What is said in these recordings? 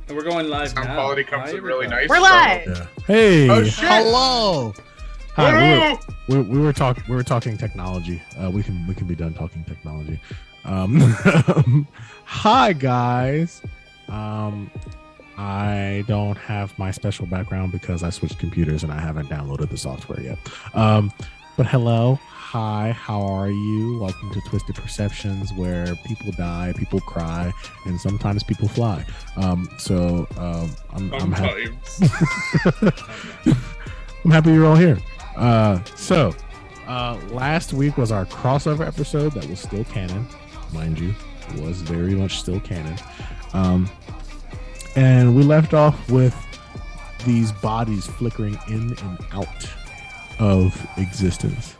And we're going live Sound now. quality comes in really nice. We're live. Yeah. Hey, Oh, shit. hello. Hi, Hello. we were talking technology. We can be done talking technology. Hi guys. I don't have my special background because I switched computers and I haven't downloaded the software yet. But hello. Hi, how are you? Welcome to Twisted Perceptions, where people die, people cry, and sometimes people fly. I'm happy. I'm happy you're all here. Last week was our crossover episode that was still canon, mind you. It was very much still canon. And we left off with these bodies flickering in and out of existence.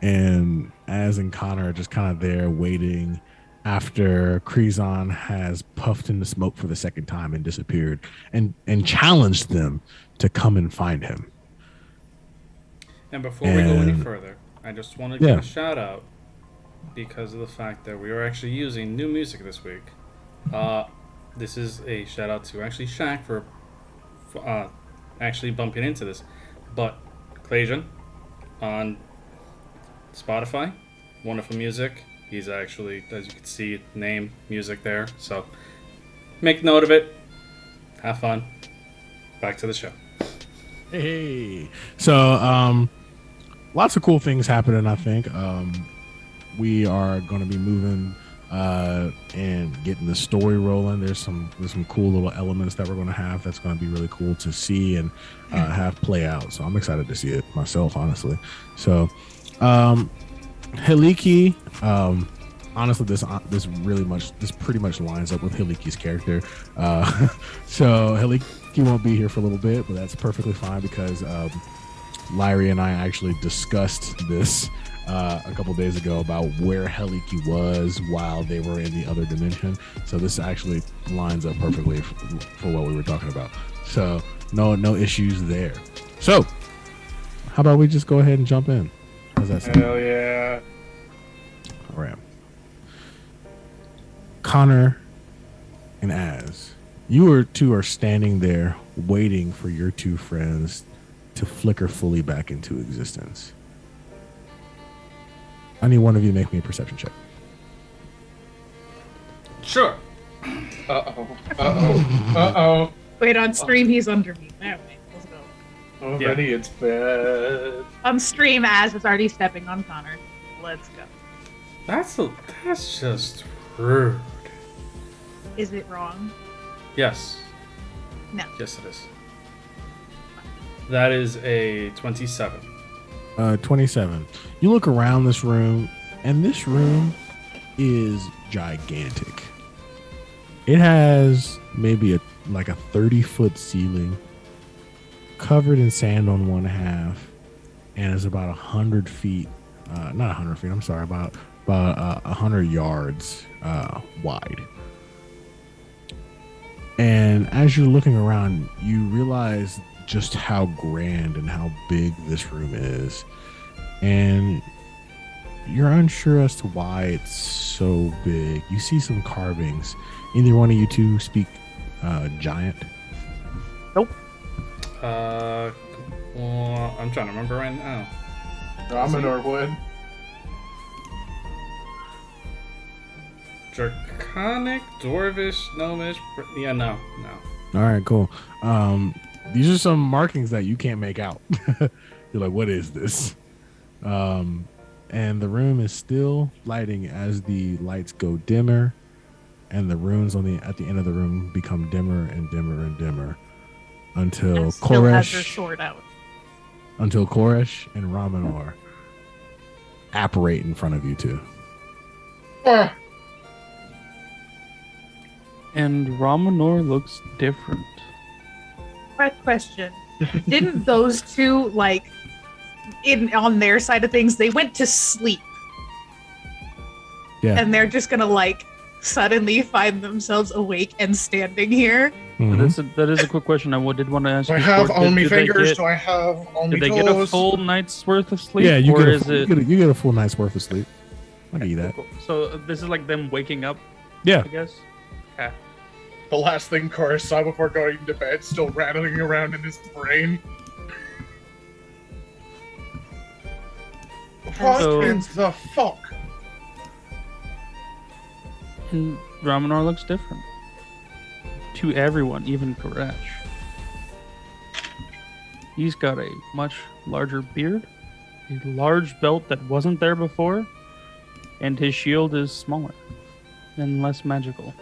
And Az and Connor are just kind of there waiting after Krizan has puffed in the smoke for the second time and disappeared and challenged them to come and find him. And before we go any further, I just want to give a shout out because of the fact that we are actually using new music this week. This is a shout out to actually Shaq for actually bumping into this. But Clajan on Spotify, wonderful music. He's actually, as you can see, name music there. So make note of it. Have fun. Back to the show. Hey. So lots of cool things happening, I think. We are going to be moving and getting the story rolling. There's some cool little elements that we're going to have that's going to be really cool to see and have play out. So I'm excited to see it myself, honestly. So Heliki, honestly, this pretty much lines up with Heliki's character. So Heliki won't be here for a little bit, but that's perfectly fine because Lyrie and I actually discussed this a couple days ago about where Heliki was while they were in the other dimension. So this actually lines up perfectly for what we were talking about. So no issues there. So how about we just go ahead and jump in? How's that sound? Hell yeah. All right. Connor and Az, you two are standing there waiting for your two friends to flicker fully back into existence. I need one of you to make me a perception check. Sure. Uh-oh. Wait, on stream he's under me. There we go. Let's go. Already it's bad. On stream, Az is already stepping on Connor. Let's go. That's just rude. Is it wrong? Yes. No. Yes, it is. That is a 27. 27. You look around this room, and this room is gigantic. It has maybe a 30-foot ceiling, covered in sand on one half, and is about 100 feet. Not 100 feet. I'm sorry, about 100 yards wide. And as you're looking around, you realize just how grand and how big this room is. And you're unsure as to why it's so big. You see some carvings. Either one of you two speak giant? Nope. Well, I'm trying to remember right now. Ramanor would. Draconic, Dwarvish, Gnomish. Yeah, no. All right, cool. These are some markings that you can't make out. You're like, what is this? And the room is still lighting as the lights go dimmer, and the runes at the end of the room become dimmer and dimmer and dimmer until still has her Koresh, sword out. until Koresh and Ramanor apparate in front of you two. And Ramanor looks different. Quick question. Didn't those two, on their side of things, they went to sleep? Yeah. And they're just gonna, suddenly find themselves awake and standing here? Mhm. That is a quick question I did want to ask Do I you. have before. only Did they fingers? get- Do I have only Did they toes? get a full night's worth of sleep? Yeah, you or get, is it? you get a full night's worth of sleep. I'll give you that. So this is like them waking up, Yeah. I guess. Okay. the last thing Chorus saw before going to bed, still rattling around in his brain. What So- in the fuck? And Ramonor looks different. To everyone, even Koresh. He's got a much larger beard, a large belt that wasn't there before, and his shield is smaller and less magical.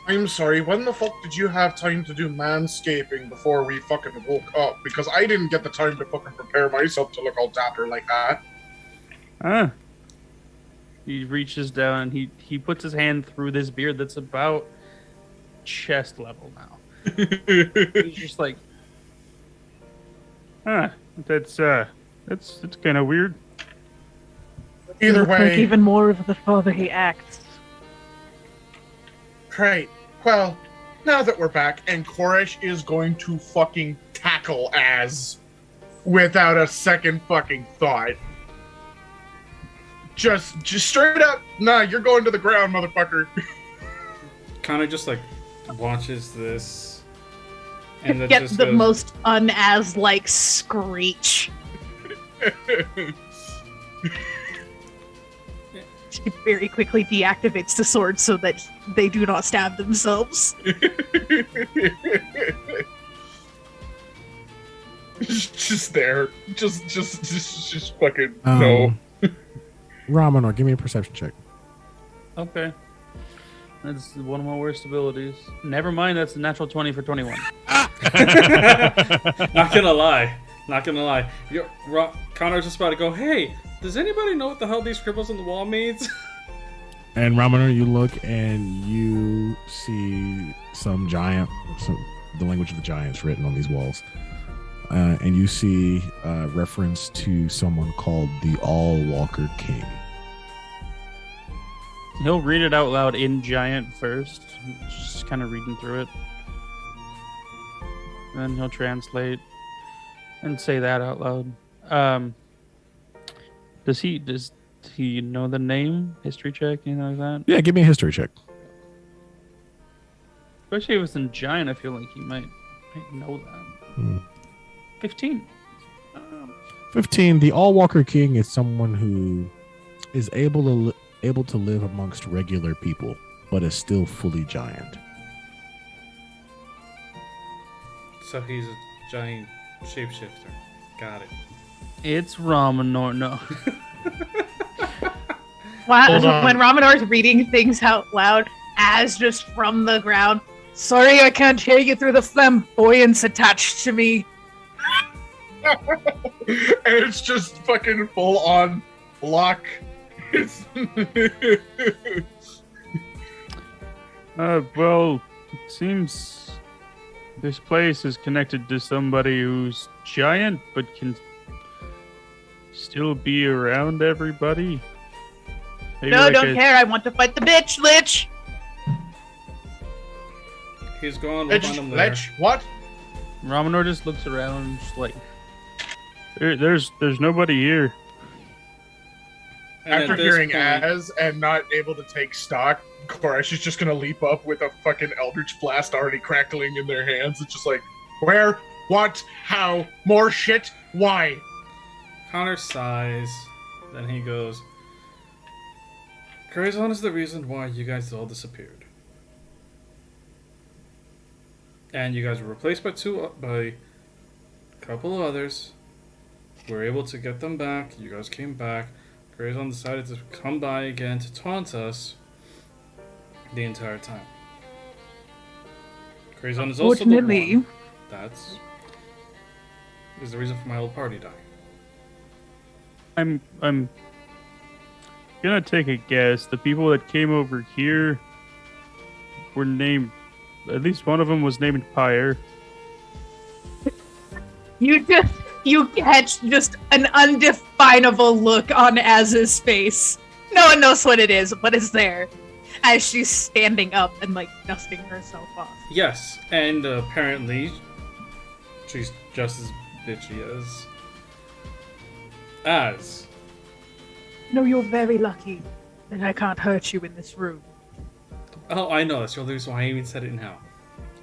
I'm sorry, when the fuck did you have time to do manscaping before we fucking woke up? Because I didn't get the time to fucking prepare myself to look all dapper like that. Ah. He reaches down and he puts his hand through this beard that's about chest level now. He's just like, that's kind of weird. Either Looks like way, even more of the father he acts. great. Well, now that we're back, and Koresh is going to fucking tackle Az without a second fucking thought. Just straight up, nah, you're going to the ground, motherfucker. Connor just like watches this, and then Get just the goes, most un-as-like screech. She very quickly deactivates the sword so that they do not stab themselves. just there. Just fucking no. Ramonor, give me a perception check. Okay. That's one of my worst abilities. Never mind, that's a natural 20 for 21. Not gonna lie. Connor's just about to go, hey, does anybody know what the hell these scribbles on the wall means? And Ramonor, you look and you see the language of the giants written on these walls. And you see reference to someone called the All-Walker King. He'll read it out loud in giant first, just kind of reading through it. Then he'll translate and say that out loud. Does he know the name? History check, anything like that? Yeah, give me a history check. Especially if it's in giant, I feel like he might know that. 15. 15. The All-Walker King is someone who is able to live amongst regular people, but is still fully giant. So he's a giant shapeshifter. Got it. It's Ramonor. No. Hold on. When Ramonor's reading things out loud, as just from the ground, sorry I can't hear you through the flamboyance attached to me. And it's just fucking full on lock. It's Well, it seems this place is connected to somebody who's giant, but can still be around everybody. Maybe No, like don't care. I want to fight the bitch, Lich. He's gone. We'll find him later. Lich, what? Ramonor just looks around and just like, there's nobody here. And After at this hearing point- Az and not able to take stock, Koresh is just gonna leap up with a fucking Eldritch Blast already crackling in their hands. It's just like, where? What? How? More shit? Why? Connor sighs. Then he goes, Corazon is the reason why you guys all disappeared. And you guys were replaced by a couple of others. We were able to get them back. You guys came back. Corazon decided to come by again to taunt us the entire time. Corazon is also the Unfortunately, one that's is the reason for my whole party dying. I'm gonna take a guess. The people that came over here were named. At least one of them was named Pyre. you catch just an undefinable look on Az's face. No one knows what it is, but it's there. As she's standing up and like dusting herself off. Yes, and apparently she's just as bitchy as. No, you're very lucky that I can't hurt you in this room. Oh, I know. That's the only reason why I even said it now.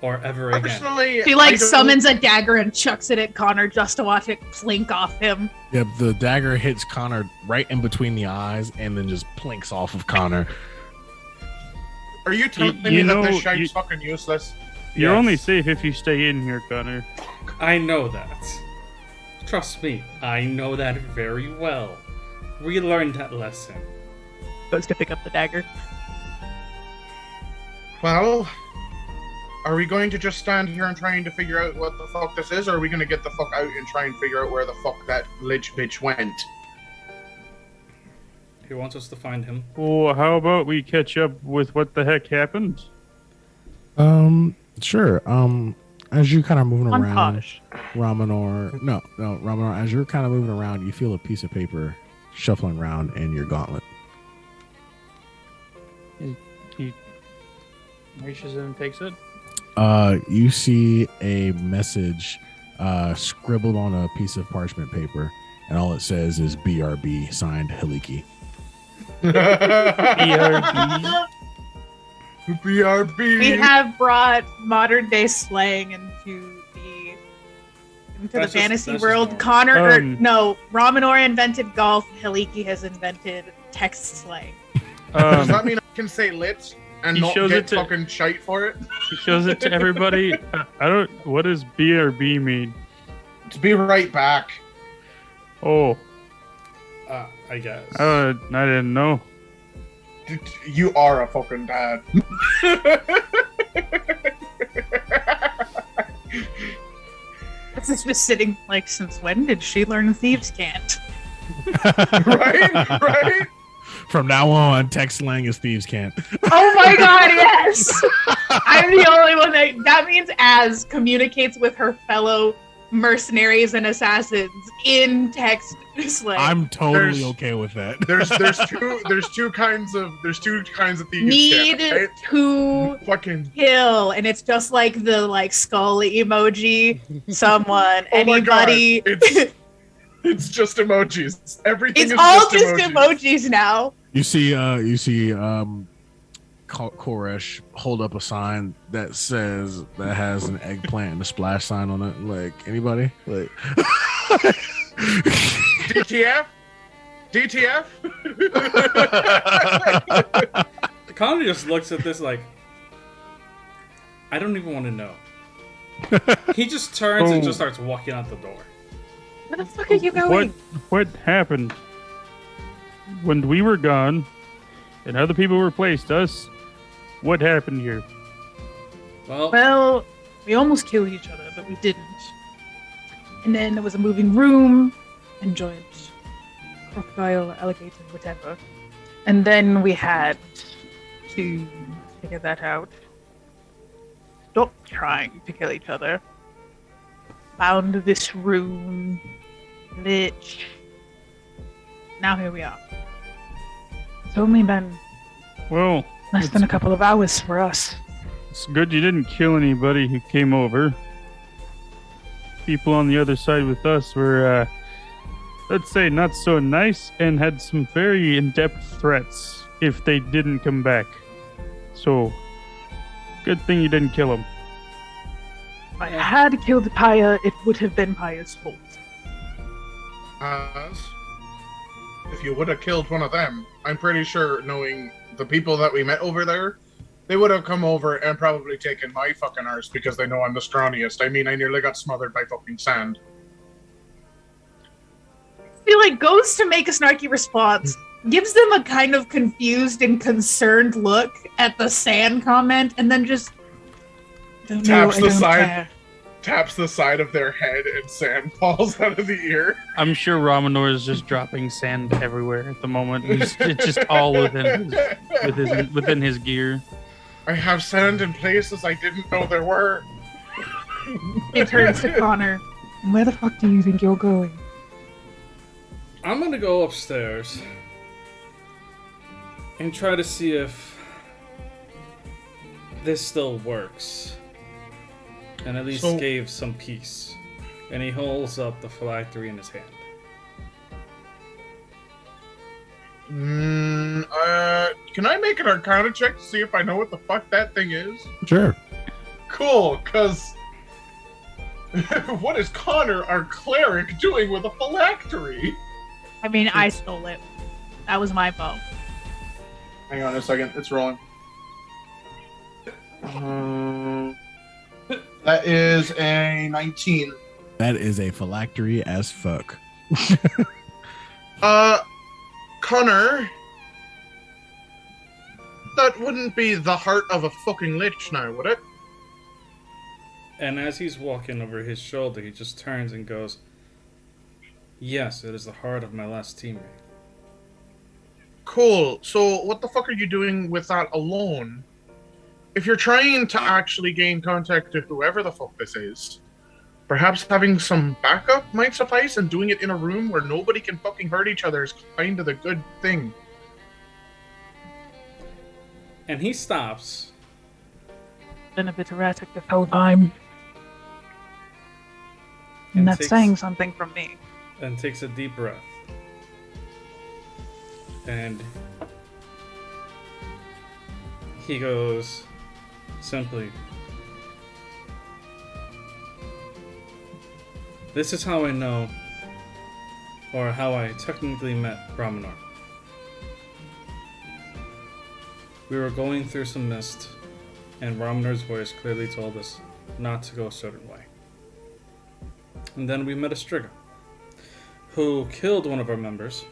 Or ever again. Personally, She I like don't- summons a dagger and chucks it at Connor just to watch it plink off him. Yep, the dagger hits Connor right in between the eyes and then just plinks off of Connor. Are you telling You me know, that this shine's you- fucking useless? You're Yes. only safe if you stay in here, Connor. I know that. Trust me, I know that very well. We learned that lesson. Goes to pick up the dagger. Well, are we going to just stand here and trying to figure out what the fuck this is, or are we going to get the fuck out and try and figure out where the fuck that lich bitch went? He wants us to find him. Well, how about we catch up with what the heck happened? Sure. As you kind of moving around, Montage. Ramanor, as you're kind of moving around, you feel a piece of paper shuffling around in your gauntlet. He reaches in and takes it. You see a message scribbled on a piece of parchment paper, and all it says is BRB, signed Hiliki. BRB. BRB. We have brought modern day slang into the That's just- fantasy that's just world. normal. Connor, Ramanor invented golf. Hiliki has invented text slang. Does that mean I can say lit and He not shows get it to- fucking shite for it? He shows it to everybody. I don't. What does BRB mean? To be right back. Oh, I guess. I didn't know. You are a fucking dad. This is just sitting like, since when did she learn thieves' cant? Right? From now on, text slang is thieves can't. Oh my god, yes! I'm the only one that means Az communicates with her fellow mercenaries and assassins in text slang. I'm totally There's- okay with that. There's two kinds of thieves. Need Right? to Fucking kill, and it's just like the skull emoji. Someone, oh my god, anybody. it's just emojis. Everything It's is all just just emojis now. You see Koresh hold up a sign that has an eggplant and a splash sign on it. Like, anybody? Like, DTF? Connor just looks at this like, I don't even want to know. He just turns and just starts walking out the door. Where the fuck are you going? What happened when we were gone and other people replaced us? What happened here? Well, we almost killed each other, but we didn't. And then there was a moving room and giant crocodile, alligator, whatever. And then we had to figure that out. Stop trying to kill each other. Found this room, lich. Now here we are. It's only been Well, less than a couple of hours for us. it's good you didn't kill anybody who came over. People on the other side with us were, let's say, not so nice and had some very in-depth threats if they didn't come back. So, good thing you didn't kill them. If I had killed Paya, it would have been Paya's fault. If you would have killed one of them, I'm pretty sure, knowing the people that we met over there, they would have come over and probably taken my fucking arse because they know I'm the strongest. I mean, I nearly got smothered by fucking sand. He goes to make a snarky response, gives them a kind of confused and concerned look at the sand comment, and then just Taps the side. Taps the side of their head and sand falls out of the ear. I'm sure Ramanor is just dropping sand everywhere at the moment. It's just all within his gear. I have sand in places I didn't know there were. He turns to Connor. Where the fuck do you think you're going? I'm gonna go upstairs and try to see if this still works. And at least So- gave some peace. And he holds up the phylactery in his hand. Can I make an Arcana check to see if I know what the fuck that thing is? Sure. Cool, because what is Connor, our cleric, doing with a phylactery? I mean, I stole it. That was my bow. Hang on a second, it's rolling. That is a 19. That is a phylactery as fuck. Connor, that wouldn't be the heart of a fucking lich now, would it? And as he's walking over his shoulder, he just turns and goes, "Yes, it is the heart of my last teammate." Cool. So what the fuck are you doing with that alone? If you're trying to actually gain contact with whoever the fuck this is, perhaps having some backup might suffice, and doing it in a room where nobody can fucking hurt each other is kind of the good thing. And he stops. Been a bit erratic this whole time. And that's saying something from me. And takes a deep breath. And he goes simply, "This is how I know, or how I technically met Brahmanar. We were going through some mist, and Ramanar's voice clearly told us not to go a certain way. And then we met a Striga, who killed one of our members.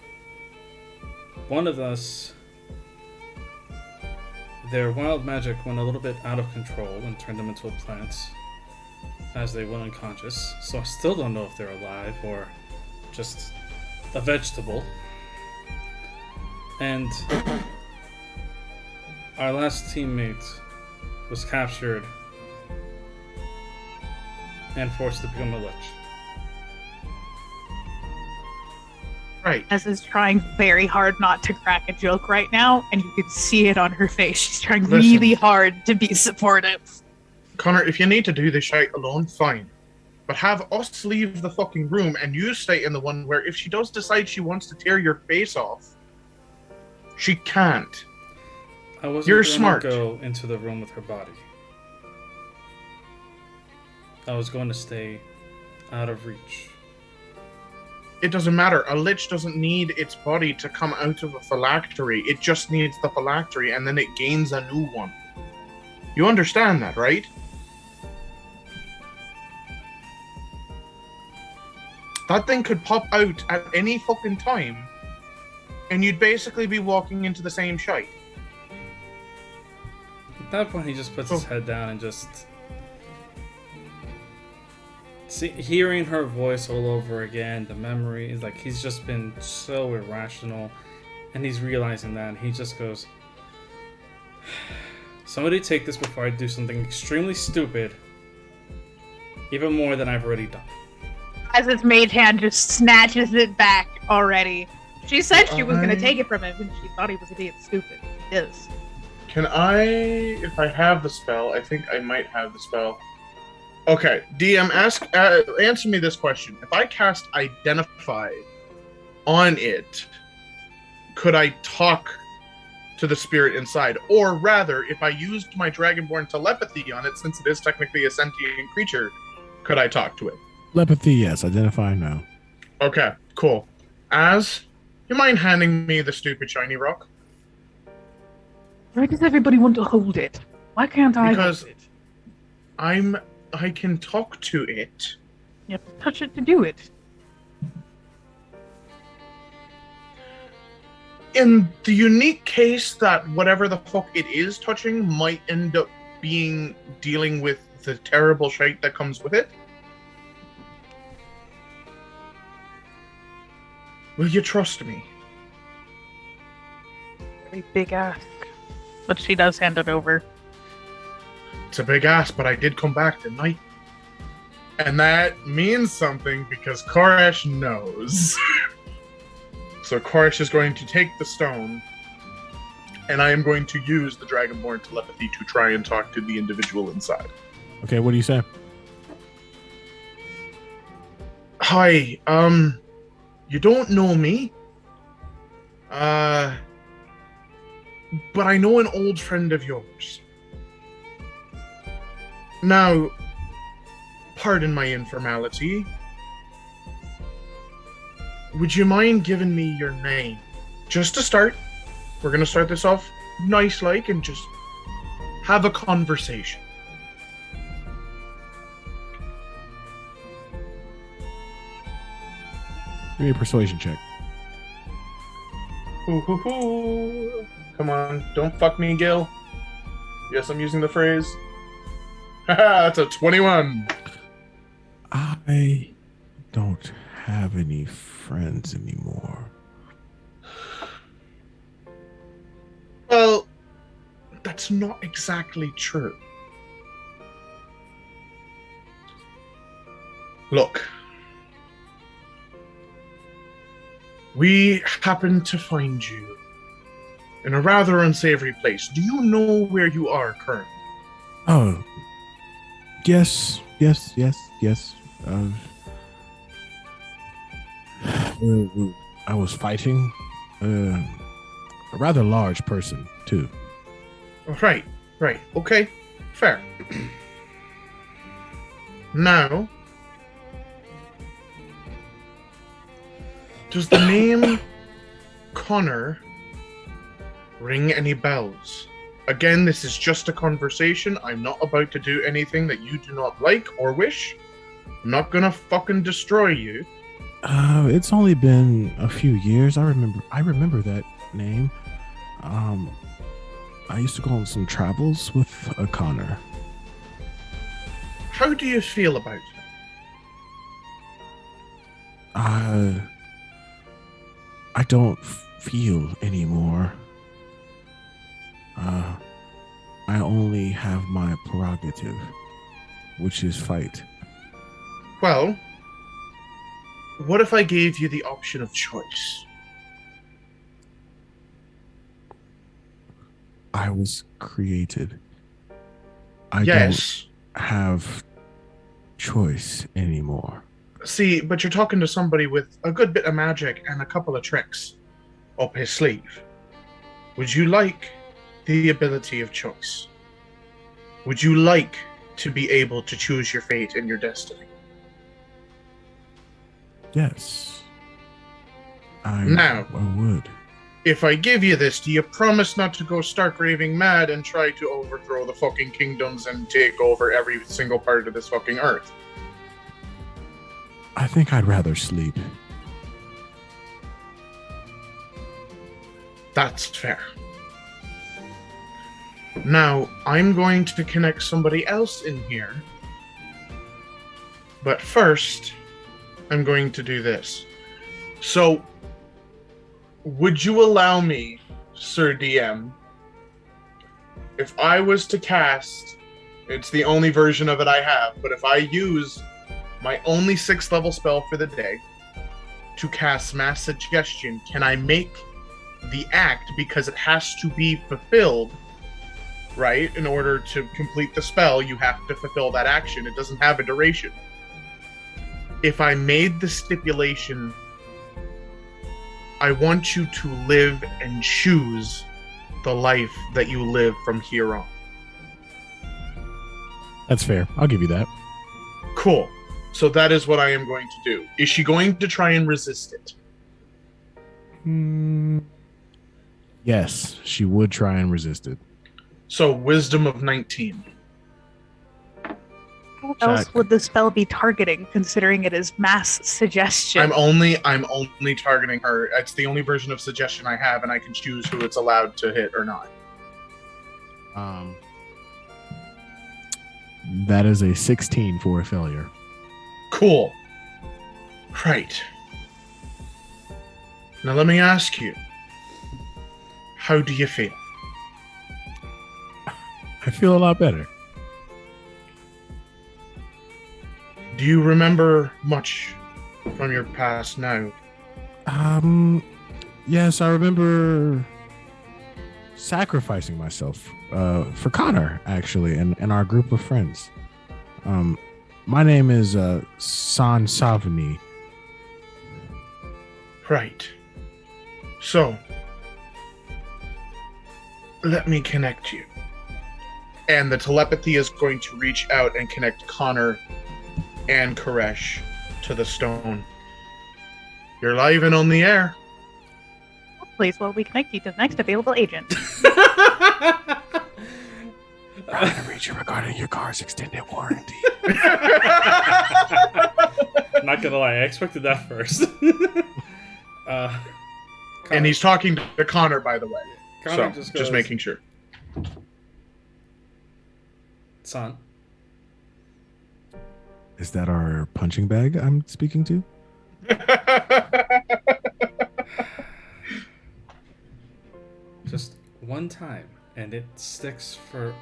One of us, their wild magic went a little bit out of control and turned them into a plant as they went unconscious. So I still don't know if they're alive or just a vegetable. And our last teammate was captured and forced to become a lich." Right. Ez is trying very hard not to crack a joke right now, and you can see it on her face. She's trying really hard to be supportive. Connor, if you need to do this shit alone, fine. But have us leave the fucking room and you stay in the one where if she does decide she wants to tear your face off, she can't. I wasn't You're going smart. to go into the room with her body. I was going to stay out of reach. It doesn't matter. A lich doesn't need its body to come out of a phylactery. It just needs the phylactery and then it gains a new one. You understand that, right? That thing could pop out at any fucking time and you'd basically be walking into the same shite. At that point, he just puts his head down and just... hearing her voice all over again, the memory is like he's just been so irrational, and he's realizing that, and he just goes, "Somebody take this before I do something extremely stupid, even more than I've already done." As his mage hand just snatches it back already. She said she was going to take it from him, and she thought he was being stupid. He is. Can I, if I have the spell, I think I might have the spell. Okay, DM, answer me this question. If I cast Identify on it, could I talk to the spirit inside? Or rather, if I used my Dragonborn telepathy on it, since it is technically a sentient creature, could I talk to it? Telepathy, yes. Identify, no. Okay, cool. You mind handing me the stupid shiny rock? Why does everybody want to hold it? Why can't I Because hold it? I can talk to it. You have to touch it to do it. In the unique case that whatever the fuck it is touching might end up being dealing with the terrible shite that comes with it, will you trust me? Very big ask. But she does hand it over. It's a big ass, but I did come back, didn't I? And that means something because Koresh knows. So Koresh is going to take the stone, and I am going to use the Dragonborn telepathy to try and talk to the individual inside. Okay, what do you say? Hi, you don't know me. But I know an old friend of yours. Now, pardon my informality. Would you mind giving me your name? Just to start. We're gonna start this off nice like and just have a conversation. Give me a persuasion check. Hoo hoo hoo. Come on, don't fuck me, Gil. Yes, I'm using the phrase. Haha, that's a 21. I don't have any friends anymore. Well, that's not exactly true. Look, we happened to find you in a rather unsavory place. Do you know where you are currently? Oh, yes. I was fighting a rather large person too. Right. Okay, fair. Now, does the name Connor ring any bells? Again, this is just a conversation. I'm not about to do anything that you do not like or wish. I'm not gonna fucking destroy you. It's only been a few years. I remember that name. I used to go on some travels with Connor. How do you feel about it? I don't feel anymore. I only have my prerogative, which is fight. Well, what if I gave you the option of choice? I was created. I Yes. don't have choice anymore. See, but you're talking to somebody with a good bit of magic and a couple of tricks up his sleeve. Would you like the ability of choice? Would you like to be able to choose your fate and your destiny? Yes. Now. I would. If I give you this, do you promise not to go stark raving mad and try to overthrow the fucking kingdoms and take over every single part of this fucking earth? I think I'd rather sleep. That's fair. Now, I'm going to connect somebody else in here. But first, I'm going to do this. So, would you allow me, Sir DM, if I was to cast, it's the only version of it I have, but if I use my only 6th level spell for the day to cast Mass Suggestion, can I make the act, because it has to be fulfilled, right? In order to complete the spell, you have to fulfill that action. It doesn't have a duration. If I made the stipulation, I want you to live and choose the life that you live from here on. That's fair. I'll give you that. Cool. So that is what I am going to do. Is she going to try and resist it? Yes, she would try and resist it. So wisdom of 19. What else would the spell be targeting, considering it is mass suggestion? I'm only targeting her. It's the only version of suggestion I have, and I can choose who it's allowed to hit or not. That is a 16 for a failure. Cool. Right. Now let me ask you, how do you feel? I feel a lot better. Do you remember much from your past now? Yes, I remember sacrificing myself for Connor, actually, and our group of friends. My name is San Savani. Right. So, let me connect you. And the telepathy is going to reach out and connect Connor and Koresh to the stone. You're live and on the air. Please, while we connect you to the next available agent. Trying to reach you regarding your car's extended warranty. Not gonna lie, I expected that first. And he's talking to Connor, by the way. Connor So, just just goes, making sure. son. Is that our punching bag I'm speaking to? Just one time, and it sticks for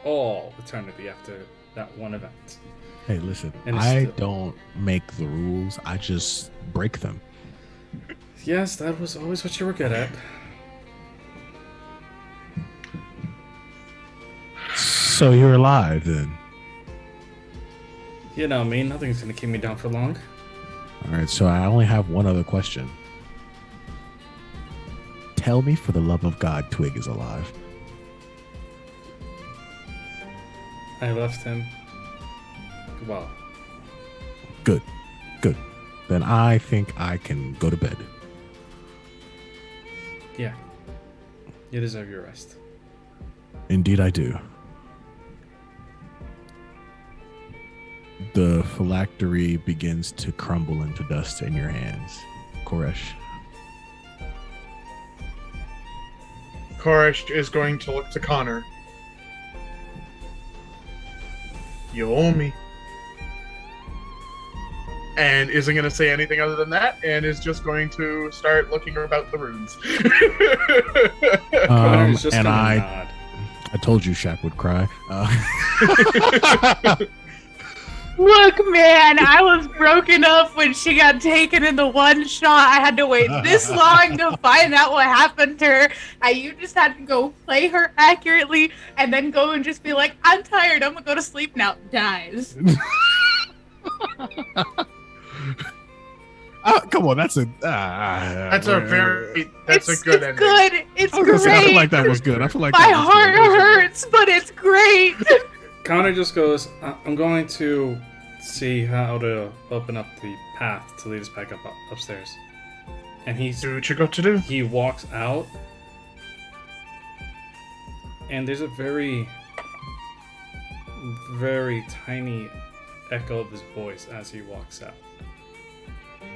all eternity after that one event. Hey, listen, And I still- don't make the rules. I just break them. Yes, that was always what you were good at. So you're alive then? You know me, nothing's gonna keep me down for long. All right, so I only have one other question. Tell me, for the love of God, Twig is alive. I left him. Well, Good. Good. Then I think I can go to bed. yeah. You deserve your rest. Indeed, I do. The phylactery begins to crumble into dust in your hands, Koresh. Koresh is going to look to Connor. You owe me. And isn't going to say anything other than that, and is just going to start looking about the runes. Connor's just And gonna I nod. told you Shaq would cry. Look, man, I was broken up when she got taken in the one shot. I had to wait this long to find out what happened to her. And you just had to go play her accurately and then go and just be like, I'm tired, I'm gonna go to sleep now. Dies. Come on, that's a That's a very, that's it's a good ending. good. It's I was gonna say, I great. feel like that was good. I feel like My that was heart good. hurts, but it's great. Connor just goes, I'm going to see how to open up the path to lead us back upstairs. And Do what you got to do. he walks out, and there's a very, very tiny echo of his voice as he walks out.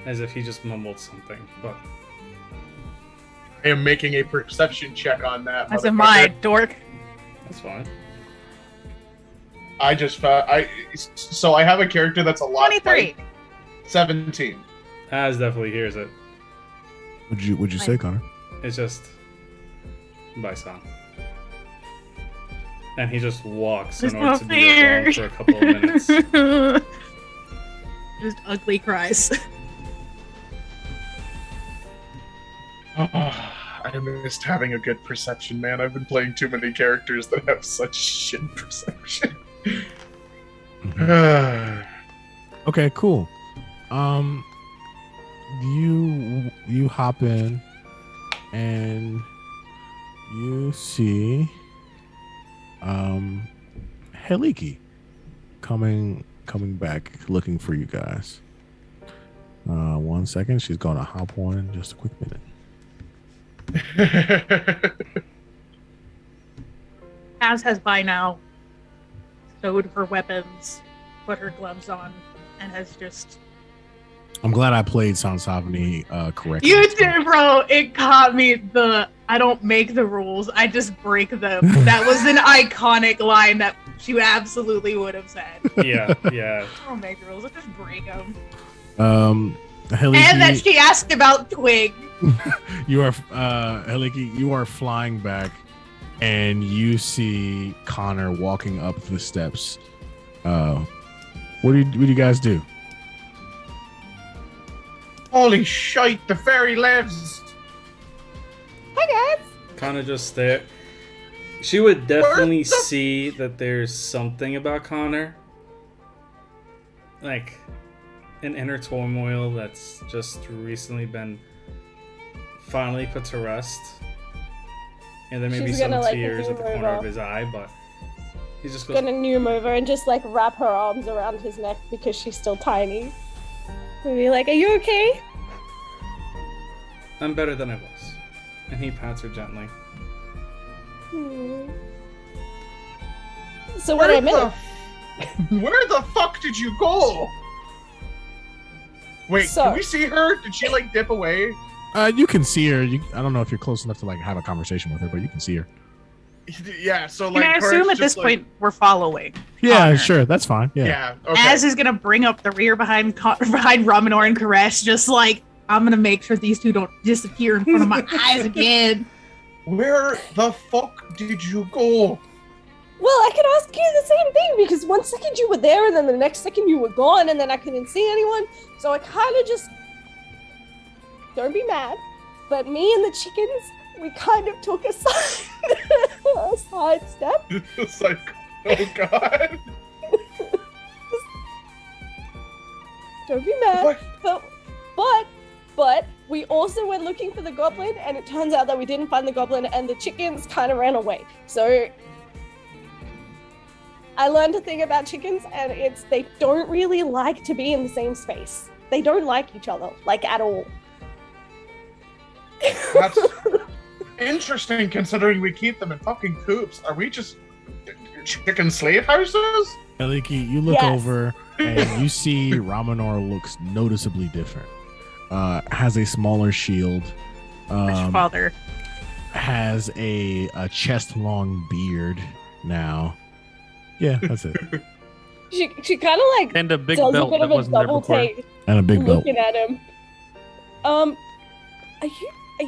As if he just mumbled something, but I am making a perception check on that. As am I, dork. that's fine. I just so I have a character that's a lot 23. 17. Az definitely hears it. Would you say, Connor? It's just by sound. And he just walks There's in order no to be alone for a couple of minutes. Just ugly cries. I missed having a good perception, man. I've been playing too many characters that have such shit perception. Okay, cool. You hop in and you see Heliki coming back looking for you guys. 1 second, she's gonna hop on in just a quick minute. Az has by now stowed her weapons, put her gloves on, and has just. I'm glad I played Sansavani correctly. You did, bro! It caught me. I don't make the rules, I just break them. That was an iconic line that she absolutely would have said. Yeah. I don't make the rules, I just break them. Heliki, And that she asked about Twig. you are Heliki, you are flying back and you see Connor walking up the steps. What do you guys do? Holy shite, the fairy lives! Kind of just there. She would definitely Where the- see that there's something about Connor. Like, an inner turmoil that's just recently been finally put to rest. And there may be She's some gonna, like, tears at the zoom corner of over. his eye, but he just goes, Gonna zoom over and just like wrap her arms around his neck because she's still tiny. And be like, "Are you okay?" I'm better than I was. And he pats her gently. Hmm. So what I meant. Where the fuck did you go? Wait, So- can we see her? Did she like dip away? You can see her. I don't know if you're close enough to like have a conversation with her, but you can see her. Yeah, so And like. I assume Courage at this just, like- point we're following. Yeah, Connor. sure, that's fine. Yeah. Yeah. Okay. Az is gonna bring up the rear behind Ramanor and Koresh, just like I'm gonna make sure these two don't disappear in front of my eyes again. Where the fuck did you go? Well, I could ask you the same thing because one second you were there and then the next second you were gone and then I couldn't see anyone. So I kind of just. Don't be mad, but me and the chickens, we kind of took a side step. It's like, oh god. Don't be mad. What? But we also went looking for the goblin, and it turns out that we didn't find the goblin, and the chickens kind of ran away. So I learned a thing about chickens, and it's they don't really like to be in the same space. They don't like each other, like at all. That's interesting considering we keep them in fucking coops. Are we just chicken slave houses? Eliki, you look Yes. over and you see Ramanor looks noticeably different. Has a smaller shield. Father. Has a chest long beard now. Yeah, that's it. She kind of like And a big does a belt bit that of a wasn't there double before. take And a big belt. looking at him. Are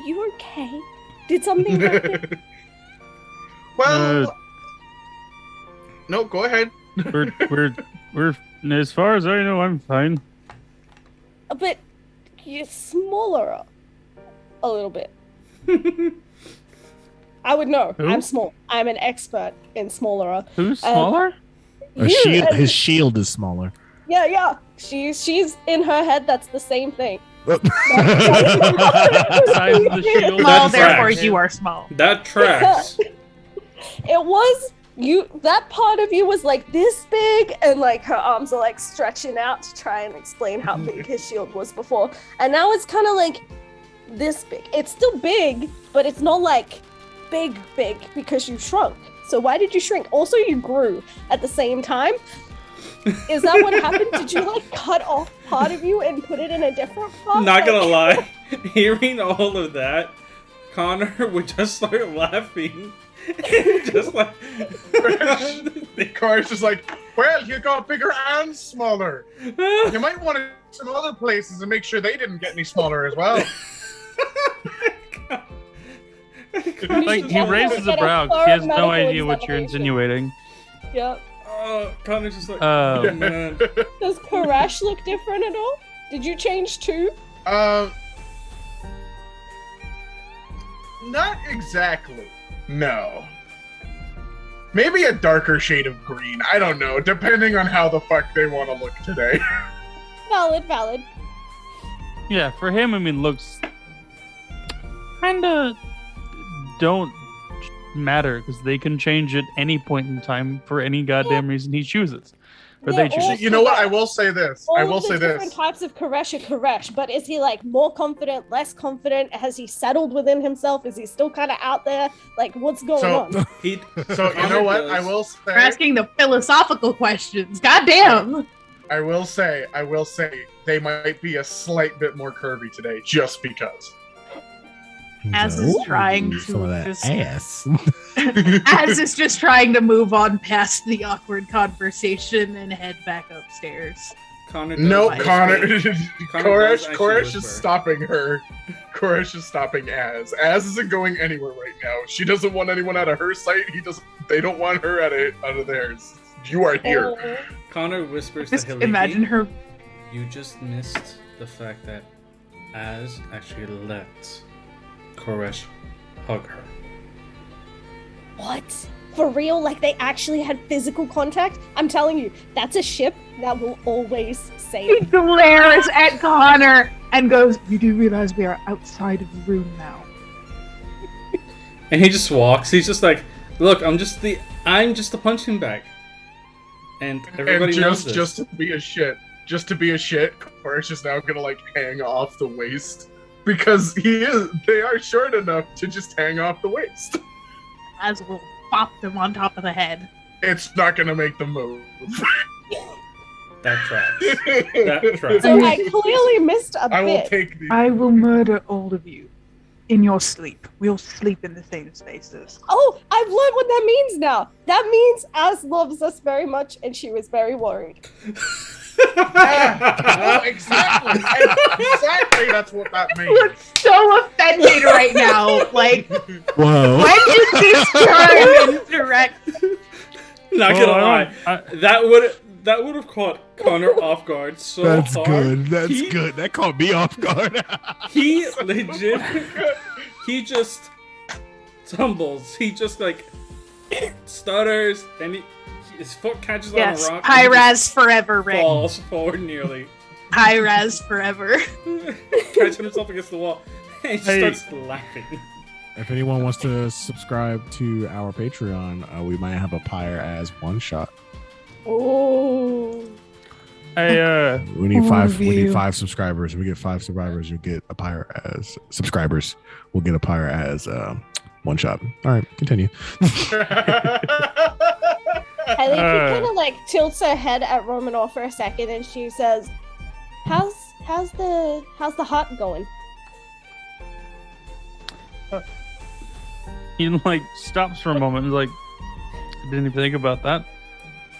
you okay? Did something happen? Well, no, go ahead. We're as far as I know, I'm fine. But you're smaller a little bit. I would know. Who? I'm small. I'm an expert in smaller. Who's smaller? His shield is smaller. Yeah. She's in her head. That's the same thing. Size of the shield. Small, That therefore tracks. you are small. That tracks. It was you. That part of you was like this big, and like her arms are like stretching out to try and explain how big his shield was before. And now it's kind of like this big. It's still big, but it's not like big because you shrunk. So why did you shrink? Also, you grew at the same time. Is that what happened? Did you like cut off part of you and put it in a different part? Not gonna Like- lie, hearing all of that, Connor would just start laughing. Just like. Courage is like, well, you got bigger and smaller. You might want to some other places and make sure they didn't get any smaller as well. Like, he raises a Get a brow. thorough He has no medical idea what you're examination. insinuating. Yep. Connor's just like, Oh. oh man. Does Koresh look different at all? Did you change too? Not exactly. No. Maybe a darker shade of green. I don't know, depending on how the fuck they want to look today. Valid. Yeah, for him, I mean, looks kinda don't matter because they can change at any point in time for any goddamn reason he chooses. Or They're they choose. all- You know what? I will say this. I will All say the different this. types of Koresh are Koresh, but is he like more confident, less confident? Has he settled within himself? Is he still kind of out there? Like, what's going So- on? He, So you know what? I will We're say. asking the philosophical questions. Goddamn. I will say. They might be a slight bit more curvy today, just because. As is trying some of to that just- ass. Az is just trying to move on past the awkward conversation and head back upstairs. Connor does No, whisper. Connor. Connor does actually Koresh is whisper. stopping her. Koresh is stopping Az. Az isn't going anywhere right now. She doesn't want anyone out of her sight. He doesn't. They don't want her out of theirs. You are here. Oh, Connor whispers Just to Hiliki, imagine her. You just missed the fact that Az actually let Koresh hug her. what? For real? Like they actually had physical contact? I'm telling you, that's a ship that will always He sail. glares at Connor and goes, "You do realize we are outside of the room now." And he just walks. He's just like, look, I'm just the punching bag. And everybody knows this. Just to be a shit. Just to be a shit, Chorus is now gonna like hang off the waist. Because they are short enough to just hang off the waist. As will pop them on top of the head. It's not gonna make them move. That tracks. That tracks. So I clearly missed a I will bit. take the. I will murder all of you in your sleep. We'll sleep in the same spaces. Oh, I've learned what that means now. That means Az loves us very much, and she was very worried. Oh, exactly. Exactly. That's what that means. You're so offended right now. Like, Whoa. when did this turn into Rex? Not gonna lie, that would have caught Connor off guard so That's hard. good. That's good. That caught me off guard. He legit, he just tumbles. He just like stutters, and his foot catches Yes, on a rock. high and he res forever, Rick. falls forward nearly, High res forever. catching himself against the wall, and he just starts laughing. If anyone wants to subscribe to our Patreon, we might have a Pyre as one shot. Ooh. We need five. We Overview. need 5 subscribers. If we get 5 subscribers, you'll get a Pyre as subscribers. We'll get a Pyre as one shot. All right, continue. I think he kind of like tilts her head at Romanov for a second, and she says, "How's the heart going?" He like stops for a moment and is like, I didn't even think about that.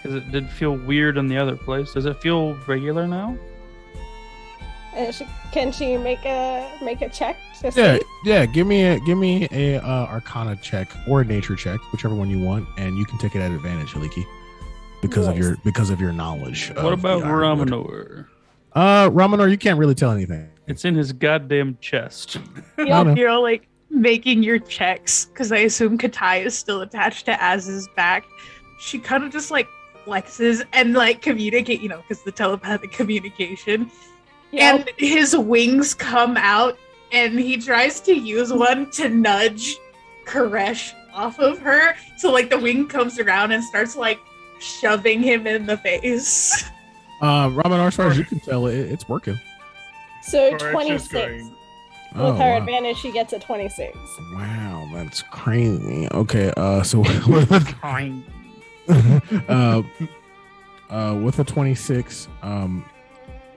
Because it did feel weird in the other place. Does it feel regular now? And can she make a check to see? Yeah. Give me a Arcana check or a Nature check, whichever one you want, and you can take it at advantage, Haliki, because of your knowledge. What of about the Ironwood. Ramanor? Ramanor, you can't really tell anything. It's in his goddamn chest. You're like making your checks because I assume Katai is still attached to Az's back. She kind of just like flexes and like communicate, because the telepathic communication. Yeah. And his wings come out, and he tries to use one to nudge Koresh off of her. So like the wing comes around and starts like shoving him in the face. Ramanor, as far as you can tell, it's working. So Or it's just 26. going- With her wow. advantage, she gets a 26. Wow, that's crazy. Okay, so with a 26,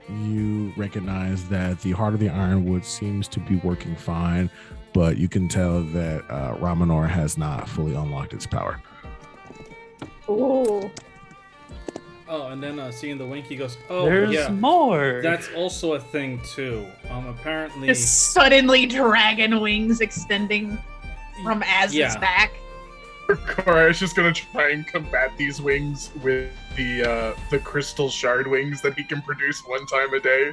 you recognize that the Heart of the Ironwood seems to be working fine, but you can tell that Ramanor has not fully unlocked its power. Ooh. Oh, and then seeing the wink, he goes, "Oh, There's yeah, more. that's also a thing too. Apparently, Just suddenly dragon wings extending from Az's back. Cora is just gonna try and combat these wings with the crystal shard wings that he can produce one time a day,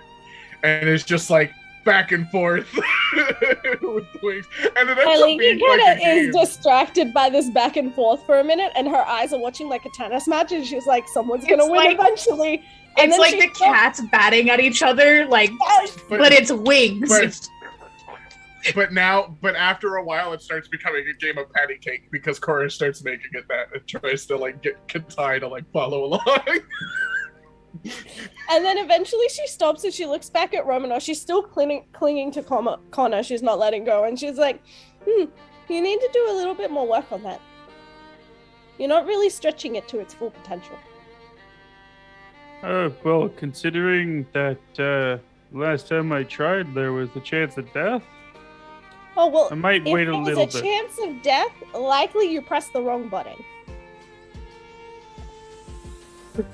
and it's just like back and forth with the wings, and it ends up Haliki being kind like of a game. is distracted by this back and forth for a minute, and her eyes are watching like a tennis match, and she's like, "Someone's gonna It's win like- eventually." And It's then like she the cats batting at each other, like, but it's wings. But after a while, it starts becoming a game of patty cake because Cora starts making it that and tries to like get Katai to like follow along. And then eventually she stops and she looks back at Romanov. She's still clinging to Connor. She's not letting go. And she's like, you need to do a little bit more work on that. You're not really stretching it to its full potential. Well, considering that last time I tried, there was a chance of death. Oh, well, I might if wait there a was little a bit. chance of death, likely you pressed the wrong button.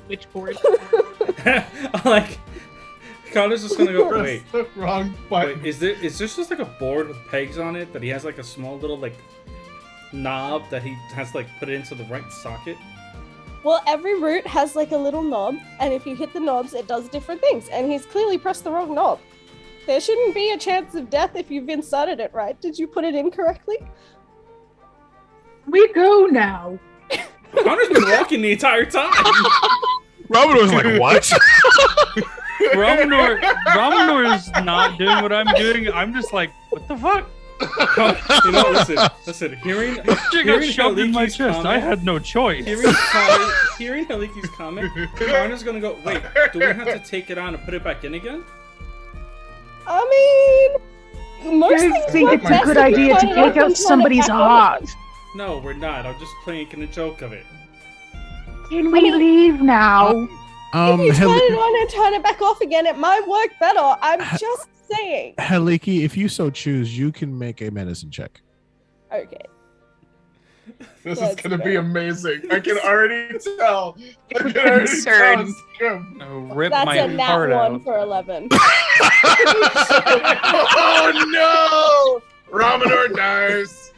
Switchboard. like, Connor's just gonna go, wait, the wrong button. is there just like a board with pegs on it that he has like a small little like knob that he has to like put it into the right socket? Well, every root has like a little knob, and if you hit the knobs, it does different things. And he's clearly pressed the wrong knob. There shouldn't be a chance of death if you've inserted it right. Did you put it in correctly? We go now. Connor's been walking the entire time. Ramanor was like, "What?" Ramanor is not doing what I'm doing. I'm just like, what the fuck? You know, listen. Hearing She got shoved in my Heliki's chest. I comment, had no choice. hearing Heliki's comment, Karna's gonna go, wait, do we have to take it on and put it back in again? I mean, most I things think work it's a best good if you idea to turn it up take out and turn it somebody's back on. heart. No, we're not. I'm just making a joke of it. Can we leave now? If you turn Hel- it on and turn it back off again, it might work better. I'm just saying. Heliki, if you so choose, you can make a medicine check. Okay. This is That's gonna be fair. amazing. I can already tell. I can already tell. Concern. Scum. Rip That's my a nat heart one out. for 11. Oh no! Ramanor dies.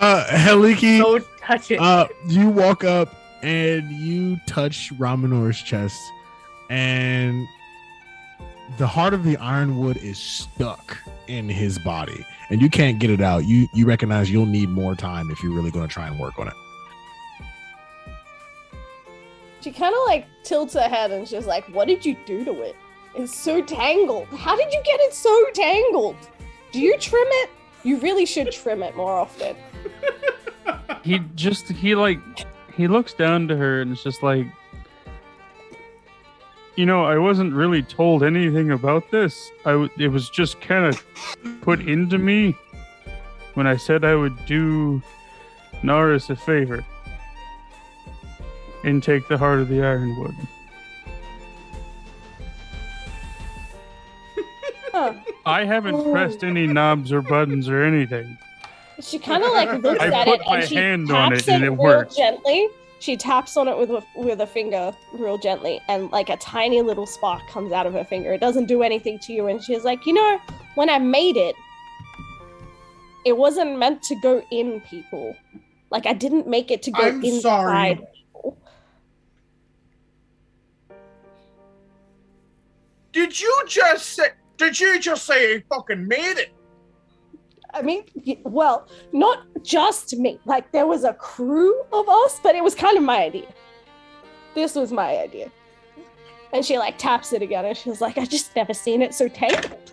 Heliki, Don't touch it. you walk up and you touch Ramanor's chest, and the heart of the ironwood is stuck in his body, and you can't get it out. You recognize you'll need more time if you're really going to try and work on it. She kind of like tilts her head and she's like, "What did you do to it? It's so tangled. How did you get it so tangled? Do you trim it? You really should trim it more often." He looks down to her and it's just like, I wasn't really told anything about this. It was just kind of put into me when I said I would do Naris a favor and take the heart of the ironwood. Huh. I haven't pressed any knobs or buttons or anything. She kind of like looks I at put it my and she hand on taps it and it real works. gently. She taps on it with a finger real gently, and like a tiny little spark comes out of her finger. It doesn't do anything to you, and she's like, when I made it, it wasn't meant to go in people. Like I didn't make it to go I'm inside sorry. people. Did you just say I fucking made it? I mean, well, not just me. Like, there was a crew of us, but it was kind of my idea. This was my idea. And she, like, taps it again, and she's like, I just never seen it so tangled.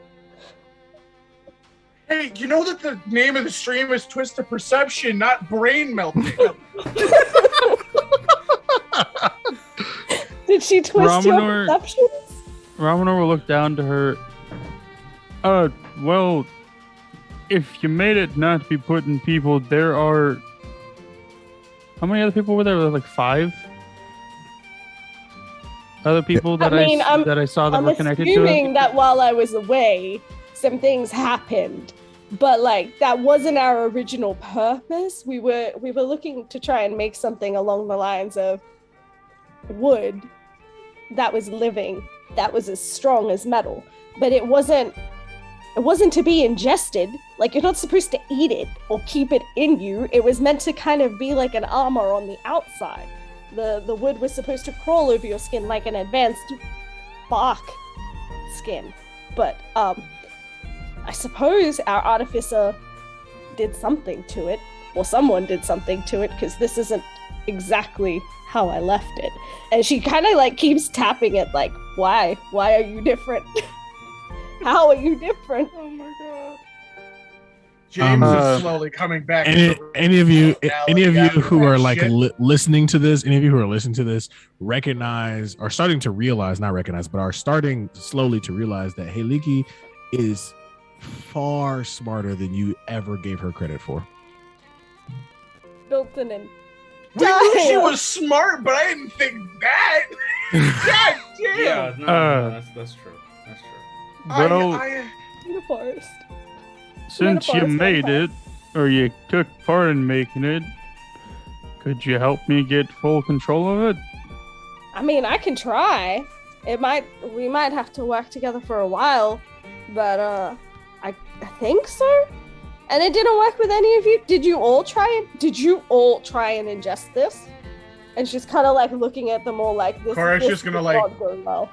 Hey, you know that the name of the stream is Twisted Perception, not Brain Melting. Did she twist your Ramanor- perceptions? Ramanor will look down to her. Well, if you made it not to be put in people, there are... How many other people were there? Like 5? Other people that that I saw that I'm were connected to assuming it? that while I was away, some things happened. But, like, that wasn't our original purpose. We were looking to try and make something along the lines of wood that was living, that was as strong as metal. But it wasn't to be ingested. Like, you're not supposed to eat it or keep it in you. It was meant to kind of be like an armor on the outside. The wood was supposed to crawl over your skin like an advanced bark skin. But I suppose our artificer did something to it, or someone did something to it, because this isn't exactly how I left it. And she kind of like keeps tapping it like, why are you different? How are you different? Oh my god. James is slowly coming back. Any of you after who that are like shit. listening to this, any of you who are listening to this, recognize, are starting to realize, not recognize, but are starting slowly to realize that Heliki is far smarter than you ever gave her credit for. Built in. We knew she Damn. was smart, but I didn't think that. God damn. Yeah, no, that's true. That's true. Well, In the forest. since you forest made vampire. it, or you took part in making it, could you help me get full control of it? I mean, I can try. We might have to work together for a while, but I think so. And it didn't work with any of you. Did you all try and ingest this? And she's kind of like looking at them all like this. Cora's this just gonna, did like- not go well.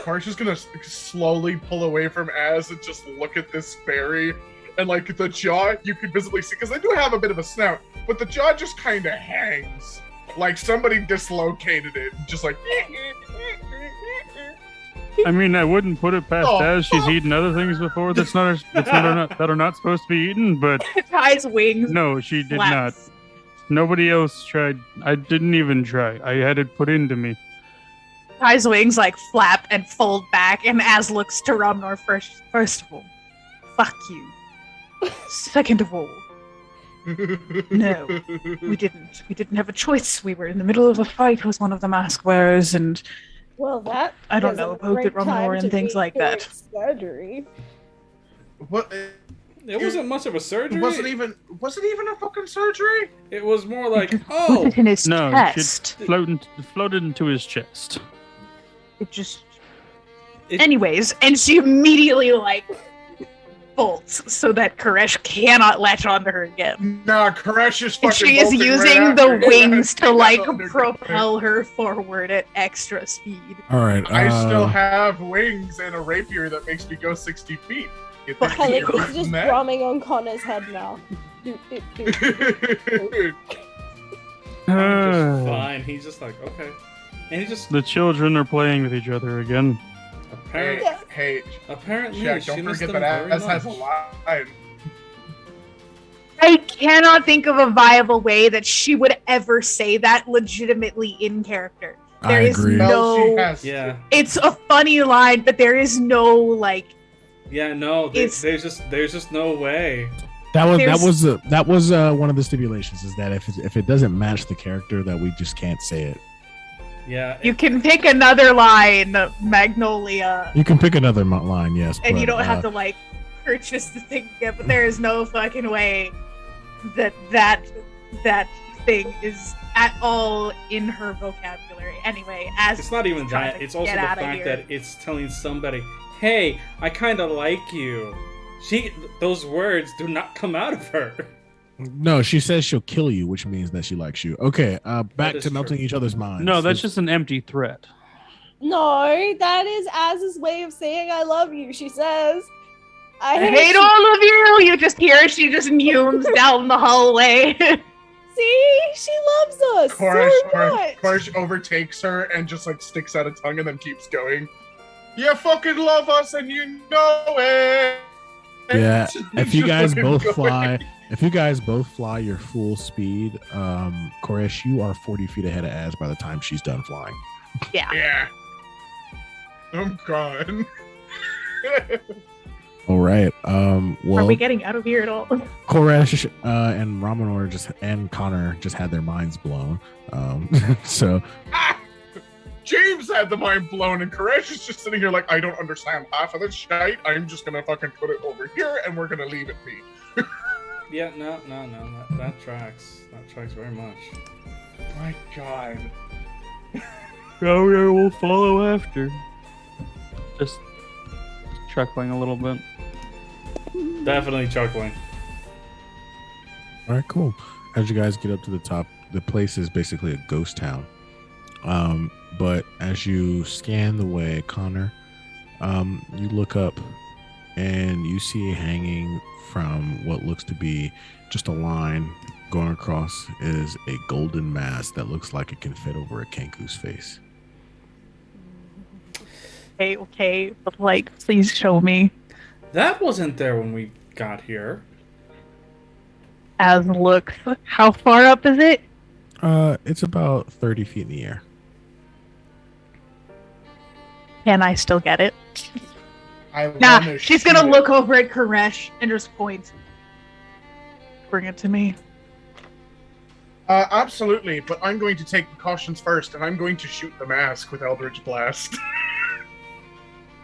Kar's just gonna slowly pull away from Az and just look at this fairy. And like the jaw, you could visibly see, because they do have a bit of a snout, but the jaw just kind of hangs. Like somebody dislocated it. Just like. I mean, I wouldn't put it past Oh, Az. She's fuck. eaten other things before that are not supposed to be eaten, but Ty's wings. no, she did not. flaps. Nobody else tried. I didn't even try. I had it put into me. Ty's wings like flap and fold back, and Az looks to Romnor first. First of all, fuck you. Second of all, no, we didn't. We didn't have a choice. We were in the middle of a fight with one of the mask wearers, and Well, that I don't isn't know, a poked at great Romnor time and to things be like doing that. Surgery. What? It wasn't much of a surgery. Was it even a fucking surgery? It was more like, Put oh, it in his No, chest. she floated into his chest. It just. Anyways, and she immediately like bolts so that Koresh cannot latch onto her again. Nah, Koresh is fucking. And she is bolting using right the after. wings to like Under- propel her forward at extra speed. All right. I still have wings and a rapier that makes me go 60 feet. You think Fuck you're you. Helix better is just than that? drumming on Connor's head now. Doot, doot, doot. just fine. He's just like, okay, and he just The children are playing with each other again. apparently, Hey, apparently, Jack, she don't missed forget them that very Az has a much. line. I cannot think of a viable way that she would ever say that legitimately in character. I There is agree. no- Well, she has. Yeah, It's a funny line, but there is no like. yeah, no, It's- there's just no way. That There's- was one of the stipulations is that if it doesn't match the character, that we just can't say it. Yeah, You can pick another line, Magnolia, You can pick another line, yes, and you but, don't have to like purchase the thing again. But there is no fucking way that thing is at all in her vocabulary. Anyway, as it's not even trying that. to It's also get the outta fact here. that it's telling somebody, "Hey, I kind of like you." Those words do not come out of her. No, she says she'll kill you, which means that she likes you. Okay, back is to melting true. each other's minds. No, that's just an empty threat. No, that is Az's way of saying I love you. She says, I hate all of you. You just hear she just fumes down the hallway. See, she loves us so much. Koresh overtakes her and just like sticks out a tongue and then keeps going. You fucking love us and you know it. Yeah, if you Just guys fucking both going. fly, if you guys both fly your full speed, Koresh, you are 40 feet ahead of Az by the time she's done flying. Yeah. I'm gone. All right. Are Well, we getting out of here at all? Koresh and Ramonor and Connor just had their minds blown. So James had the mind blown, and Koresh is just sitting here like, I don't understand half of this shite. I'm just gonna fucking put it over here, and we're gonna leave it be. Yeah, no, that tracks. That tracks very much. My God. Rower will follow after. Just chuckling a little bit. Definitely chuckling. all right, cool. As you guys get up to the top, the place is basically a ghost town. But as you scan the way, Connor, you look up and you see hanging from what looks to be just a line going across is a golden mask that looks like it can fit over a Kenku's face. Okay, but like, please show me. That wasn't there when we got here. As looks. How far up is it? It's about 30 feet in the air. Can I still get it? I Nah, wanna she's shoot gonna it. look over at Koresh and just point. Bring it to me. Absolutely, but I'm going to take precautions first, and I'm going to shoot the mask with Eldritch Blast.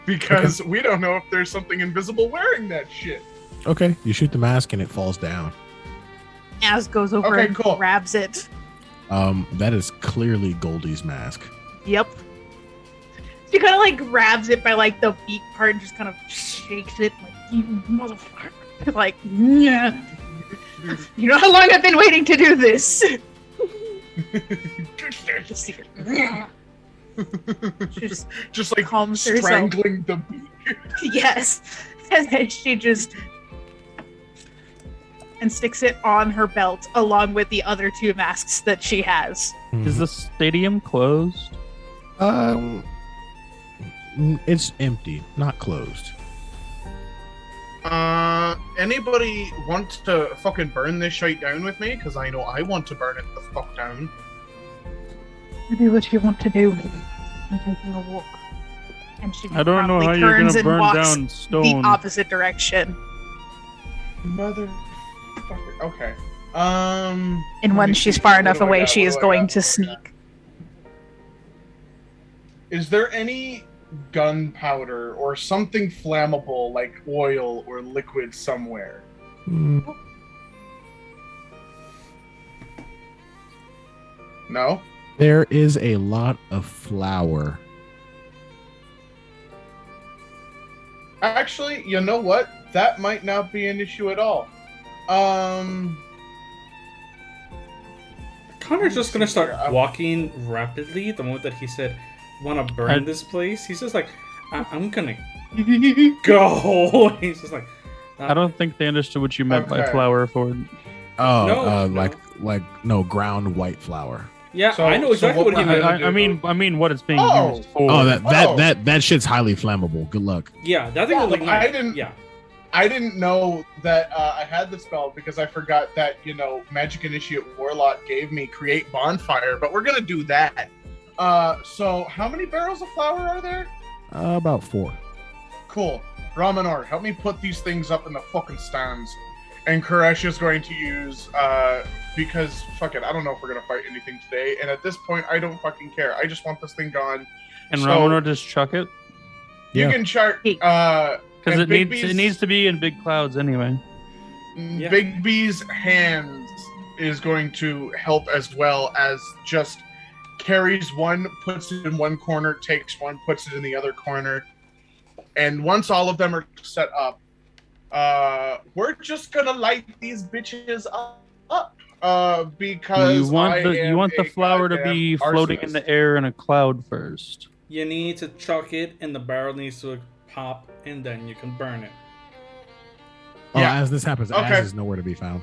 Because we don't know if there's something invisible wearing that shit. Okay, you shoot the mask and it falls down. Az goes over Okay, and cool. grabs it. That is clearly Goldie's mask. Yep. She kind of like grabs it by like the beak part and just kind of shakes it like, you motherfucker. Like, yeah. You know how long I've been waiting to do this? Just, just Just like calms herself. strangling the beak. Yes. And then she just and sticks it on her belt along with the other two masks that she has. Is the stadium closed? It's empty, not closed. Anybody want to fucking burn this shite down with me? Because I know I want to burn it the fuck down. Do what you want to do. I'm taking a walk. And she I don't know probably how you're turns gonna and burn walks down the stone. opposite direction. Motherfucker. Okay. And let when me she's see. far What enough do I away, got? she What is do I going got? to What do I got? sneak. Is there any gunpowder or something flammable like oil or liquid somewhere? No? There is a lot of flour. Actually, you know what? That might not be an issue at all. Connor's just gonna start Yeah, walking rapidly the moment that he said, "Want to burn this place?" He's just like, "I'm gonna go." He's just like, I don't think they understood what you meant by Okay. flour, Ford. Oh, No, like ground white flour. Yeah, So- I know so exactly what what he we're meant. gonna I mean, what it's being Oh. used for. Oh, Oh. that shit's highly flammable. Good luck. Yeah, that thing Yeah, will look, ignite. I didn't- Yeah, I didn't know that I had the spell because I forgot that, Magic Initiate Warlock gave me Create Bonfire, but we're going to do that. So how many barrels of flour are there? About 4. Cool. Ramanor, help me put these things up in the fucking stands. And Koresh is going to use, because, fuck it, I don't know if we're going to fight anything today, and at this point, I don't fucking care. I just want this thing gone. And So- Ramonor just chuck it You Yeah. can chart, because and it Big needs to be in big clouds anyway. Yeah. Big B's hands is going to help as well as just carries one, puts it in one corner, takes one, puts it in the other corner. And once all of them are set up, we're just gonna light these bitches up. Because You want the a flour to goddamn be floating in arsonist. the air in a cloud first. you need to chuck it, and the barrel needs to pop, and then you can burn it. Oh, Yeah. as this happens, Okay. Az is nowhere to be found.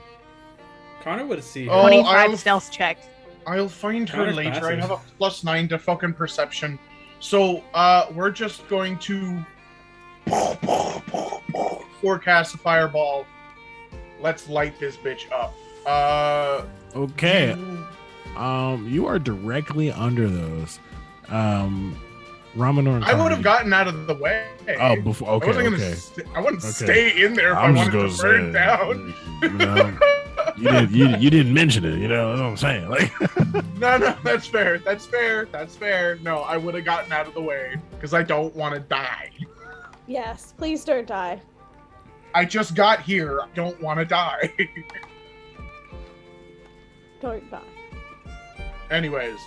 Connor would see her. Oh, 25 I'll- stealth check. I'll find her Connor's later. I passive. have a +9 to fucking perception. So, we're just going to forecast a fireball. Let's light this bitch up. Okay. You are directly under those. Ramonor and I would Connor, have gotten out of the way. Oh, before. Okay. I wasn't gonna. Okay. I wouldn't Okay. stay in there if I'm I just wanted gonna to burn say, down. you know, you didn't mention it. You know that's what I'm saying. Like, No, that's fair. That's fair. That's fair. No, I would have gotten out of the way because I don't want to die. Yes, please don't die. I just got here. I don't want to die. Don't die. Anyways,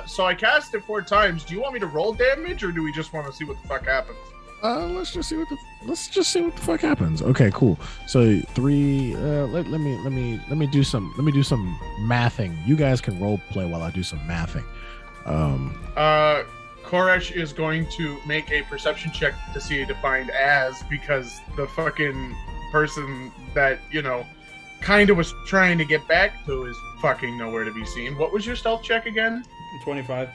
so I cast it 4 times. Do you want me to roll damage, or do we just want to see what the fuck happens? let's just see what the fuck happens. Okay, cool. So 3. Let me do some mathing. You guys can role play while I do some mathing. Koresh is going to make a perception check to see a defined as, because the fucking person that, kind of was trying to get back to is fucking nowhere to be seen. What was your stealth check again? 25.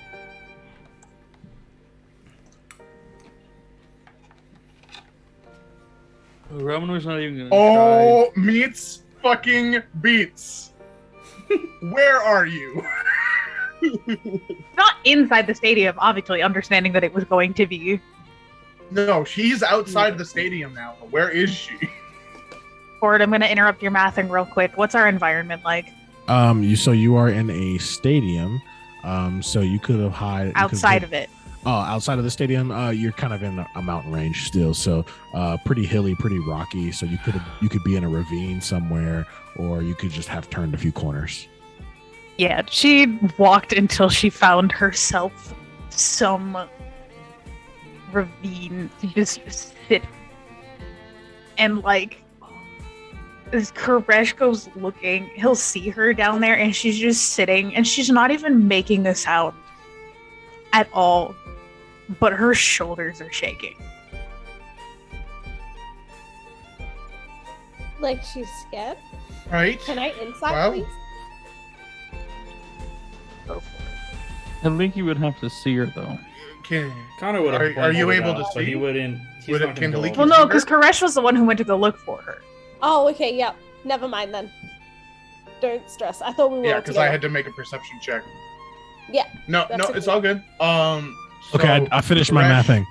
Ramonor's not even gonna Oh, meets fucking beats. Where are you? Not inside the stadium, obviously, understanding that it was going to be. No, she's outside the stadium now. Where is she? Ford, I'm going to interrupt your mathing real quick. What's our environment like? You are in a stadium. So you could have hide Outside of it. Oh, outside of the stadium, you're kind of in a mountain range still, so pretty hilly, pretty rocky. So you could be in a ravine somewhere, or you could just have turned a few corners. Yeah, she walked until she found herself some ravine to just sit. And as Koresh goes looking, he'll see her down there, and she's just sitting, and she's not even making a sound at all. But her shoulders are shaking. Like she's scared. Right? Can I insight, Well- please? Go for it. Haliki would have to see her though. Can Connor would have Are you pointed it able to out, but see? he wouldn't. He's Would not it- going to can go Haliki over Well, there. no, because Koresh was the one who went to go look for her. Oh, okay, yep. Never mind then. Don't stress. I thought we were Yeah, all because together. I had to make a perception check. Yeah. No, That's no, okay. it's all good. Okay, So, I finished my Koresh-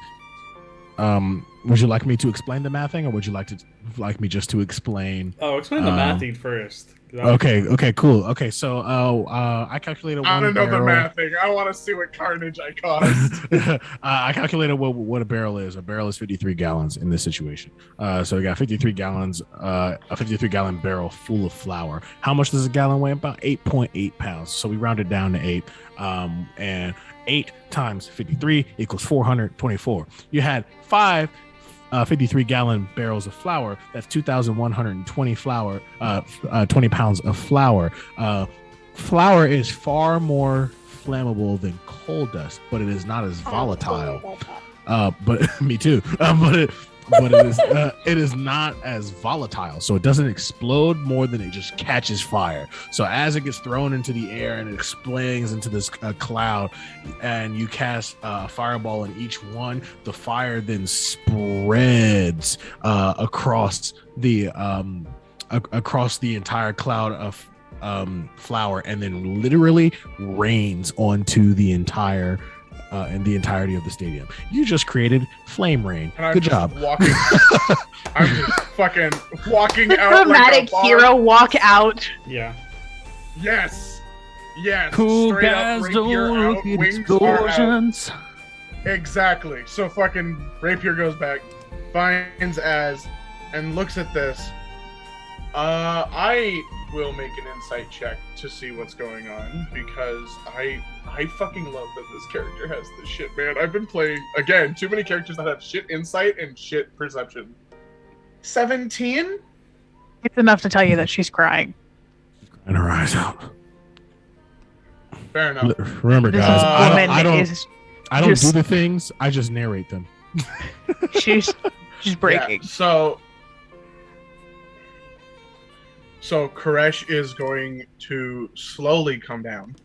mathing. Would you like me to explain the mathing, or would you like me just to explain? Oh, explain the mathing first. Okay, cool. Okay, so I calculated I one don't know the barrel. math thing. I want to see what carnage I caused. I calculated what a barrel is. A barrel is 53 gallons in this situation. So we got 53 gallons, a 53 gallon barrel full of flour. How much does a gallon weigh? About 8.8 pounds. So we rounded down to 8. And 8 times 53 equals 424. You had 5 53 gallon barrels of flour. That's 2,120 flour, 20 pounds of flour. Flour is far more flammable than coal dust, but it is not as volatile. But me too. But it is not as volatile, so it doesn't explode more than it just catches fire. So as it gets thrown into the air and it expands into this cloud, and you cast a fireball in each one, the fire then spreads across the entire cloud of flour, and then literally rains onto the entire. In the entirety of the stadium. You just created flame rain. And I'm Good just job. Walking, I'm just fucking walking out Dramatic like a bomb. hero walk out. Yeah. Yes. Cool Straight up, guys rapier don't out, look at wings are out. explosions. Exactly. So fucking Rapier goes back, finds Az, and looks at this. I will make an insight check to see what's going on, because I fucking love that this character has this shit, man. I've been playing, again, too many characters that have shit insight and shit perception. 17? It's enough to tell you that she's crying. And her eyes out. Fair enough. Remember, This guys, woman I don't is do just- the things. I just narrate them. she's breaking. Yeah, so Koresh is going to slowly come down.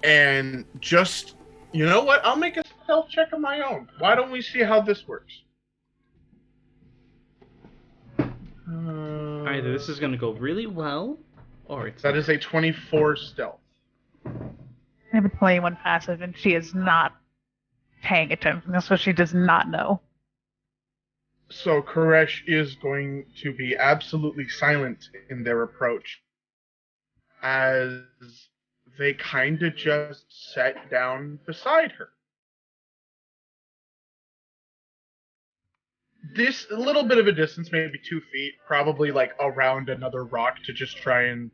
And just, you know what? I'll make a stealth check of my own. Why don't we see how this works? Either this is going to go really well, or it's That is a 24 stealth. I have a 21 passive, and she is not paying attention. That's what she does not know. So Koresh is going to be absolutely silent in their approach, as they kind of just sat down beside her. This a little bit of a distance, maybe 2 feet, probably like around another rock to just try and,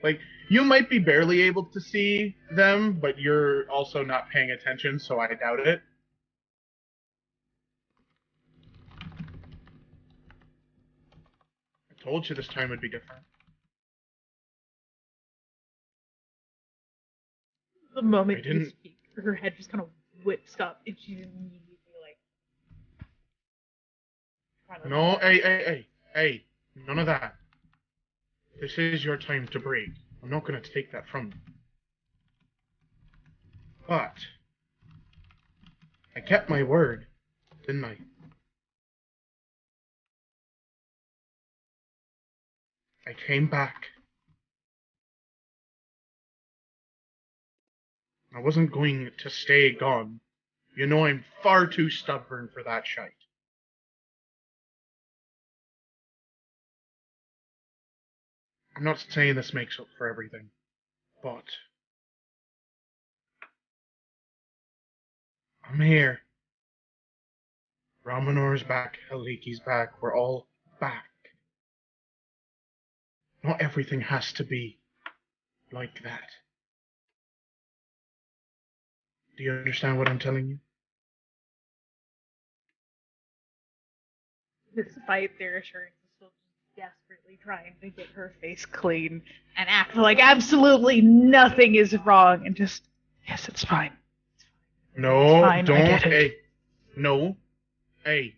like, you might be barely able to see them, but you're also not paying attention, so I doubt it. I told you this time would be different. The moment I didn't- you speak, her head just kind of whips up, and she's immediately like. trying to- No, hey, none of that. This is your time to break. I'm not going to take that from you. But I kept my word, didn't I? I came back. I wasn't going to stay gone. You know I'm far too stubborn for that shite. I'm not saying this makes up for everything, but I'm here. Ramanor's back, Heliki's back, we're all back. Not everything has to be like that. Do you understand what I'm telling you? Despite their assurance, still desperately trying to get her face clean and act like absolutely nothing is wrong, and just, yes, it's fine. No, Fine, I don't. get it. Hey, no. Hey,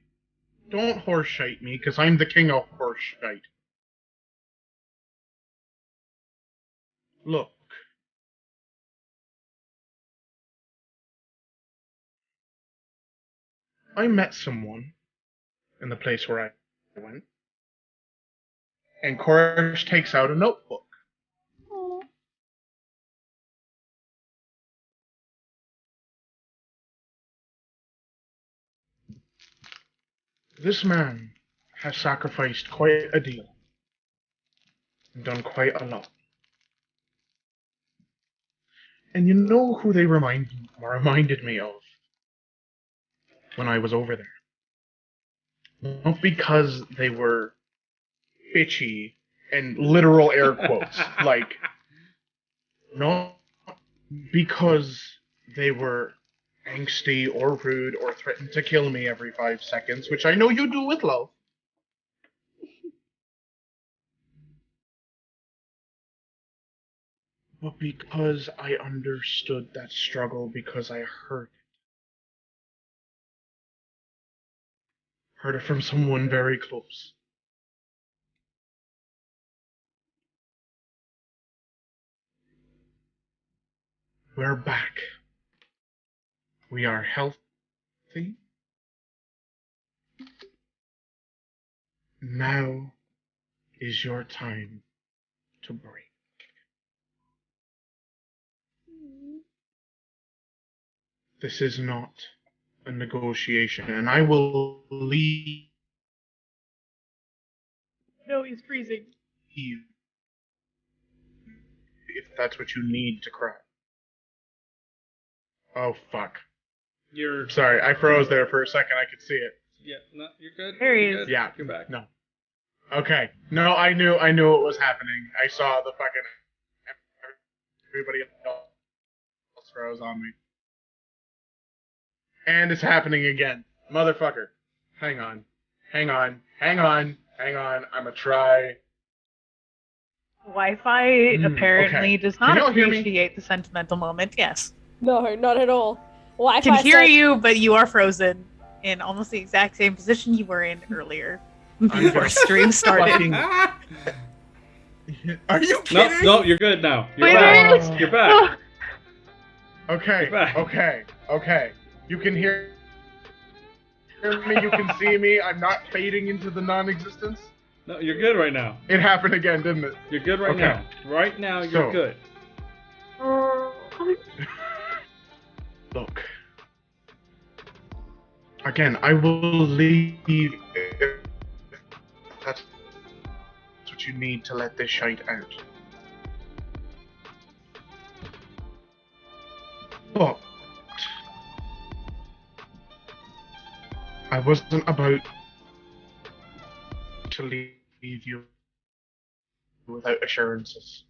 don't horseshite me, because I'm the king of horseshite. Look. I met someone in the place where I went, and Koresh takes out a notebook. Oh. This man has sacrificed quite a deal and done quite a lot. And you know who they reminded me of when I was over there? Not because they were bitchy and literal air quotes, like, not because they were angsty or rude or threatened to kill me every 5 seconds, which I know you do with love. But because I understood that struggle, because I heard it from someone very close. We're back. We are healthy. Now is your time to break. This is not a negotiation, and I will leave No, he's freezing. if that's what you need to cry. Oh, fuck. You're Sorry, I froze there for a second. I could see it. yeah. No, you're good. There he You're is. good. Yeah. You're back. No. Okay. No, I knew it was happening. I saw the fucking everybody else froze on me. And it's happening again. Motherfucker. Hang on. I'ma try. Wi-Fi apparently okay. does Can not y'all hear me? appreciate the sentimental moment. Yes. No, not at all. I Wi-Fi can hear said- you, but you are frozen in almost the exact same position you were in earlier before gonna stream started. fucking- Are you kidding? No, you're good now. You're Wait, back. there You're back. Okay, You're back. okay. You can hear me, you can see me. I'm not fading into the non-existence. No, you're good right now. It happened again, didn't it? You're good right Okay. now. Right now, you're So- good. Look. Again, I will leave if that's what you need to let this shite out. But I wasn't about to leave you without assurances.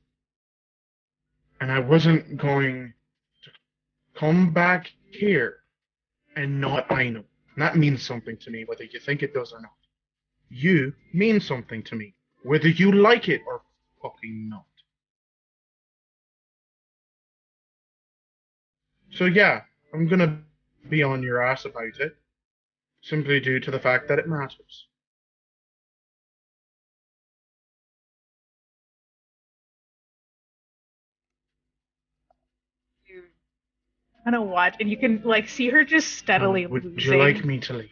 And I wasn't going to come back here and not I know. And that means something to me, whether you think it does or not. You mean something to me, whether you like it or fucking not. So yeah, I'm gonna be on your ass about it, simply due to the fact that it matters. You kind of watch, and you can like see her just steadily Would losing. you like me to leave?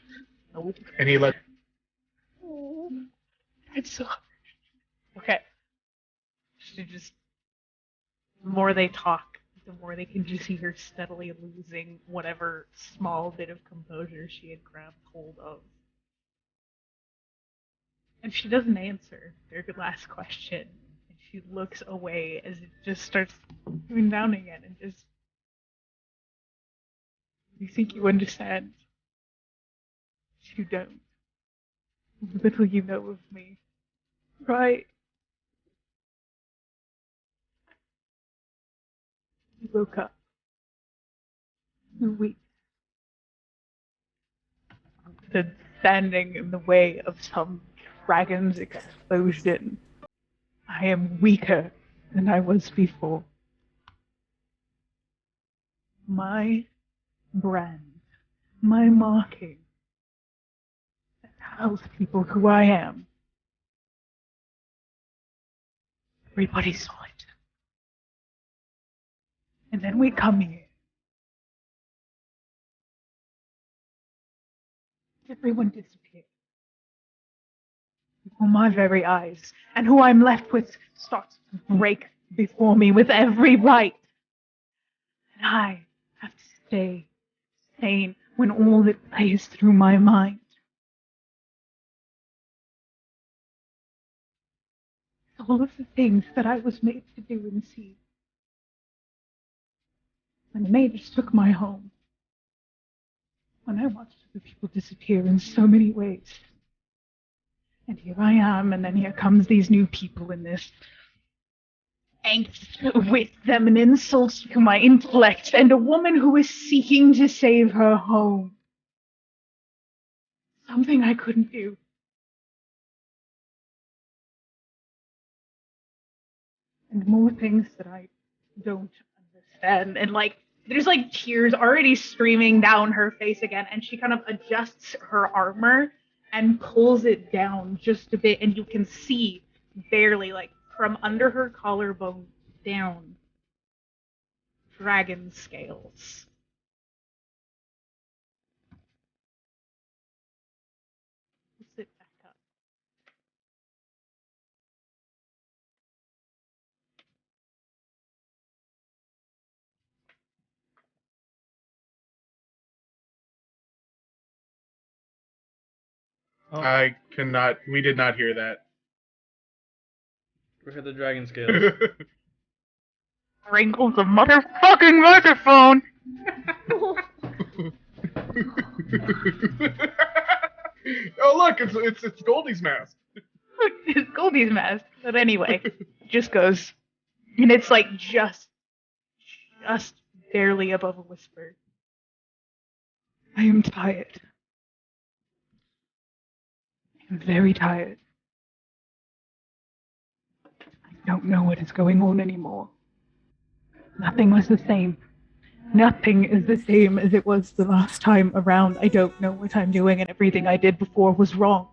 Nope. And he let. It's so okay. She just the more they talk, the more they can just see her steadily losing whatever small bit of composure she had grabbed hold of. And she doesn't answer their last question. And she looks away as it just starts going down again and just you think you understand. You don't. Little you know of me. Right? You woke up. You're weak. Stood standing in the way of some dragon's explosion. I am weaker than I was before. My brand, my marking, that tells people who I am. Everybody saw it. And then we come here. Everyone disappeared before my very eyes, and who I'm left with starts to break before me with every right. And I have to stay sane when all that plays through my mind is all of the things that I was made to do and see. When the neighbors took my home, when I watched other people disappear in so many ways. And here I am, and then here comes these new people in this angst with them and insults to my intellect, and a woman who is seeking to save her home. Something I couldn't do. And more things that I don't understand. And like, there's like tears already streaming down her face again, and she kind of adjusts her armor and pulls it down just a bit, and you can see barely, like, from under her collarbone down, dragon scales. Sit back up. Oh, I cannot. We did not hear that. We heard the dragon scales. Wrinkles the motherfucking microphone! Oh look, it's Goldie's mask. It's Goldie's mask. But anyway, just goes. And it's like just barely above a whisper. I am tired. I am very tired. I don't know what is going on anymore. Nothing was the same. Nothing is the same as it was the last time around. I don't know what I'm doing, and everything I did before was wrong.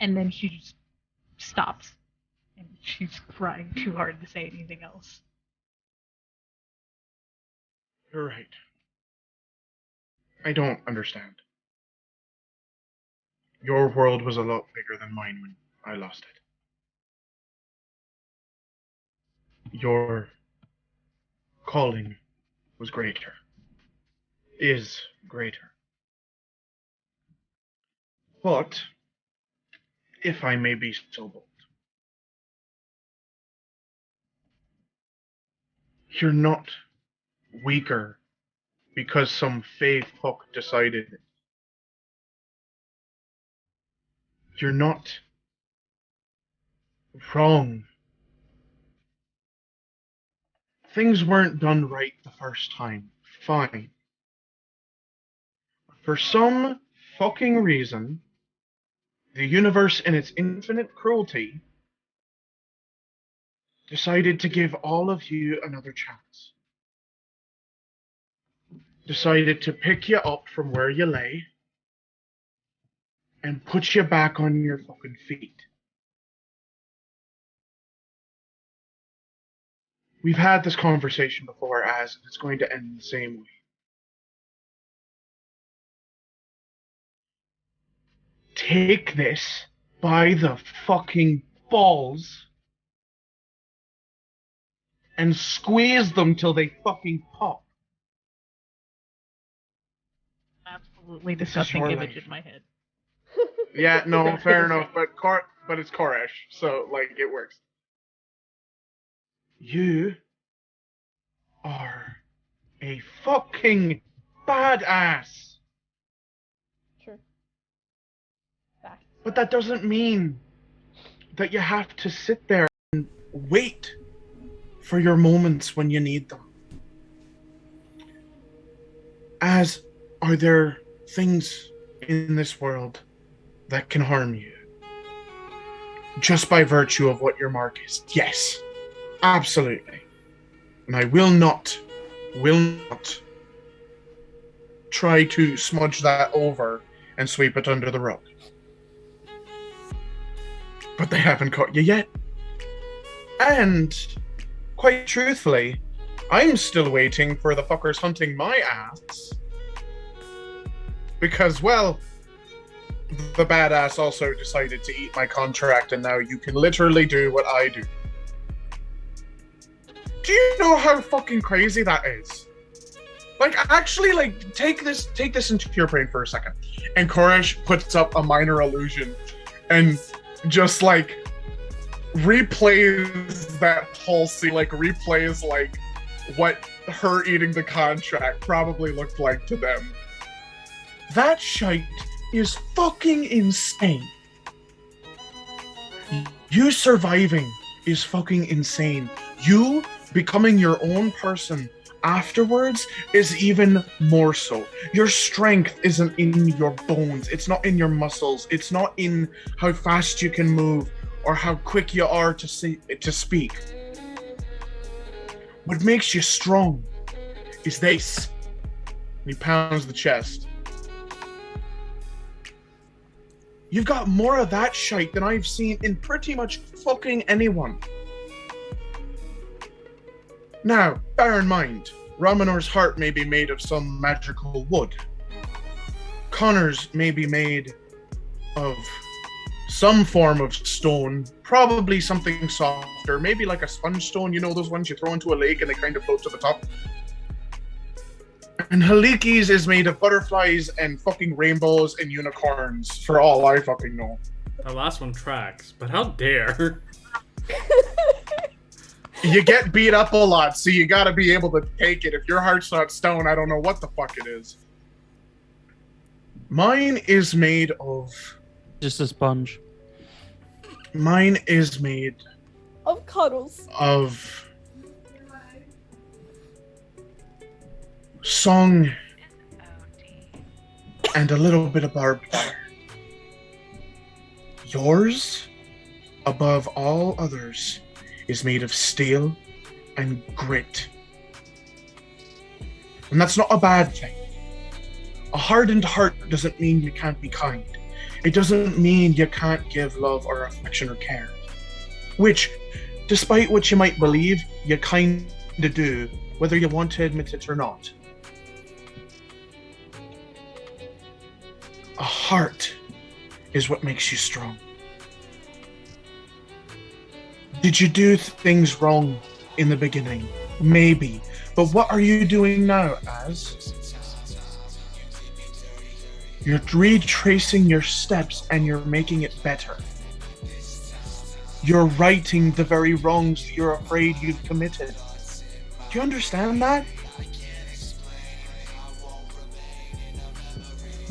And then she just stops. And she's crying too hard to say anything else. You're right. I don't understand. Your world was a lot bigger than mine when I lost it. Your calling was greater. Is greater. But, if I may be so bold, you're not weaker because some fae fuck decided it. You're not wrong. Things weren't done right the first time. Fine. For some fucking reason, the universe in its infinite cruelty decided to give all of you another chance. Decided to pick you up from where you lay and put you back on your fucking feet. We've had this conversation before, as it's going to end the same way. Take this by the fucking balls and squeeze them till they fucking pop. Absolutely This is disgusting your image life. in my head. Yeah, no, fair enough, but it's Koresh, so like it works. You are a fucking badass. Sure. Back. But that doesn't mean that you have to sit there and wait for your moments when you need them. As are there things in this world that can harm you? Just by virtue of what your mark is. Yes. Absolutely. And I will not try to smudge that over and sweep it under the rug. But they haven't caught you yet. And, quite truthfully, I'm still waiting for the fuckers hunting my ass. Because, well, the badass also decided to eat my contract, and now you can literally do what I do. Do you know how fucking crazy that is? Like, actually, like, take this into your brain for a second. And Koresh puts up a minor illusion and just, like, replays that whole scene, like, replays, like, what her eating the contract probably looked like to them. That shite is fucking insane. You surviving is fucking insane. You becoming your own person afterwards is even more so. Your strength isn't in your bones. It's not in your muscles. It's not in how fast you can move or how quick you are to speak. What makes you strong is this. And he pounds the chest. You've got more of that shite than I've seen in pretty much fucking anyone. Now, bear in mind, Ramanor's heart may be made of some magical wood. Connor's may be made of some form of stone, probably something softer, maybe like a sponge stone, you know those ones you throw into a lake and they kind of float to the top? And Haliki's is made of butterflies and fucking rainbows and unicorns, for all I fucking know. That last one tracks, but how dare? You get beat up a lot, so you gotta be able to take it. If your heart's not stone, I don't know what the fuck it is. Mine is made of... Just a sponge. Mine is made Of cuddles. of song and a little bit of barbed wire. Yours, above all others, is made of steel and grit. And that's not a bad thing. A hardened heart doesn't mean you can't be kind. It doesn't mean you can't give love or affection or care. Which, despite what you might believe, you kind of do, whether you want to admit it or not. A heart is what makes you strong. Did you do things wrong in the beginning? Maybe. But what are you doing now, Az? You're retracing your steps and you're making it better. You're righting the very wrongs that you're afraid you've committed. Do you understand that?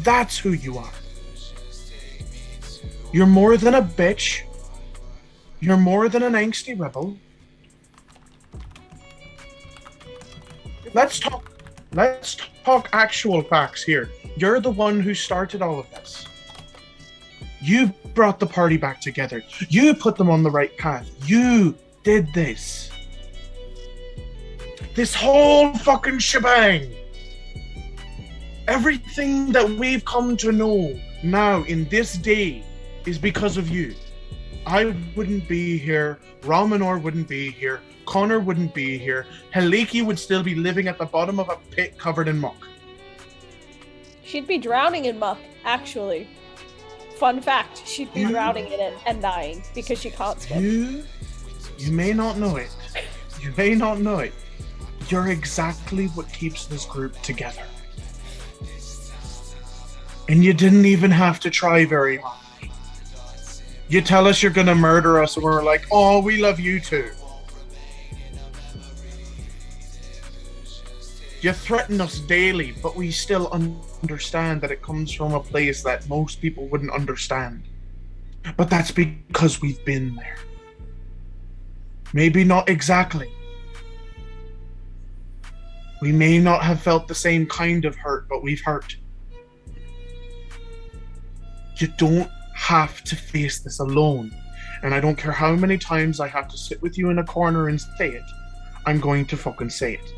That's who you are. You're more than a bitch. You're more than an angsty rebel. Let's talk actual facts here. You're the one who started all of this. You brought the party back together. You put them on the right path. You did this. This whole fucking shebang. Everything that we've come to know now in this day is because of you. I wouldn't be here. Ramanor wouldn't be here. Connor wouldn't be here. Heliki would still be living at the bottom of a pit covered in muck. She'd be drowning in muck, actually. Fun fact, she'd be drowning in it and dying because she can't swim. You may not know it. You may not know it. You're exactly what keeps this group together. And you didn't even have to try very hard. You tell us you're gonna murder us and we're like, oh, we love you too. You threaten us daily, but we still understand that it comes from a place that most people wouldn't understand. But that's because we've been there. Maybe not exactly. We may not have felt the same kind of hurt, but we've hurt. You don't have to face this alone. And I don't care how many times I have to sit with you in a corner and say it. I'm going to fucking say it.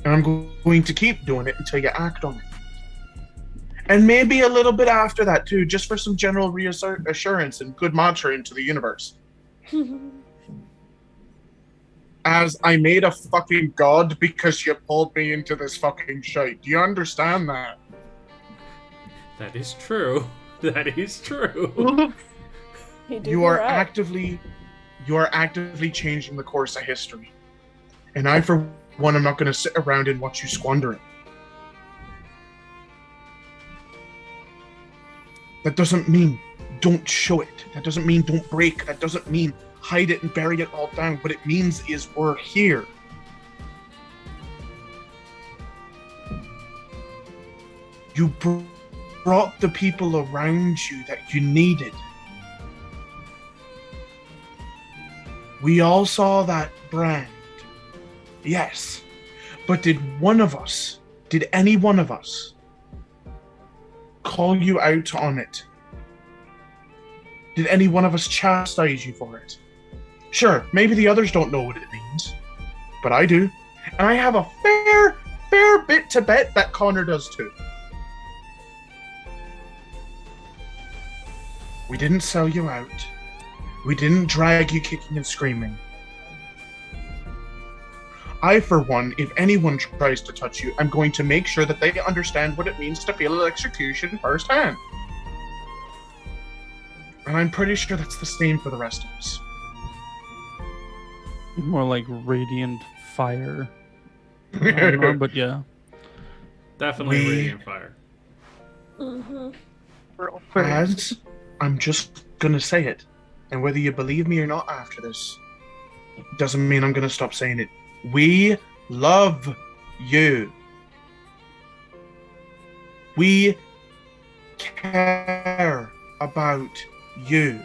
And I'm going to keep doing it until you act on it. And maybe a little bit after that too, just for some general reassurance and good mantra into the universe. as I made a fucking god because you pulled me into this fucking shite. Do you understand that? That is true. That is true. You do You hear are right. actively changing the course of history. And I, for one, am not going to sit around and watch you squander it. That doesn't mean don't show it. That doesn't mean don't break. That doesn't mean hide it and bury it all down. What it means is we're here. You brought the people around you that you needed. We all saw that brand. Yes. But did any one of us, call you out on it? Did any one of us chastise you for it? Sure, maybe the others don't know what it means, but I do. And I have a fair bit to bet that Connor does too. We didn't sell you out. We didn't drag you kicking and screaming. I, for one, if anyone tries to touch you, I'm going to make sure that they understand what it means to feel electrocution firsthand. And I'm pretty sure that's the same for the rest of us. More like radiant fire. I don't know, but yeah. Definitely We- radiant fire. Mm-hmm. As I'm just gonna say it, and whether you believe me or not after this, doesn't mean I'm gonna stop saying it. We love you. We care about you.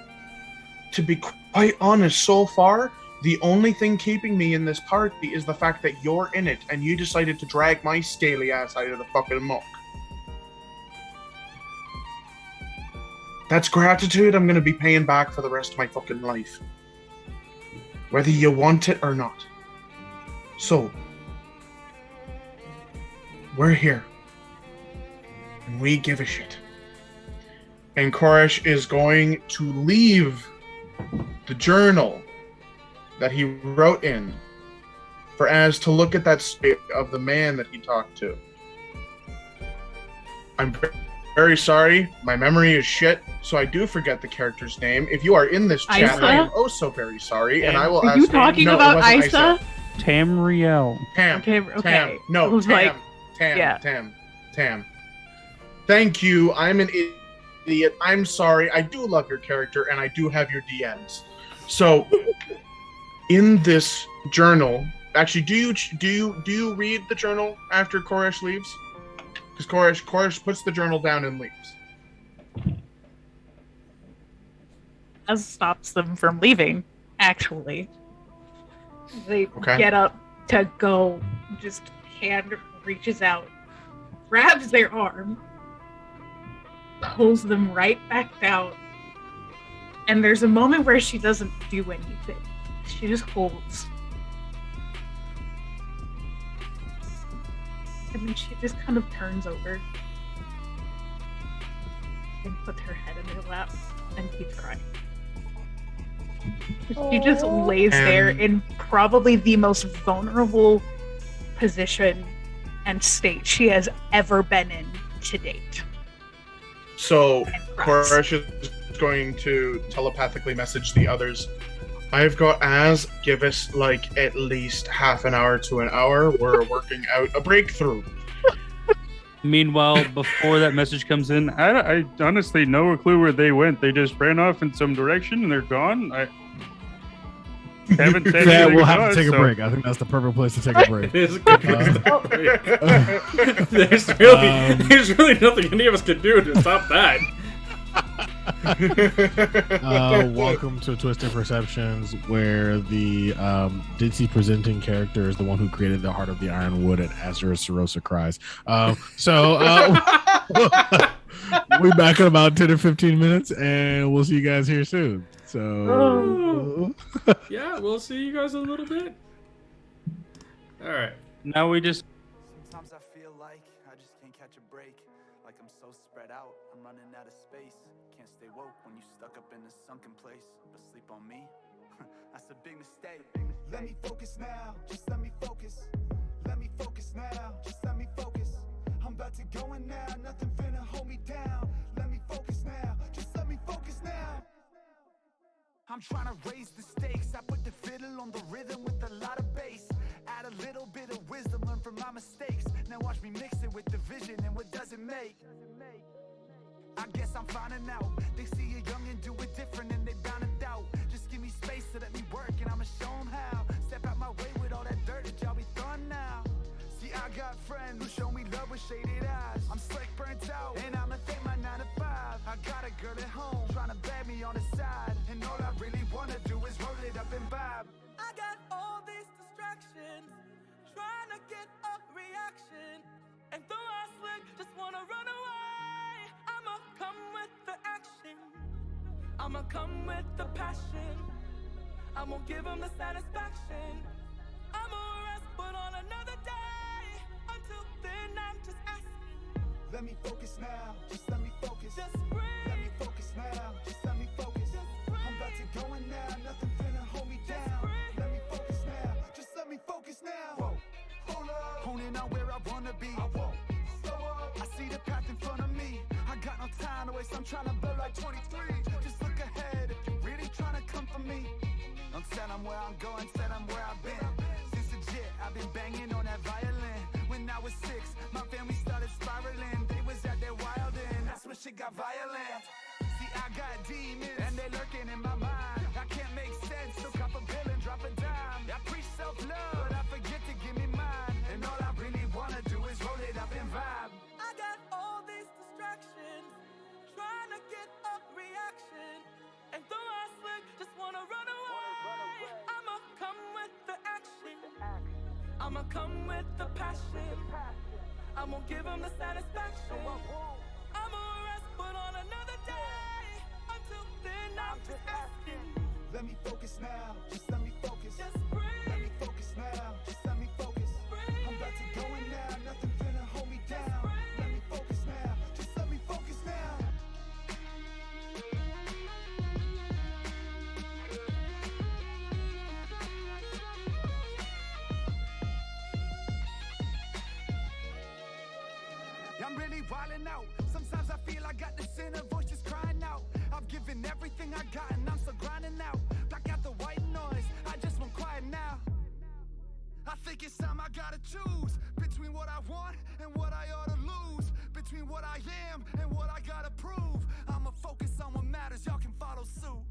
To be quite honest, so far, the only thing keeping me in this party is the fact that you're in it and you decided to drag my scaly ass out of the fucking muck. That's gratitude I'm gonna be paying back for the rest of my fucking life. Whether you want it or not. So, we're here. And we give a shit. And Koresh is going to leave the journal that he wrote in for Az to look at that state of the man that he talked to. I'm very sorry. My memory is shit, so I do forget the character's name. If you are in this chat, Isa? I am oh so very sorry, and I will Are ask you talking no, it about wasn't Isa? Tamriel. Tam. Okay, okay. Tam. No, I was Tam. like, Tam. yeah. Tam. Thank you. I'm an idiot. I'm sorry. I do love your character, and I do have your DMs. So, in this journal, actually, do you read the journal after Koresh leaves? Because Koresh puts the journal down and leaves. As stops them from leaving, actually. They Okay. get up to go, just hand reaches out, grabs their arm, pulls them right back down. And there's a moment where she doesn't do anything. She just holds. And then she just kind of turns over and puts her head in her lap and keeps crying. She just Aw. lays there And- in probably the most vulnerable position and state she has ever been in to date. So, And cries. Koresh is going to telepathically message the others. I've got Az, give us like at least half an hour to an hour. We're working out a breakthrough. Meanwhile, before that message comes in, I honestly no clue where they went. They just ran off in some direction and they're gone. I haven't said Yeah, anything we'll to have to us, take a so- break. I think that's the perfect place to take a break. It is a good there's really nothing any of us can do to stop that. Welcome to Twisted Perceptions, where the ditzy presenting character is the one who created the Heart of the Ironwood and Azura Sarosa cries. We'll be back in about 10 or 15 minutes, and we'll see you guys here soon. So, Yeah, we'll see you guys in a little bit. All right. Now we just Sometimes I feel like I just can't catch a break. Like I'm so spread out, I'm running out of space. Can't stay woke when you stuck up in a sunken place. But sleep on me? That's a big mistake. Let me focus now, just let me focus. Let me focus now, just let me focus. I'm about to go in now, nothing finna hold me down. Let me focus now, just let me focus now. I'm trying to raise the stakes. I put the fiddle on the rhythm with a lot of bass. Add a little bit of wisdom, learn from my mistakes. Now watch me mix it with the vision and what does it make. I guess I'm finding out. They see a youngin' do it different and they bound to doubt. Just give me space to let me work and I'ma show them how. Step out my way with all that dirt that y'all be throwing now. See, I got friends who show me love with shaded eyes. I'm slick, burnt out, and I'ma thank my 9 to 5. I got a girl at home trying to bag me on the side, and all I really wanna do is roll it up and vibe. I got all these distractions, trying to get a reaction, and though I slick, just wanna run away. I'ma come with the action, I'ma come with the passion. I won't give them the satisfaction. I'ma rest, but on another day. Until then, I'm just asking. Let me focus now, just let me focus. Just breathe. Let me focus now, just let me focus. I'm about to go in now, nothing finna hold me down. Let me focus now, just let me focus now. Whoa, hold up. Honing on where I wanna be. I won't slow up. I see the path in front of me. I got no time to waste, I'm trying to blow like 23. Just look ahead if you're really trying to come for me. Don't tell them where I'm going, tell them where I've been. Since legit, I've been banging on that violin. When I was 6, my family started spiraling. They was at their wild end, that's when shit got violent. See, I got demons, and they lurking in my mind. I can't make sense, so cop a bill and drop a dime. I preach self-love, but I forget to give me mine. And all I really wanna do is roll it up and vibe. I got all these distractions, trying to get a reaction, and though I slick, just wanna run away. I'ma come with the action, I'ma come with the passion. I won't give them the satisfaction. I'ma rest, but on another day. Until then, I'm just asking. Let me focus now, just let me focus. Just breathe. Let me focus now, just let me focus. I'm about to go in now, nothing finna hold me down. Let me focus now, just let me focus now. I'm really wildin' out. Sometimes I feel I got this inner voice just crying out. I've given everything I got and I'm still grinding out. Block out the white noise, I just want quiet now. I think it's time I gotta choose between what I want and what I ought to lose. Between what I am and what I gotta prove. I'ma focus on what matters, y'all can follow suit.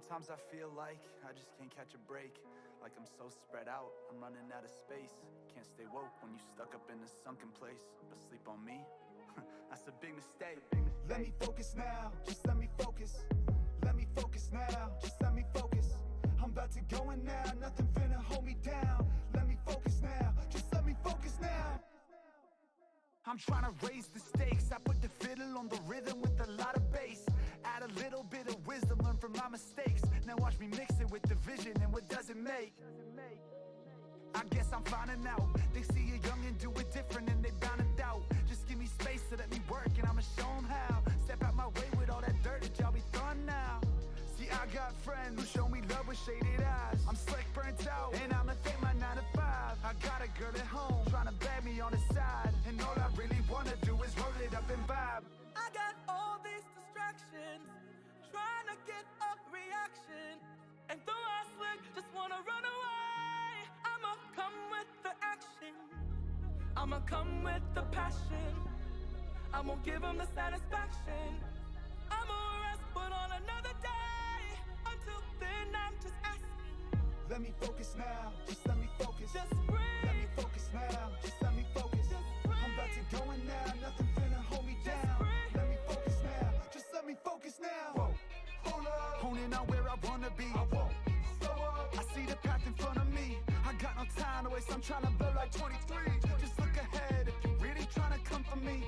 Sometimes I feel like I just can't catch a break. Like I'm so spread out, I'm running out of space. Can't stay woke when you stuck up in a sunken place. But sleep on me? That's a big mistake. Let me focus now, just let me focus. Let me focus now, just let me focus. I'm about to go in now, nothing finna hold me down. Let me focus now, just let me focus now. I'm trying to raise the stakes. I put the fiddle on the rhythm with a lot of bass. Add a little bit of wisdom, learn from my mistakes. Now watch me mix it with the vision and what does it make. I guess I'm finding out. They see a youngin' do it different and they bound to doubt. Just give me space to let me work and I'ma show them how. Step out my way with all that dirt that y'all be throwing now. See, I got friends who show me love with shaded eyes. I'm slick, burnt out, and I'ma thank my 9 to 5. I got a girl at home trying to bag me on the side, and all I really wanna do is roll it up and vibe. I got all these distractions, trying to get a reaction, and though I slick, just wanna run away. I'ma come with the action, I'ma come with the passion. I won't give them the satisfaction. I'ma rest, but on another day. Until then, I'm just asking. Let me focus now, just let me focus. Just breathe. Let me focus now, just let me focus. I'm about to go in now, nothing finna hold me down. Let me focus now, just let me focus now. Whoa, hold up. Honing on where I wanna be. I won't slow up. I see the path in front of me. I got no time to waste, I'm trying to blow like 23. Just look ahead if you're really trying to come for me.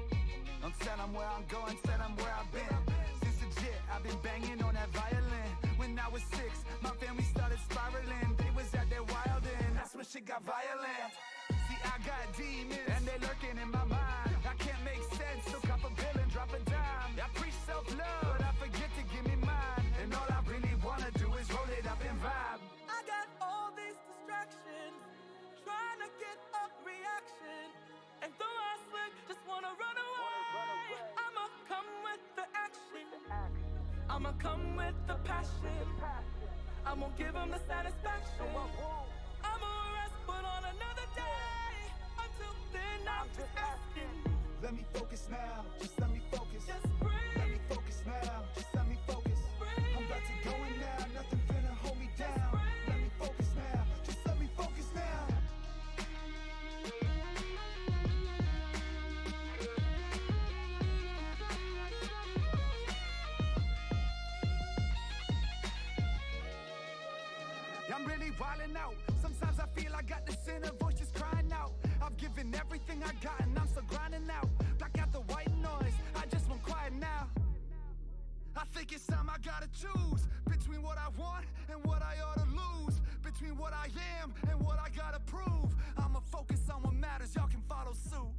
Don't tell them where I'm going, tell them where I've been. Since legit, I've been banging on that violin. When I was 6, my family started spiraling. They was at their wild end, that's when shit got violent. See, I got demons, and they lurking in my mind. I can't make sense, so cop a bill and drop a dime. I preach self-love, but I forget to give me mine. And all I really wanna do is roll it up and vibe. I got all these distractions, trying to get a reaction. And though I slick, just wanna run away. I'ma come with the action. I'ma come with the passion. I won't give them the satisfaction. I'ma rest, but on another day. Until then, I'm just asking. Let me focus now, just let me focus. Just breathe. Let me focus now, just let me focus. Breathe. I'm about to go in now, nothing finna hold me down. Let me focus now, just let me focus now. I'm really wildin' out. Sometimes I feel I got this inner voice just crying out. I've given everything I got and I'm still grinding out. Block out the white noise, I just want quiet now. I think it's time I gotta choose between what I want and what I ought to lose. Between what I am and what I gotta prove. I'ma focus on what matters, y'all can follow suit.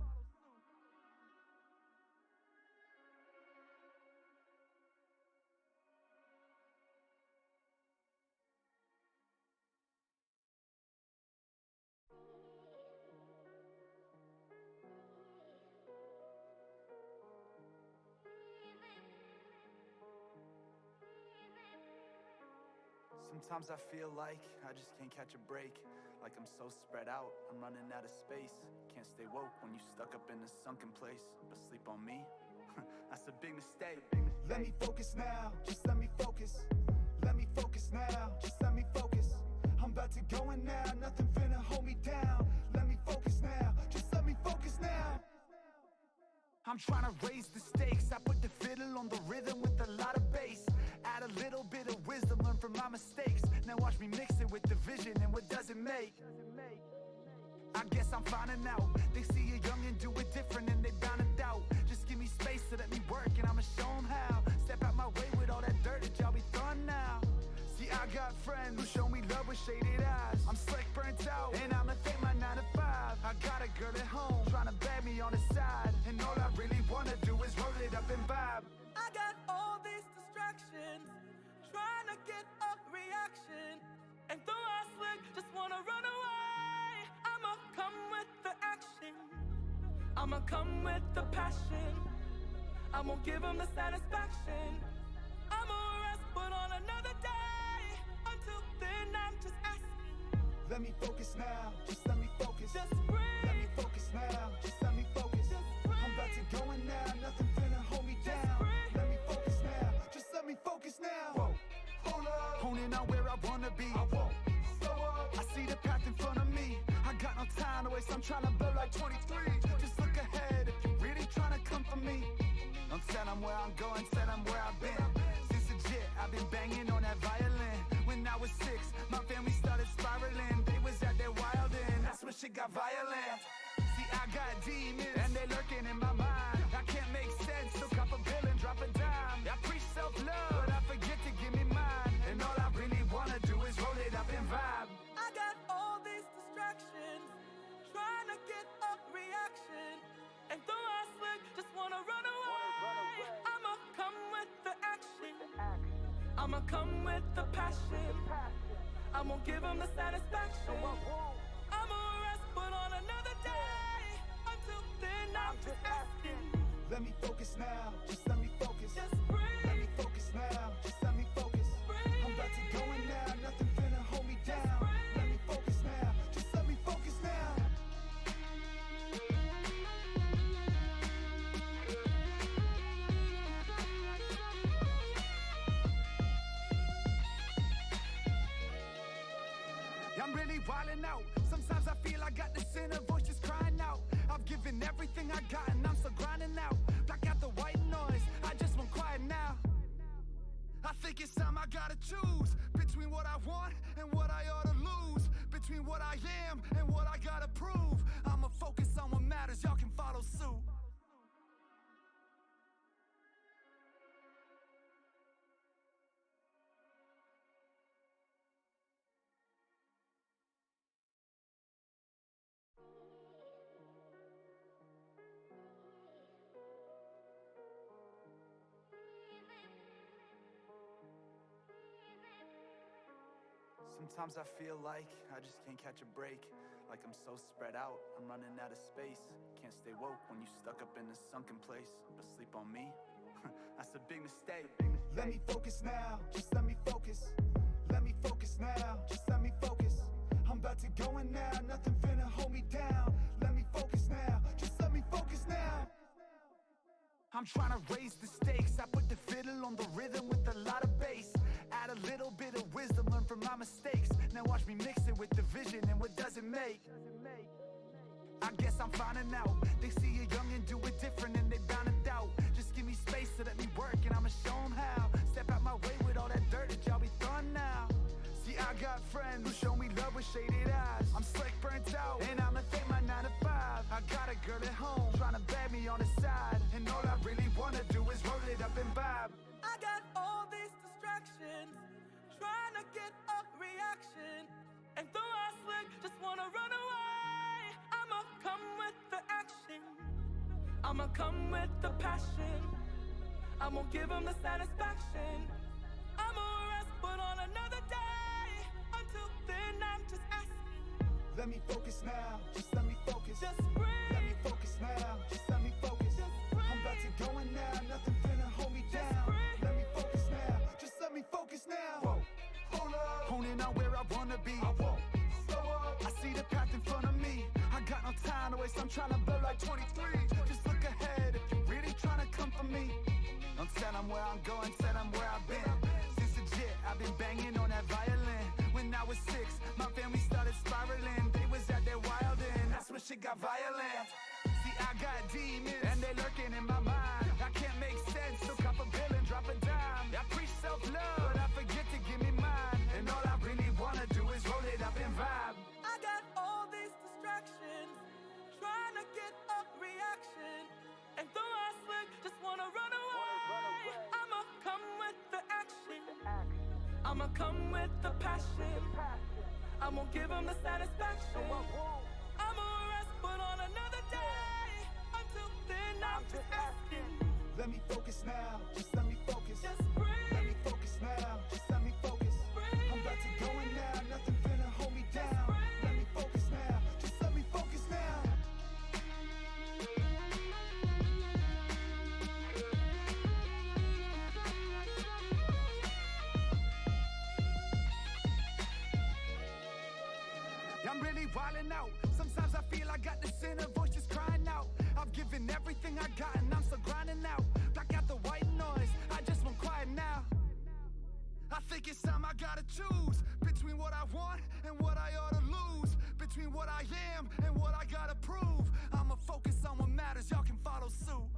Sometimes I feel like I just can't catch a break. Like I'm so spread out, I'm running out of space. Can't stay woke when you stuck up in a sunken place. But sleep on me? That's a big mistake. Let me focus now, just let me focus. Let me focus now, just let me focus. I'm about to go in now, nothing finna hold me down. Let me focus now, just let me focus now. I'm trying to raise the stakes. I put the fiddle on the rhythm with a lot of bass. Add a little bit of wisdom, learn from my mistakes. Now watch me mix it with the vision and what does it make. I guess I'm finding out. They see a young and do it different and they bound to doubt. Just give me space to let me work and I'ma show them how. Step out my way with all that dirt that y'all be throwing now. See, I got friends who show me love with shaded eyes. I'm slick, burnt out, and I'ma thank my 9 to 5. I got a girl at home, trying to bag me on the side. And all I really wanna do is roll it up and vibe. I got all these distractions, trying to get a reaction. And though I slick, just wanna run away. I'ma come with the action. I'ma come with the passion. I won't give them the satisfaction. I'ma rest, but on another day. Until then, I'm just asking. Let me focus now, just let me focus. Just breathe. Let me focus now, just let me focus. Just breathe. I'm about to go in now, nothing finna hold me down. breathe. Let me focus now, just let me focus now. Whoa, hold up. Honing on where I wanna be. I won't slow up. I see the path in front of me. I got no time to waste, I'm trying to blow like 23. Just look ahead if you're really trying to come for me. Don't tell them where I'm going, tell them where I've been. Since legit, I've been banging on that violin. When I was 6, my family started spiraling. They was at their wild end, that's when shit got violent. See, I got demons, and they lurking in my mind. I can't make sense, so cop a bill and drop a dime. I preach self-love, but I forget to give me mine. And all I really wanna do is roll it up and vibe. I got all these distractions, trying to get a reaction. And though I slick, just wanna run away. I'ma come with the action. I'ma come with the passion. I won't give them the satisfaction. I'ma rest, but on another day. Until then, I'm just asking. Let me focus now, just let me focus. Just breathe. Let me focus now, just let me focus. Breathe. I'm about to go in now, nothing finna hold me down. breathe. Let me focus now, just let me focus now. I'm really wildin' out. Sometimes I feel I got this inner voice just crying out. I've given everything I got and I'm still grinding out. Block out the white noise, I just want quiet now. I think it's time I gotta choose between what I want and what I ought to lose. Between what I am and what I gotta prove. I'ma focus on what matters, y'all can follow suit. Sometimes I feel like I just can't catch a break. Like I'm so spread out, I'm running out of space. Can't stay woke when you stuck up in a sunken place. But sleep on me? That's a big mistake. Let me focus now, just let me focus. Let me focus now, just let me focus. I'm about to go in now, nothing finna hold me down. Let me focus now, just let me focus now. I'm trying to raise the stakes. I put the fiddle on the rhythm with a lot of bass. Add a little bit of wisdom, learn from my mistakes. Now watch me mix it with the vision and what does it make. I guess I'm finding out. They see a young and do it different and they bound to doubt. Just give me space to let me work and I'ma show them how. Step out my way with all that dirt that y'all be throwing now. See, I got friends who show me love with shaded eyes. I'm slick, burnt out, and I'ma thank my 9 to 5. I got a girl at home trying to bag me on the side, and all I really wanna do is roll it up and vibe. I got all these distractions, trying to get a reaction, and though I slick, just wanna run away. I'ma come with the action, I'ma come with the passion, I won't give them the satisfaction. I'ma rest, but on another day. Until then, I'm just asking. Let me focus now, just let me focus. Just breathe. Let me focus now, just let me focus. I'm about to go in now, nothing finna hold me down. breathe. Let me focus now, just let me focus now. Whoa. Hold up, Honing out where I wanna be. I won't slow up. I see the path in front of me. I got no time to waste, I'm trying to blow like 23. Just look ahead if you're really trying to come for me. Don't tell them where I'm going, tell them where I've been. Since legit, I've been banging on that violin. When I was 6, my family started spiraling. They was at their wild end, that's when shit got violent. See, I got demons, and they lurking in my mind. I can't make sense, so cop a bill and drop a dime. I preach self-love, but I forget to give me mine. And all I really wanna do is roll it up and vibe. I got all these distractions, trying to get a reaction, and though I slick, just wanna run away. I'ma come with the action, I'ma come with the passion, I won't give them the satisfaction. I'ma rest, but on another day. Until then, I'm just asking. Let me focus now, just let me focus. Just breathe. Let me focus now, just let me focus. I'm about to go in now, nothing finna hold me down. Let me focus now, just let me focus now. I'm really wildin' out. Sometimes I feel I got this inner voice just crying out. I've given everything I got and I'm still grinding out. Block out the white noise, I just want quiet now. I think it's time I gotta choose between what I want and what I ought to lose. Between what I am and what I gotta prove. I'ma focus on what matters, y'all can follow suit.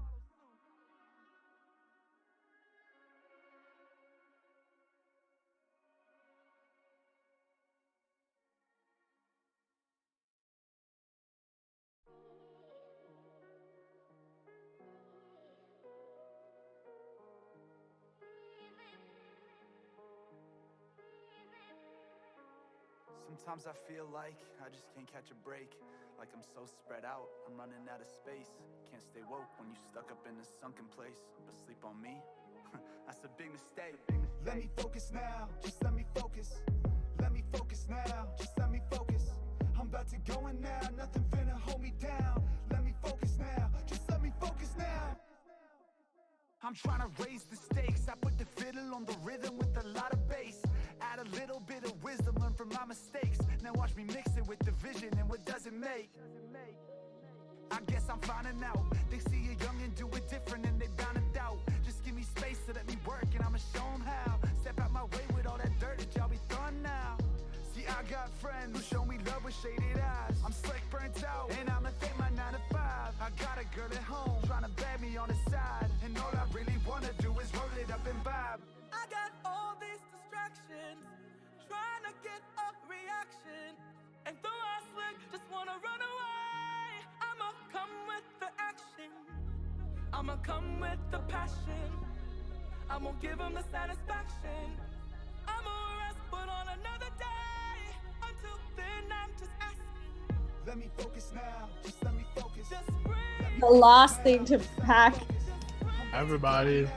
Sometimes I feel like I just can't catch a break. Like I'm so spread out, I'm running out of space. Can't stay woke when you stuck up in a sunken place. But sleep on me? That's a big mistake. Let me focus now, just let me focus. Let me focus now, just let me focus. I'm about to go in now, nothing finna hold me down. Let me focus now, just let me focus now. I'm trying to raise the stakes. I put the fiddle on the rhythm with a lot of bass. Add a little bit of wisdom, learn from my mistakes. Now watch me mix it with the vision and what does it make. I guess I'm finding out. They see a young and do it different and they bound to doubt. Just give me space to let me work and I'ma show them how. Step out my way with all that dirt that y'all be throwing now. See, I got friends who show me love with shaded eyes. I'm slick, burnt out, and I'ma thank my 9 to 5. I got a girl at home trying to bag me on the side, and all I really wanna do is roll it up and vibe. I got all these distractions, trying to get a reaction, and though I slick, just wanna run away. I'ma come with the action, I'ma come with the passion, I won't give them the satisfaction. I'ma rest, but on another day. Until then, I'm just asking. Let me focus now, just let me focus. Just breathe. The last thing to pack. Everybody,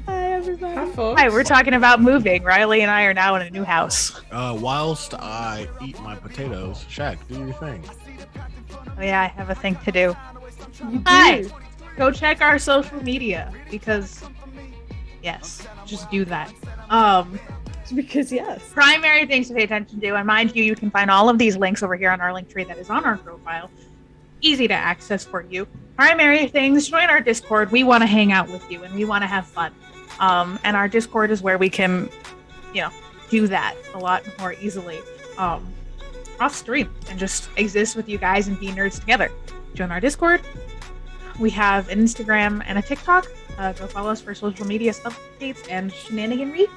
Hi, everybody. Hi, folks. Hi, we're talking about moving. Riley and I are now in a new house. Whilst I eat my potatoes, Shaq, do your thing. Oh yeah, I have a thing to do. You Hi. do. Go check our social media because yes, just do that. Because yes. Primary things to pay attention to, and mind you, you can find all of these links over here on our link tree that is on our profile. Easy to access for you. Primary things, join our Discord. We want to hang out with you and we want to have fun. And our Discord is where we can, do that a lot more easily off stream and just exist with you guys and be nerds together. Join our Discord. We have an Instagram and a TikTok. Go follow us for social media updates and shenaniganry.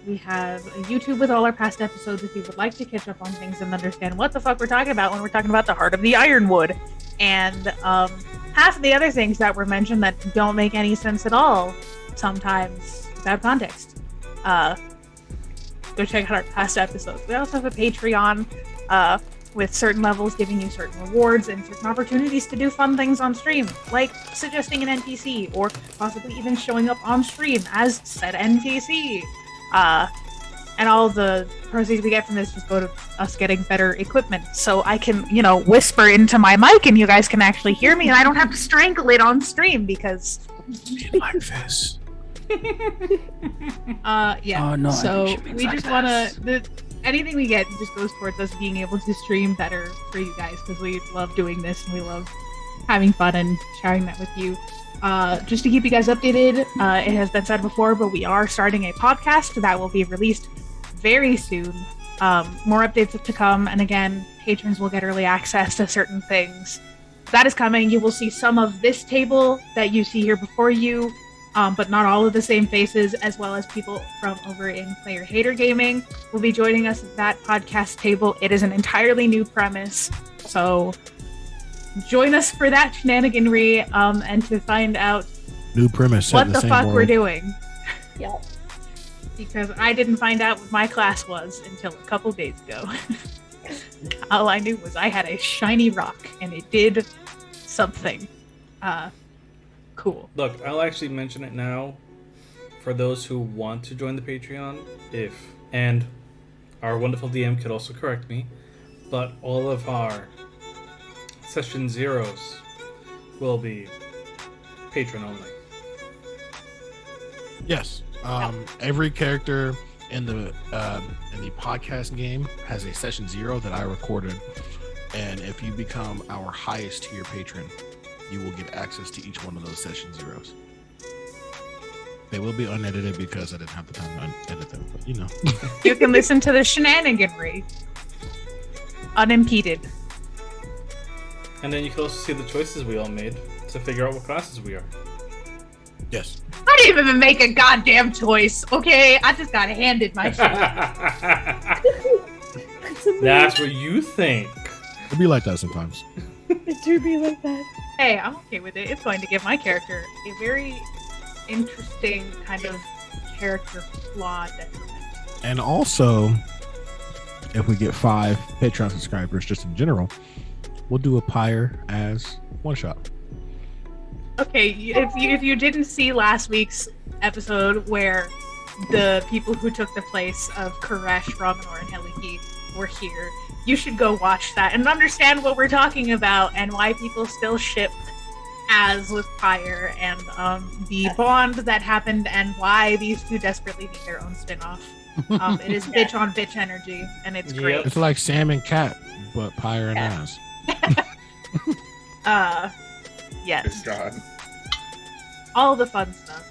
We have a YouTube with all our past episodes if you would like to catch up on things and understand what the fuck we're talking about when we're talking about the Heart of the Ironwood. And half of the other things that were mentioned that don't make any sense at all sometimes without context. Go check out our past episodes. We also have a Patreon with certain levels giving you certain rewards and certain opportunities to do fun things on stream, like suggesting an NPC or possibly even showing up on stream as said NPC. And all the proceeds we get from this just go to us getting better equipment, so I can, whisper into my mic and you guys can actually hear me, and I don't have to strangle it on stream because Like this. yeah. Oh, no, I so think she means we like just want this. to. Anything we get just goes towards us being able to stream better for you guys because we love doing this and we love having fun and sharing that with you. Just to keep you guys updated, it has been said before, but we are starting a podcast that will be released very soon. More updates to come, and again, patrons will get early access to certain things. That is coming. You will see some of this table that you see here before you, but not all of the same faces, as well as people from over in Player Hater Gaming will be joining us at that podcast table. It is an entirely new premise, so join us for that shenaniganry and to find out New premise. set what in the same fuck world. we're doing. Yeah. Because I didn't find out what my class was until a couple days ago. All I knew was I had a shiny rock and it did something cool. Look, I'll actually mention it now for those who want to join the Patreon. And our wonderful DM could also correct me, but all of our session zeros will be patron only. Yes. Every character in the podcast game has a session 0 that I recorded, and if you become our highest tier patron, you will get access to each one of those session 0s. They will be unedited because I didn't have the time to edit them, but You can listen to the shenaniganry unimpeded. And then you can also see the choices we all made to figure out what classes we are. Yes. I didn't even make a goddamn choice, okay? I just got handed my shit. That's what you think. It'll be like that sometimes. It do be like that. Hey, I'm okay with it. It's going to give my character a very interesting kind of character flaw detriment. And also, if we get 5 Patreon subscribers just in general, we'll do a Pyre as one shot. Okay, if you didn't see last week's episode where the people who took the place of Koresh, Ramanor, and Heliki were here, you should go watch that and understand what we're talking about and why people still ship Az with Pyre and the bond that happened and why these two desperately need their own spin-off. It is bitch on bitch energy, and it's great. It's like Sam and Cat, but Pyre and Az. Yes. Good God. All the fun stuff.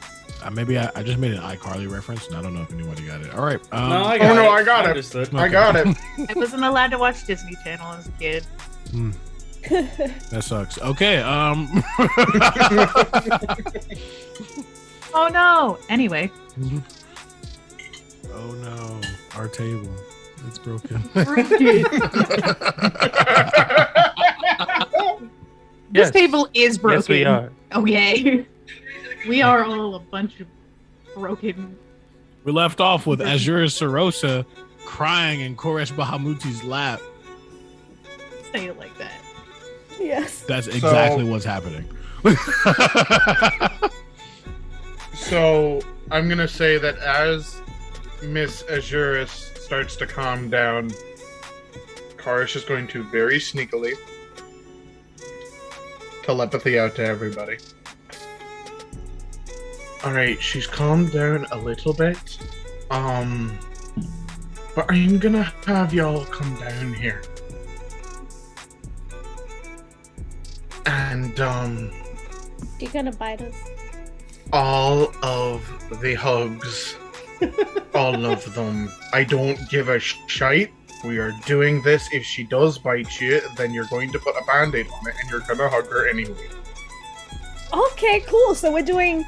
Maybe I just made an iCarly reference, and I don't know if anybody got it. All right. No, I got it. I got it. Understood. I got it. I wasn't allowed to watch Disney Channel as a kid. That sucks. Okay. Oh no. Anyway. Oh no, our table. It's broken. This Yes. table is broken. Yes, we are. Okay. We are all a bunch of broken. We left off with Azure Sarosa crying in Koresh Bahamuti's lap. Say it like that. Yes. That's exactly what's happening. So I'm gonna say that as Miss Azuris starts to calm down, Karish is going to very sneakily telepathy out to everybody. Alright, she's calmed down a little bit. But I'm gonna have y'all come down here. And, You gonna bite us? all of the hugs, all of them. I don't give a shite. We are doing this. If she does bite you, then you're going to put a band-aid on it and you're gonna hug her anyway. Okay, cool. So we're doing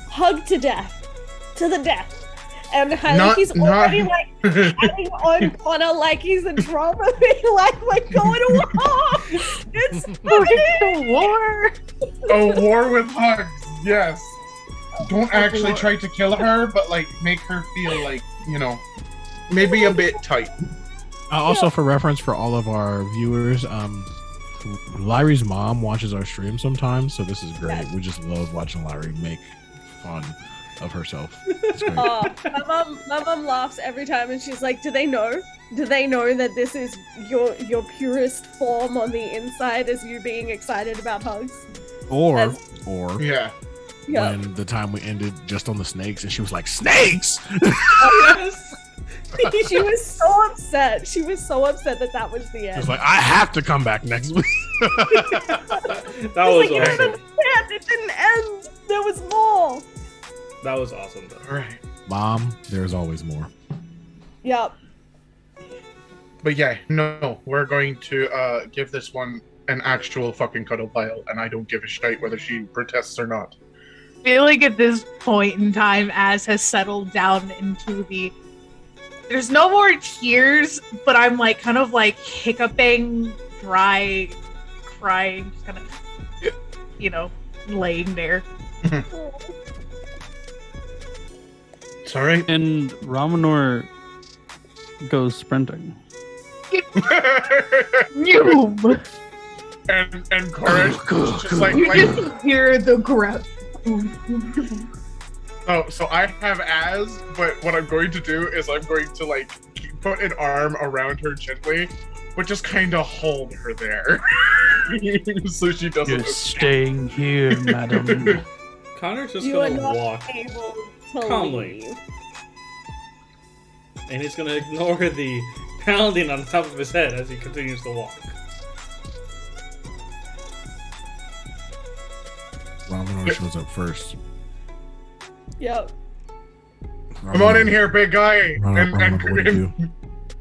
hug to death. To the death. And he's already like having on Connor like he's a drama. Like we're going to war. It's a war. A war with hugs, yes. Don't actually try to kill her, but like make her feel like, you know, maybe a bit tight. Also, for reference for all of our viewers, Larry's mom watches our stream sometimes, so this is great. Yes. We just love watching Larry make fun of herself. It's great. My mom laughs every time, and she's like, "Do they know? Do they know that this is your purest form on the inside, as you being excited about hugs?" Or Yeah. when the time we ended just on the snakes, and she was like, "Snakes!" Yes. She was so upset. She was so upset that was the She end. was like, "I have to come back next week." That was Like, you don't awesome. understand. It didn't end. There was more. That was awesome, though. Alright. Mom, there's always more. Yep. But yeah, no, we're going to give this one an actual fucking cuddle pile, and I don't give a shite whether she protests or not. I feel like at this point in time, Az has settled down into the. There's no more tears, but I'm like kind of like hiccuping, dry, crying, just kind of, you know, laying there. It's alright. And Ramanor goes sprinting. Noom. and Koresh just like, You just hear the grunt. oh, so I have Az, but what I'm going to do is I'm going to like put an arm around her gently, but just kind of hold her there, so she doesn't. You're staying here, madam. Connor's just You are gonna not walk, able to calmly. leave. and he's gonna ignore the pounding on the top of his head as he continues to walk. Ramanor shows up first. Yep. Come on in here, big guy. Ramanor, what do you do?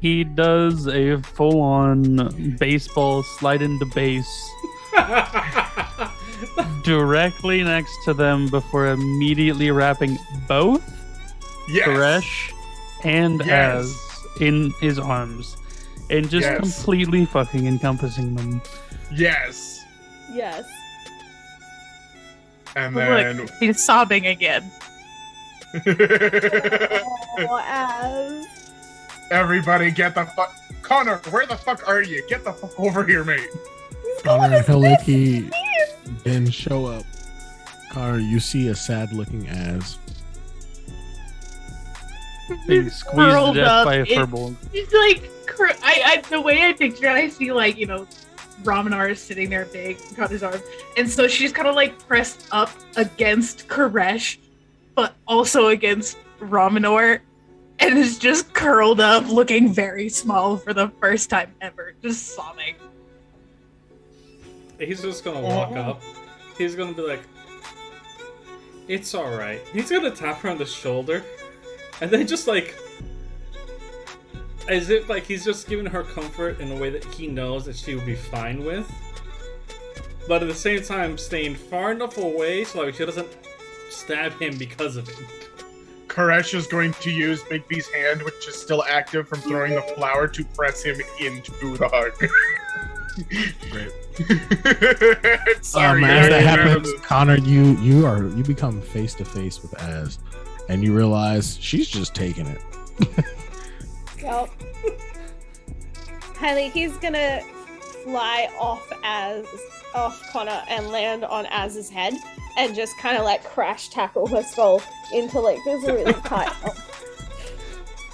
He does a full-on baseball slide into base directly next to them before immediately wrapping both Yes. Koresh and Yes. Az in his arms and just Yes. completely fucking encompassing them. Yes. Yes. And Look, then he's sobbing again. Oh, Az. everybody get the fuck. Connor, where the fuck are you? Get the fuck over here, mate. Connor and Hiliki then show up. Connor, you see a sad-looking Az. Being squeezed to Curled death up by a in- furball. He's like, I the way I picture it, I see like, you know, Ramanar is sitting there big, got his arm, and so she's kind of like pressed up against Koresh, but also against Ramanor, and is just curled up, looking very small for the first time ever, just sobbing. He's just gonna walk up. He's gonna be like, "It's all right." He's gonna tap her on the shoulder, and then just like, as if like he's just giving her comfort in a way that he knows that she will be fine with, but at the same time staying far enough away so like she doesn't stab him because of it. Koresh is going to use Big B's hand, which is still active from throwing the flower, to press him into the hug. Great. Sorry, as I that remember happens, this. Connor, you become face to face with Az, and you realize she's just taking it. Well, Hailey, he's gonna fly off Connor and land on Az's head, and just kind of like crash tackle her skull into like this really tight hole.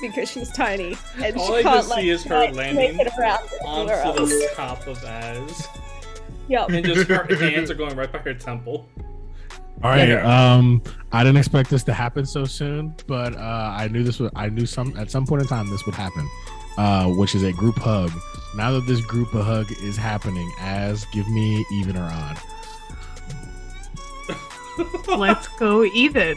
Because she's tiny and All she I can't just like see is her make landing it around anywhere onto else. the top of Az. Yep. And just her hands are going right by her temple. All right. Yeah. I didn't expect this to happen so soon, but I knew this would. I knew at some point in time this would happen, which is a group hug. Now that this group of hug is happening, Az, give me even or odd. Let's go even.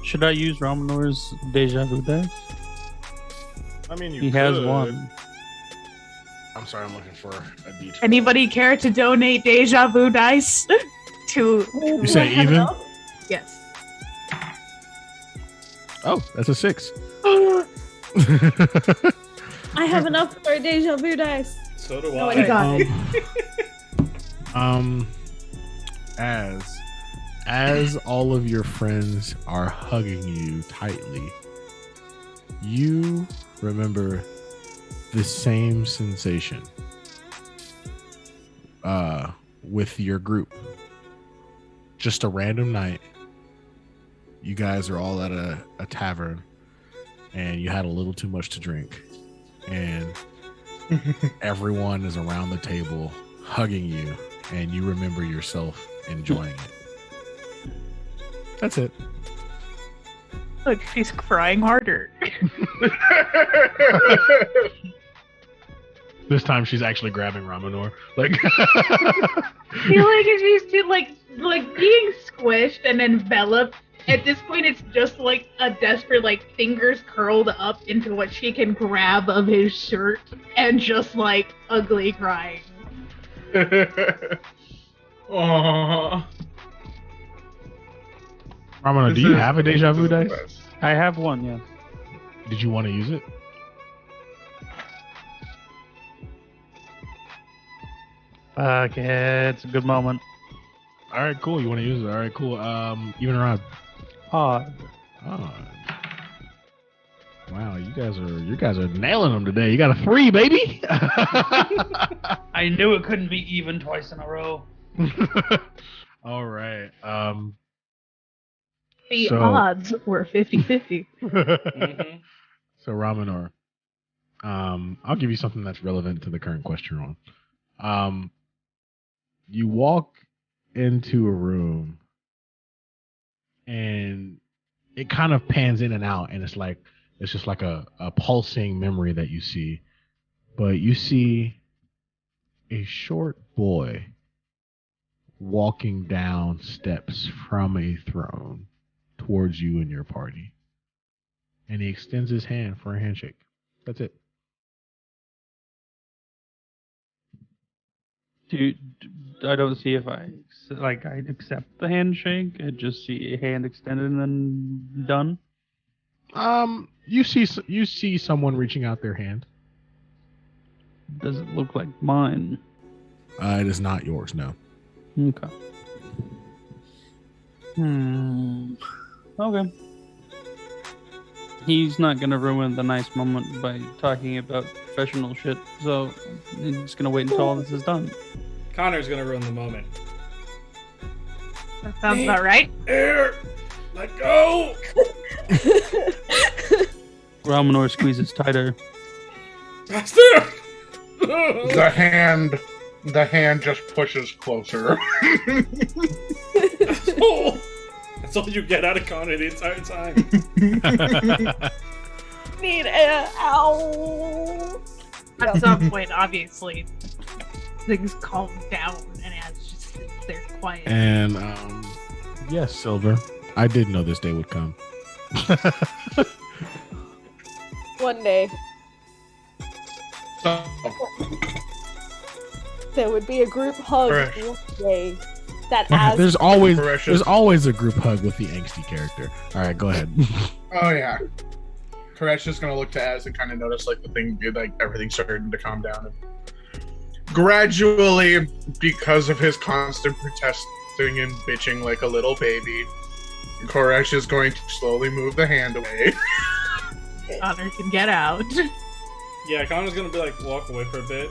Should I use Ramanor's deja vu dice? I mean, you He has could. one. I'm sorry, I'm looking for a detail. Anybody care to donate deja vu dice to? You say even? Yes. Oh, that's a 6. I have enough for a deja vu dice. So do No, I. I got As all of your friends are hugging you tightly, you remember the same sensation with your group. Just a random night. You guys are all at a tavern and you had a little too much to drink. And everyone is around the table hugging you, and you remember yourself enjoying it. That's it. Look, she's crying harder. This time she's actually grabbing Ramanor. Like I feel like if she's too, like being squished and enveloped. At this point, it's just like a desperate, like fingers curled up into what she can grab of his shirt, and just like ugly crying. Aww. Ramanor, do you have a deja vu dice? I have one, yes. Did you want to use it? Fuck it, it's a good moment. All right, cool. You want to use it? All right, cool. Even around. Odd. Oh. Wow, you guys are nailing them today. You got a 3, baby. I knew it couldn't be even twice in a row. All right. The So- odds were 50-50. Mm-hmm. So Ramanor, I'll give you something that's relevant to the current question you're on. You walk into a room and it kind of pans in and out, and it's just like a pulsing memory that you see. But you see a short boy walking down steps from a throne towards you and your party. And he extends his hand for a handshake. That's it. I don't see if I accept the handshake. I just see a hand extended and then done. You see someone reaching out their hand. Does it look like mine? It is not yours, no. Okay. Okay. He's not gonna ruin the nice moment by talking about professional shit, so he's gonna wait until all this is done. Connor's gonna ruin the moment. That sounds about right. Air! Let go! Ramanor squeezes tighter. Faster! The hand just pushes closer. That's all you get out of Connor the entire time. Need air. Ow. At some point, obviously, things calm down and as just sits there quiet. And yes, Silver, I did know this day would come. One day So, there would be a group hug. Right. One day that as There's always Precious. a group hug with the angsty character. All right, go ahead. oh yeah. Koresh is gonna look to Az and kind of notice like the thing, like everything's starting to calm down. And gradually, because of his constant protesting and bitching like a little baby, Koresh is going to slowly move the hand away. Connor can get out. Yeah, Connor's gonna be like walk away for a bit.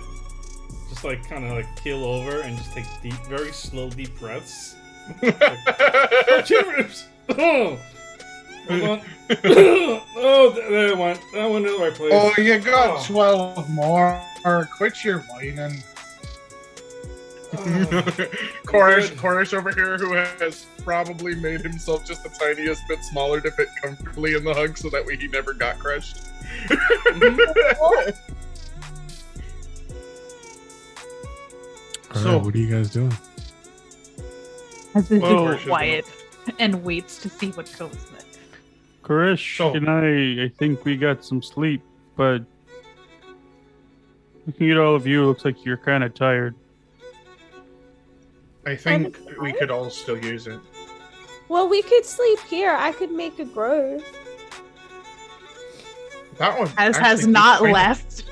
Just like kind of like keel over and just take deep, very slow, deep breaths. Oh, Cheerios! Oh! Hold on. Oh, there it went. That went in the right place. Oh, you got Oh. 12 more. Quit your whining. Chorus over here, who has probably made himself just the tiniest bit smaller to fit comfortably in the hug, so that way he never got crushed. All right, what are you guys doing? As is Well, quiet and waits to see what goes next. Koresh So- and I think we got some sleep, but looking at all of you, it looks like you're kind of tired. I think we could all still use it. Well, we could sleep here. I could make a grove. That one As actually has keeps not kind of- left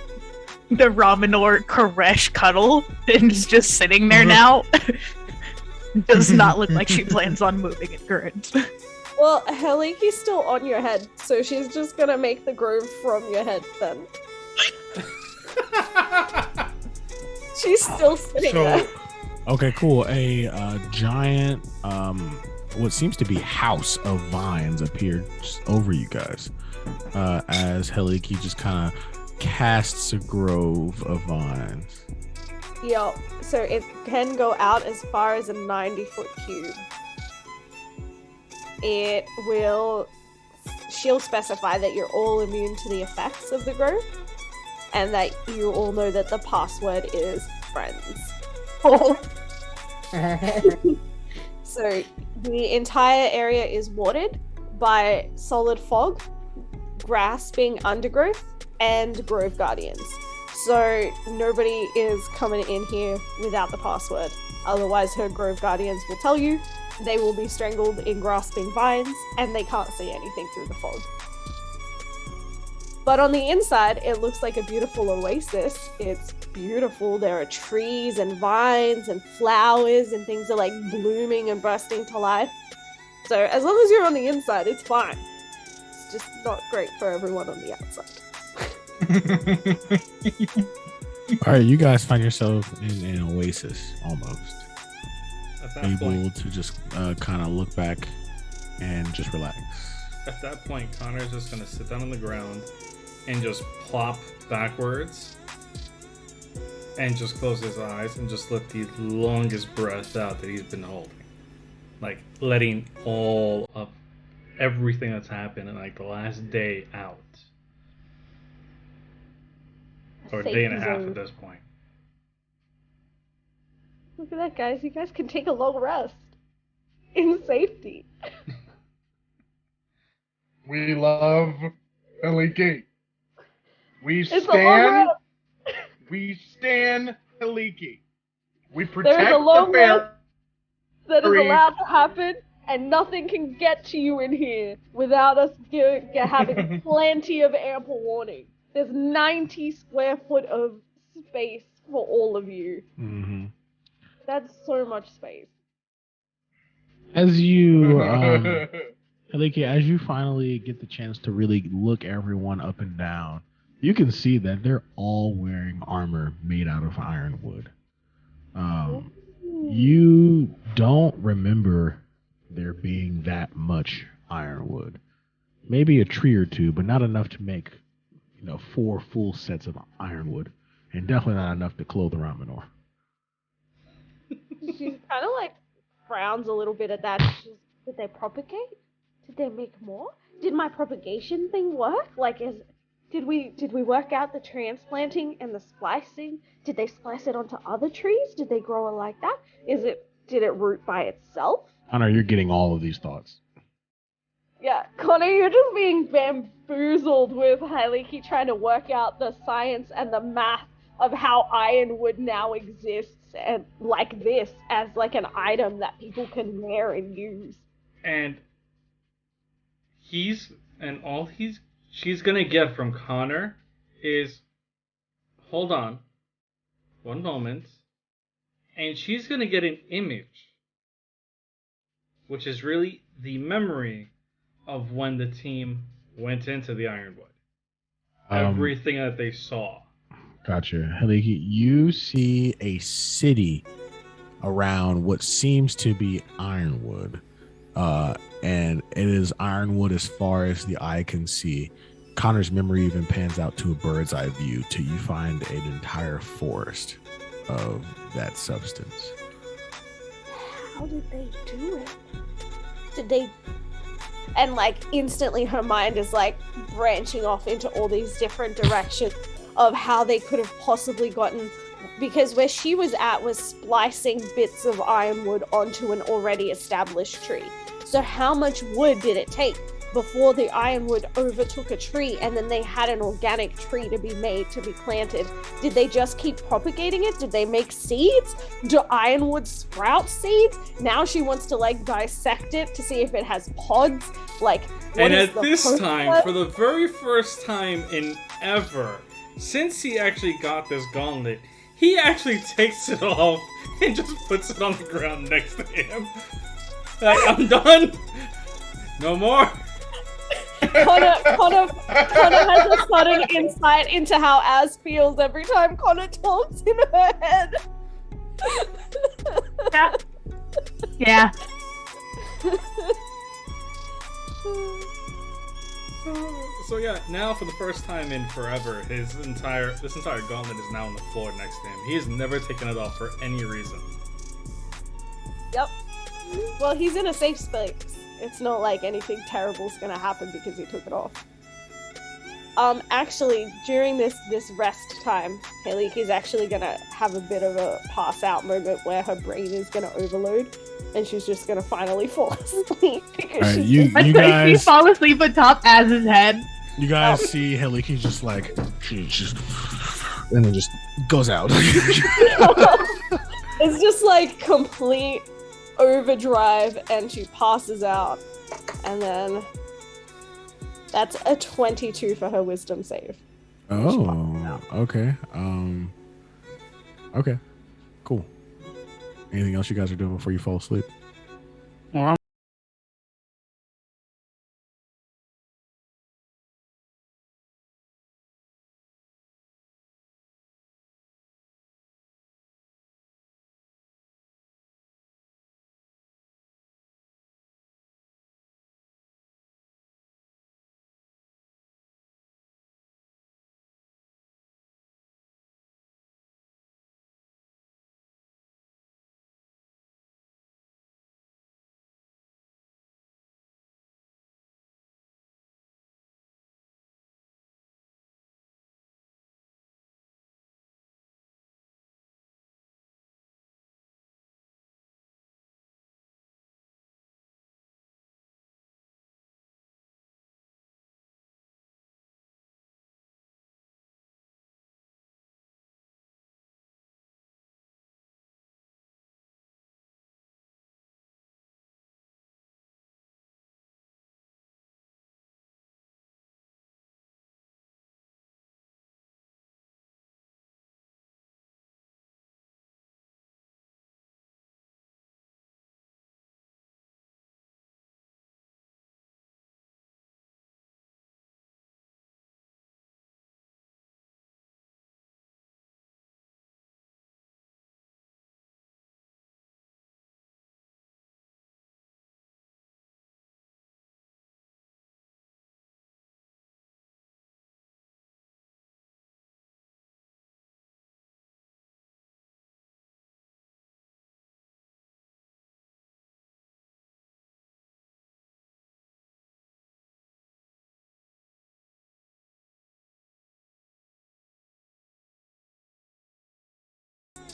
the Raminor Koresh cuddle and is just sitting there now. Does not look like she plans on moving it current. Well, Heliki's still on your head, so she's just gonna make the grove from your head then. She's still sitting there. So, Okay, cool. A giant, what seems to be house of vines appeared just over you guys, as Heliki just kind of casts a grove of vines. Yeah, so it can go out as far as a 90-foot cube. She'll specify that you're all immune to the effects of the grove, and that you all know that the password is friends. So the entire area is watered by solid fog, grass being undergrowth, and grove guardians. So nobody is coming in here without the password. Otherwise, her grove guardians will tell you they will be strangled in grasping vines, and they can't see anything through the fog. But on the inside, it looks like a beautiful oasis. It's beautiful. There are trees and vines and flowers, and things are like blooming and bursting to life. So as long as you're on the inside, it's fine. It's just not great for everyone on the outside. All right, you guys find yourself in an oasis almost, At that able point, to just kind of look back and just relax. at that point, Connor's just gonna sit down on the ground and just plop backwards and just close his eyes and just let the longest breath out that he's been holding. Like letting all of everything that's happened in like the last day out. Or a day and a half at this point. Look at that, guys. You guys can take a long rest in safety. we love Heliki. We It's a long stand. rest. We stand Heliki. We There's protect a long the rest that is Fairy. allowed to happen, and nothing can get to you in here without us having plenty of ample warning. There's 90 square foot of space for all of you. Mm-hmm. That's so much space. As you, Heliki, as you finally get the chance to really look everyone up and down, you can see that they're all wearing armor made out of ironwood. You don't remember there being that much ironwood. Maybe a tree or two, but not enough to make, 4 full sets of ironwood, and definitely not enough to clothe a Raminor. She's kind of like frowns a little bit at that. Did they propagate? Did they make more? Did my propagation thing work? Did we work out the transplanting and the splicing? Did they splice it onto other trees? Did they grow it like that? Did it root by itself? Connor, you're getting all of these thoughts. Yeah, Connor, you're just being bamboozled with Heliki trying to work out the science and the math of how ironwood now exists and like this as like an item that people can wear and use. And she's gonna get from Connor is, hold on, one moment, and she's gonna get an image, which is really the memory of when the team went into the Ironwood. Everything that they saw. Gotcha. Heliki, you see a city around what seems to be ironwood. And it is ironwood as far as the eye can see. Connor's memory even pans out to a bird's eye view till you find an entire forest of that substance. How did they do it? Did they? And like instantly her mind is like branching off into all these different directions of how they could have possibly gotten, because where she was at was splicing bits of ironwood onto an already established tree. So how much wood did it take before the ironwood overtook a tree and then they had an organic tree to be made, to be planted? Did they just keep propagating it? Did they make seeds? Do ironwood sprout seeds? Now she wants to like dissect it to see if it has pods. Like, and at this time, for the very first time in ever, since he actually got this gauntlet, he actually takes it off and just puts it on the ground next to him. Like, I'm done. No more. Connor has a sudden insight into how Az feels every time Connor talks in her head. Yeah. So yeah, now for the first time in forever, this entire gauntlet is now on the floor next to him. He has never taken it off for any reason. Yep. Well, he's in a safe space. It's not like anything terrible is gonna happen because he took it off. Actually, during this rest time, Heliki's actually gonna have a bit of a pass out moment where her brain is gonna overload, and she's just gonna finally fall asleep because Right, she's you guys, She fall asleep atop Az's head. you guys see Heliki just like she just and then just goes out. It's just like complete overdrive, and she passes out, and then that's a 22 for her wisdom save. Oh, okay. Okay, cool. Anything else you guys are doing before you fall asleep? Well,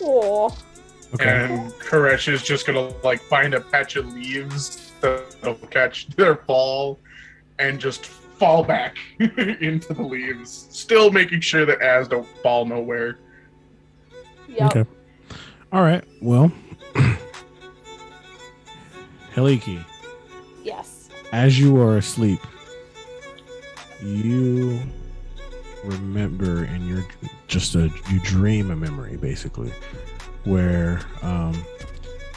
Aw. Okay. And Koresh is just gonna like find a patch of leaves that'll catch their fall and just fall back into the leaves, still making sure that Az don't fall nowhere. Yep. Okay. All right. Well, Heliki, Yes. as you are asleep, you remember, and you dream a memory basically, where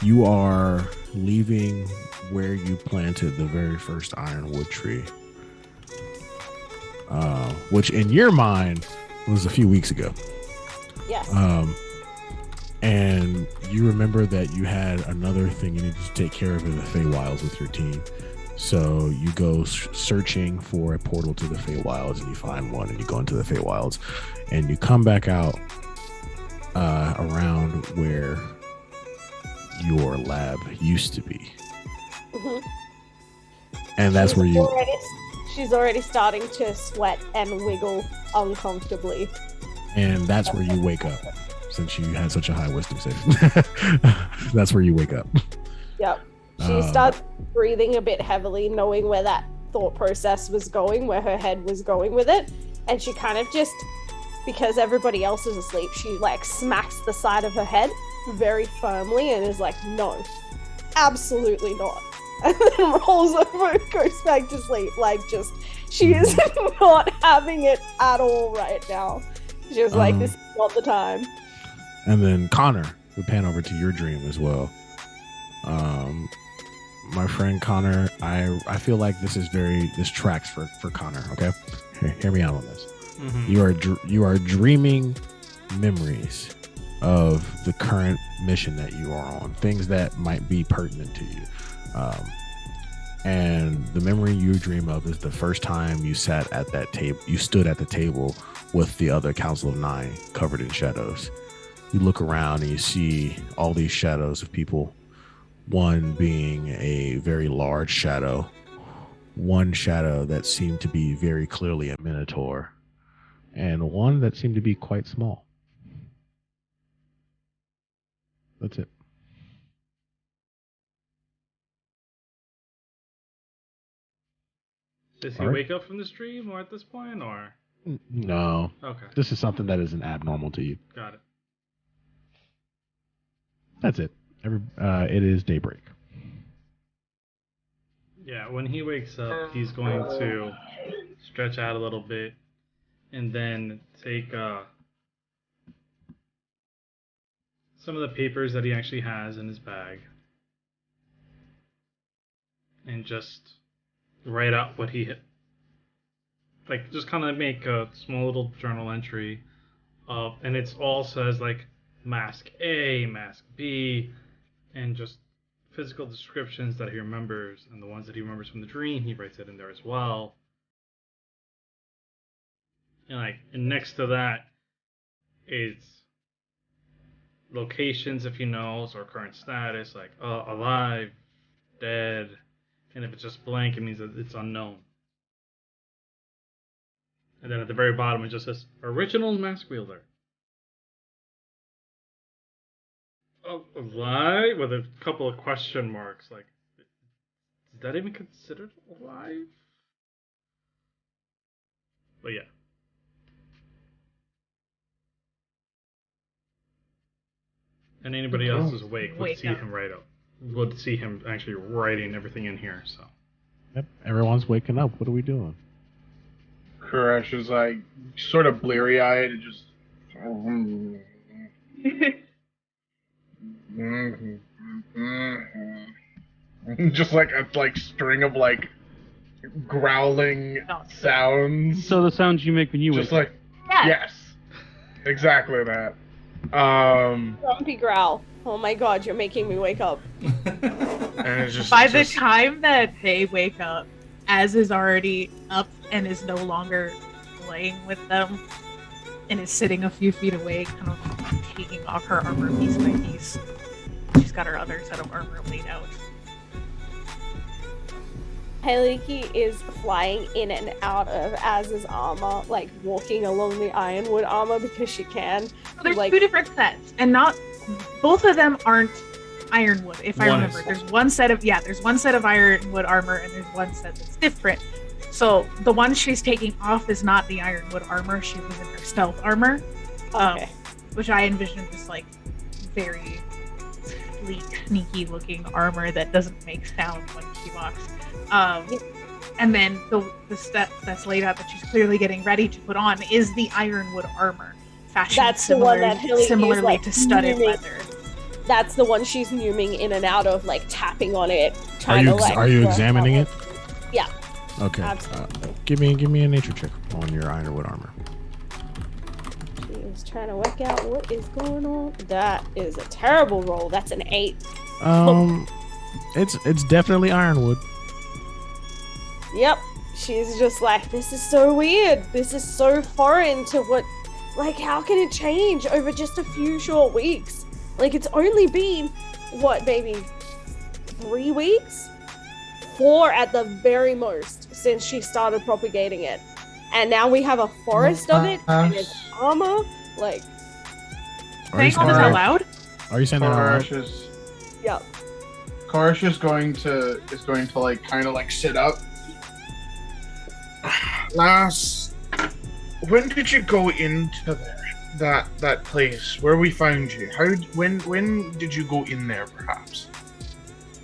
you are leaving where you planted the very first ironwood tree, which in your mind was a few weeks ago. Yes. And you remember that you had another thing you needed to take care of in the Feywilds with your team. So you go searching for a portal to the Feywilds, and you find one, and you go into the Feywilds, and you come back out around where your lab used to be. Mhm. And that's where you... She's already starting to sweat and wiggle uncomfortably. And that's where you wake up, since you had such a high wisdom save. That's where you wake up. Yep. She starts breathing a bit heavily, knowing where that thought process was going, where her head was going with it. And she kind of just, because everybody else is asleep, she like smacks the side of her head very firmly and is like, no, absolutely not. And then rolls over and goes back to sleep. Like, just, she is not having it at all right now. She was like, this is not the time. And then Connor, we pan over to your dream as well. My friend Connor, I feel like this tracks for Connor. Okay, hear me out on this. Mm-hmm. You are dreaming memories of the current mission that you are on, things that might be pertinent to you. And the memory you dream of is the first time you sat at that table. You stood at the table with the other Council of Nine, covered in shadows. You look around and you see all these shadows of people. One being a very large shadow, one shadow that seemed to be very clearly a minotaur, and one that seemed to be quite small. That's it. Does he wake up from this dream or at this point, or? No. Okay. This is something that isn't abnormal to you. Got it. That's it. It is daybreak. Yeah, when he wakes up, he's going to stretch out a little bit and then take some of the papers that he actually has in his bag and just write out what he hit. Like, just kind of make a small little journal entry. And it all says, like, mask A, mask B, and just physical descriptions that he remembers, and the ones that he remembers from the dream, he writes it in there as well. And next to that is locations, if he knows, or current status, like alive, dead, and if it's just blank, it means that it's unknown. And then at the very bottom, it just says original mask wielder. Alive? With a couple of question marks. Like, is that even considered alive? But yeah. And anybody else is awake would see him write up. Would see him actually writing everything in here, so. Yep, everyone's waking up. What are we doing? Koresh is like sort of bleary-eyed and just just like a string of like growling sounds. So the sounds you make when you just wake like yes, exactly that. Grumpy growl. Oh my god, you're making me wake up. And it's just By the time that they wake up, Az is already up and is no longer playing with them and is sitting a few feet away, kind of taking off her armor piece by piece. She's got her other set of armor laid out. Heliki is flying in and out of Az's armor, like walking along the ironwood armor because she can. So there's two different sets, and not both of them aren't ironwood. If I remember, there's one set of ironwood armor, and there's one set that's different. So the one she's taking off is not the ironwood armor. She was in her stealth armor, which I envision just like very sleek, sneaky looking armor that doesn't make sound when she walks. And then the step that's laid out that she's clearly getting ready to put on is the ironwood armor, fashioned similarly to studded leather. That's the one she's numing in and out of, like tapping on it. Are you examining it? Yeah. Okay. Give me a nature check on your ironwood armor. She is just trying to work out what is going on. That is a terrible roll. That's an 8. It's definitely Ironwood. Yep. She's just like, this is so weird. This is so foreign to what, like, how can it change over just a few short weeks? Like, it's only been, what, maybe 3 weeks? 4 at the very most since she started propagating it. And now we have a forest of it, and it's armor. Like, Saying all this out loud? Are you saying that out loud? Yep. Korish is going to like kind of like sit up. Lass, when did you go into there? That place where we found you? When did you go in there? Perhaps,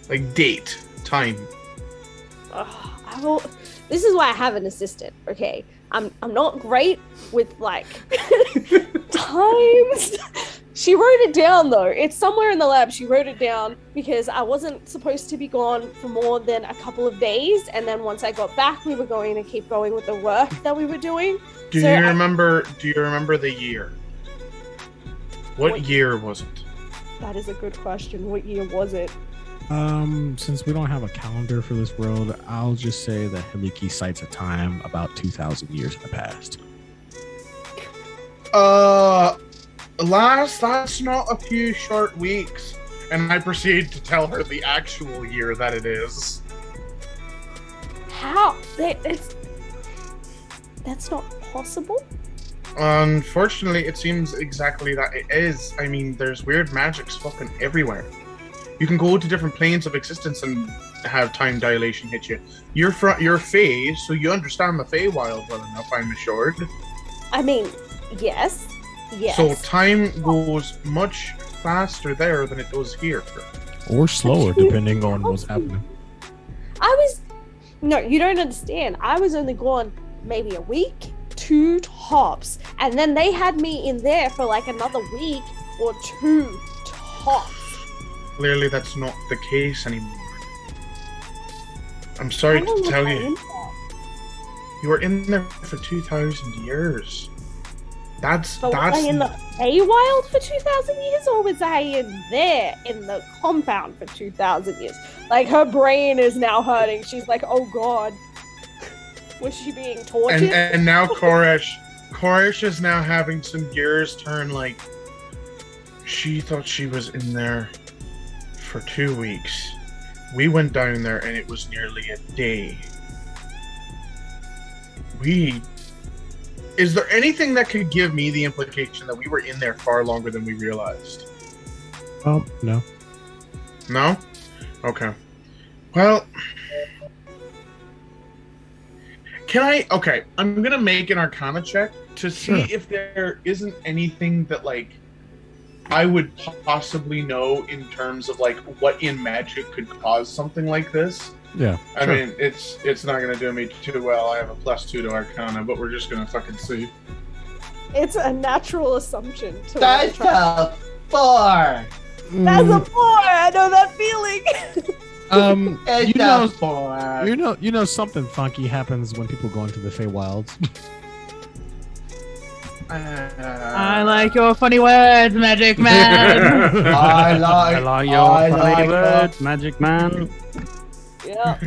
like date, time. This is why I have an assistant. Okay, I'm not great with like times. She wrote it down though. It's somewhere in the lab. She wrote it down because I wasn't supposed to be gone for more than a couple of days, and then once I got back, we were going to keep going with the work that we were doing. Do you remember the year? What year was it? That is a good question. What year was it? Since we don't have a calendar for this world, I'll just say that Hiliki cites a time about 2,000 years in the past. Lass, that's not a few short weeks. And I proceed to tell her the actual year that it is. How? That's not possible? Unfortunately, it seems exactly that it is. I mean, there's weird magics fucking everywhere. You can go to different planes of existence and have time dilation hit you. You're Fae, so you understand the Feywild well enough, I'm assured. I mean, yes. So time goes much faster there than it does here. Or slower, depending on what's happening. No, you don't understand. I was only gone maybe a week, 2 tops. And then they had me in there for like another week or 2 tops. Clearly that's not the case anymore. I'm sorry to tell you. You were in there for 2,000 years. Was I in the Feywild for 2,000 years, or was I in there in the compound for 2,000 years? Like, her brain is now hurting. She's like, oh god. Was she being tortured? And now Korish is now having some gears turn. Like, she thought she was in there for 2 weeks. We went down there and it was nearly a day. Is there anything that could give me the implication that we were in there far longer than we realized? No. No? Okay. Well, I'm gonna make an Arcana check to see if there isn't anything that, like, I would possibly know in terms of, like, what in magic could cause something like this. Yeah. I mean, it's not gonna do me too well. I have a +2 to Arcana, but we're just gonna fucking see. It's a natural assumption. That's a 4! That's a 4! I know that feeling! It's a 4. You know something funky happens when people go into the Feywilds. I like your funny words, Magic Man. I like your funny words, Magic Man. Yeah.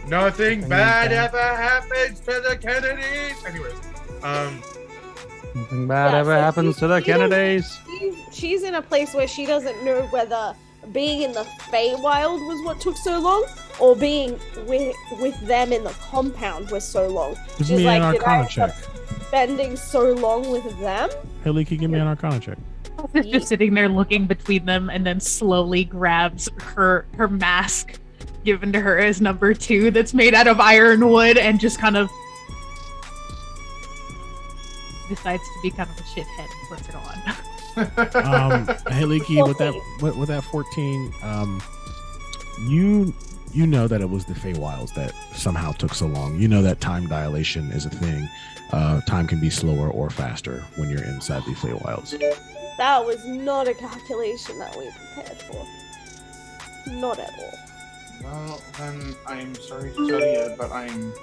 Nothing bad ever happens to the Kennedys. Anyways, nothing bad ever happens to the Kennedys. She's in a place where she doesn't know whether being in the Feywild was what took so long, or being with them in the compound was so long. Give She's me like, an did I Arcana end check. up spending so long with them? Haley, can you give me an Arcana check? She's just sitting there looking between them, and then slowly grabs her mask given to her as number 2 that's made out of ironwood, and just kind of decides to be kind of a shithead and puts it on. Haliki, with that 14, you know that it was the Feywilds that somehow took so long. You know that time dilation is a thing. Time can be slower or faster when you're inside the Feywilds. That was not a calculation that we prepared for. Not at all. Well, then I'm sorry to tell you, but I'm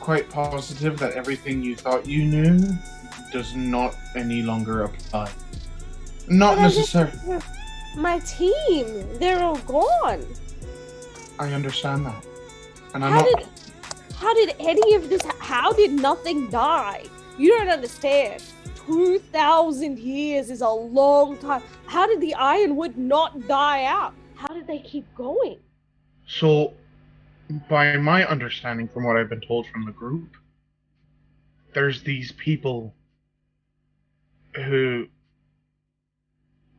quite positive that everything you thought you knew does not any longer apply. Not But I just- necessarily. My team, they're all gone. I understand that, and I'm How not. did how did any of this how did nothing die? You don't understand. 2,000 years is a long time. How did the ironwood not die out? How did they keep going? So, by my understanding, from what I've been told from the group, there's these people who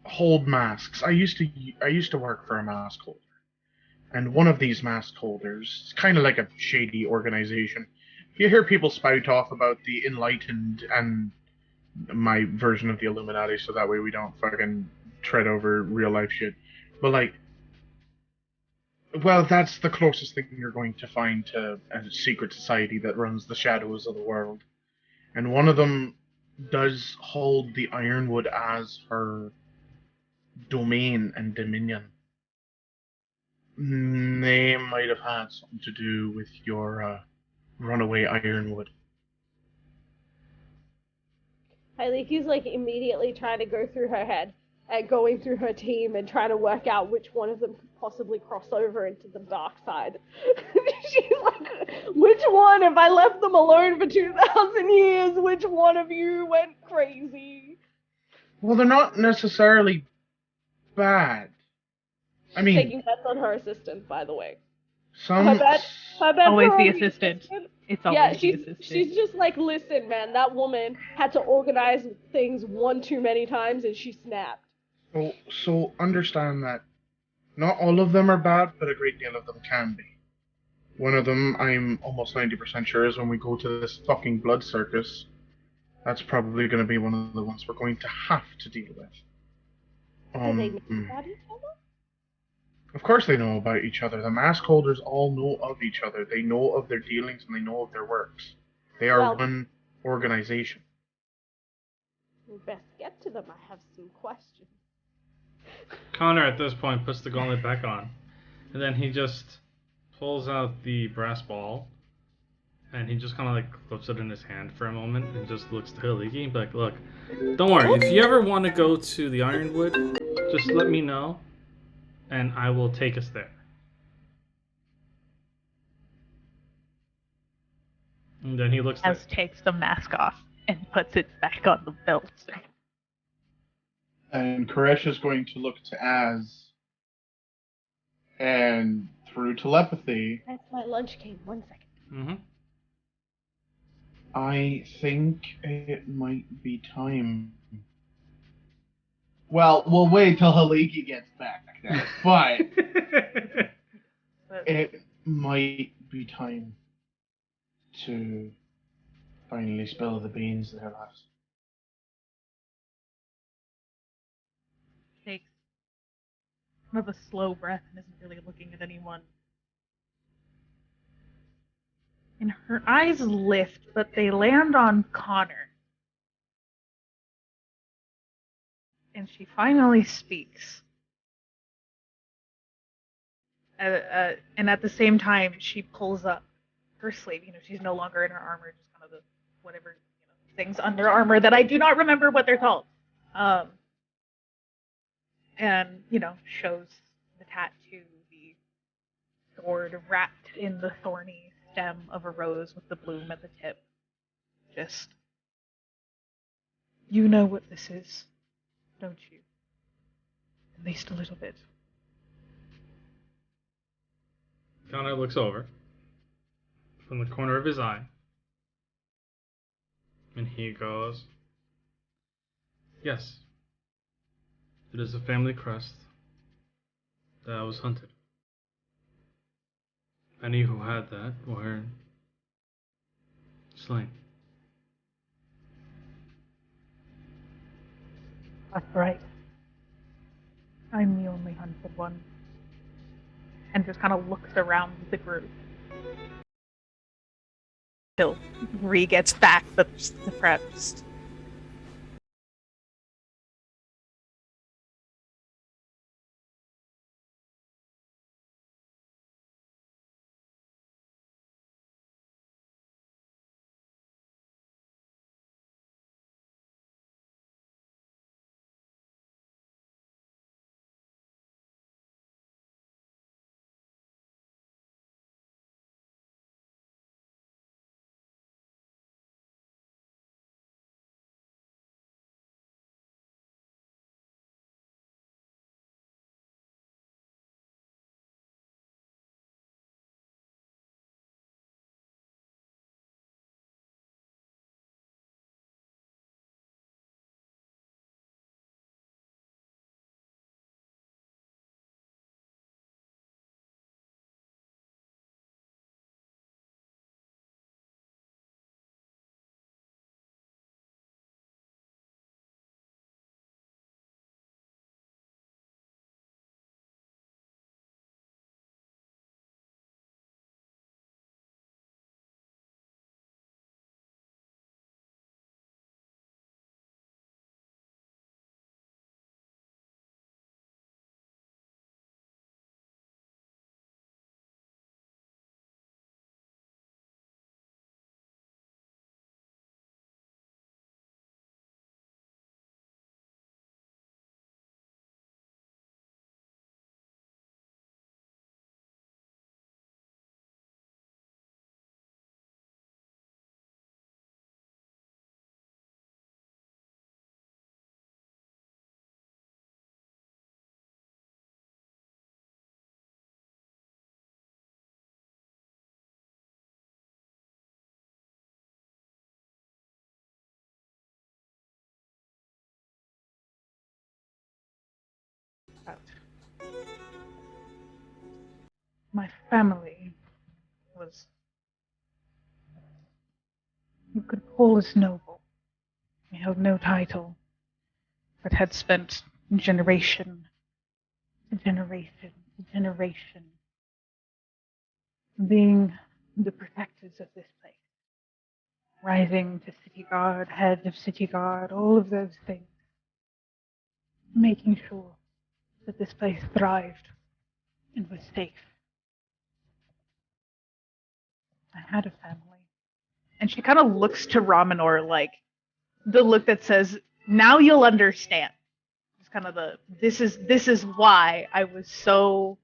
hold masks. I used to work for a mask holder, and one of these mask holders is kind of like a shady organization. You hear people spout off about the enlightened and my version of the Illuminati, so that way we don't fucking tread over real life shit. But like, well, that's the closest thing you're going to find to a secret society that runs the shadows of the world. And one of them does hold the Ironwood as her domain and dominion. They might have had something to do with your runaway Ironwood. Hailiki's like immediately trying to go through her head and going through her team and trying to work out which one of them could possibly cross over into the dark side. She's like, which one? If I left them alone for 2,000 years, which one of you went crazy? Well, they're not necessarily bad. I mean, Taking bets on her assistant, by the way. some. Her bet Always for the her assistant. It's Yeah, always the assistant. she's just like, listen, man, that woman had to organize things one too many times and she snapped. So understand that not all of them are bad, but a great deal of them can be. One of them, I'm almost 90% sure, is when we go to this fucking blood circus. That's probably going to be one of the ones we're going to have to deal with. Do they know about each other? Of course they know about each other. The mask holders all know of each other. They know of their dealings and they know of their works. They are one organization. We best get to them. I have some questions. Connor at this point puts the gauntlet back on, and then he just pulls out the brass ball, and he just kind of like flips it in his hand for a moment and just looks to Hiliki and be like, look, don't worry, if you ever want to go to the Ironwood, just let me know, and I will take us there. And then he looks Az takes the mask off and puts it back on the belt. And Koresh is going to look to Az, and through telepathy, That's my lunch came. 1 second. Mm-hmm. I think it might be time. Well, we'll wait till Haliki gets back then, but it might be time to finally spill the beans there, lads. Takes kind of a slow breath and isn't really looking at anyone. And her eyes lift, but they land on Connor. And she finally speaks. And at the same time, she pulls up her sleeve. You know, she's no longer in her armor, just kind of the whatever things under armor that I do not remember what they're called. And shows the tattoo, the sword wrapped in the thorny stem of a rose with the bloom at the tip. Just, you know what this is, don't you? At least a little bit. Connor looks over from the corner of his eye, and he goes, yes, it is a family crest that was hunted. Any who had that were slain. That's right. I'm the only hunted one. And just kind of looks around the group. Till Ree gets back the preps. But my family was, you could call us noble. We held no title, but had spent generation to generation to generation being the protectors of this place. Rising to city guard, head of city guard, all of those things. Making sure that this place thrived and was safe. I had a family. And she kind of looks to Raminor like the look that says, now you'll understand. It's kind of this is why I was so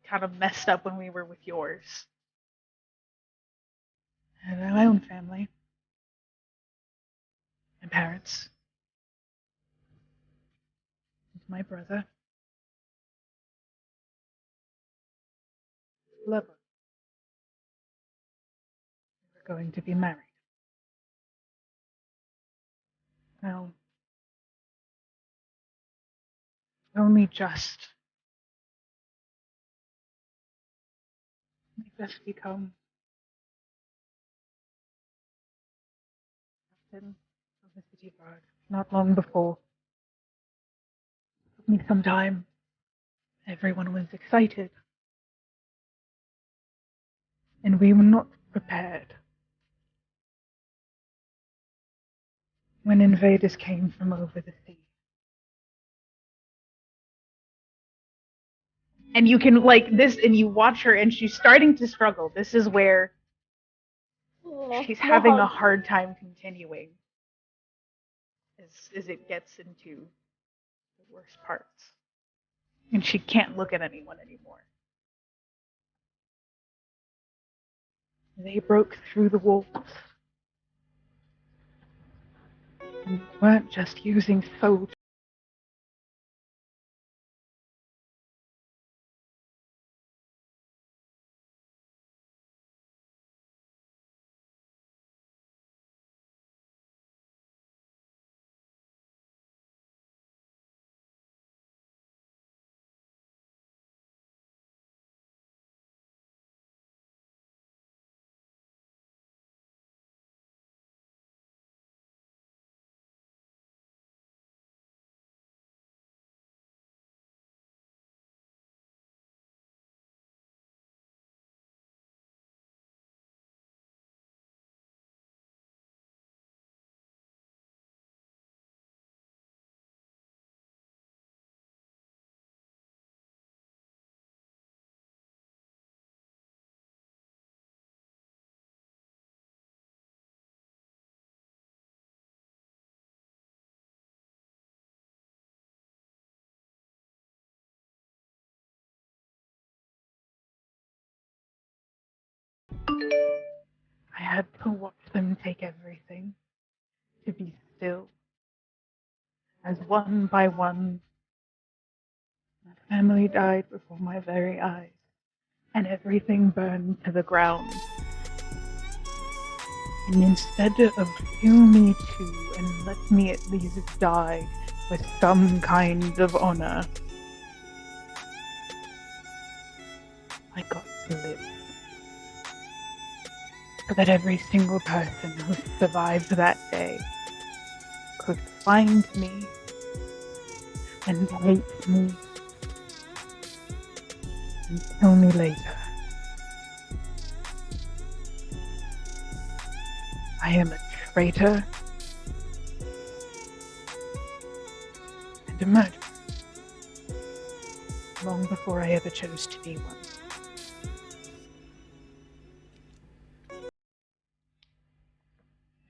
kind of messed up when we were with yours. I had my own family. My parents. And my brother. Lover. We were going to be married. Well, only just. We just become captain of the city guard. Not long before. Took me some time. Everyone was excited. And we were not prepared. When invaders came from over the sea. And you can like this, and you watch her, and she's starting to struggle. This is where she's having a hard time continuing as it gets into the worst parts. And she can't look at anyone anymore. They broke through the walls. And weren't just using soldiers. I had to watch them take everything, to be still, as one by one, my family died before my very eyes, and everything burned to the ground. And instead of kill me too and let me at least die with some kind of honor, I got to live. So that every single person who survived that day could find me and hate me and kill me later. I am a traitor and a murderer, long before I ever chose to be one.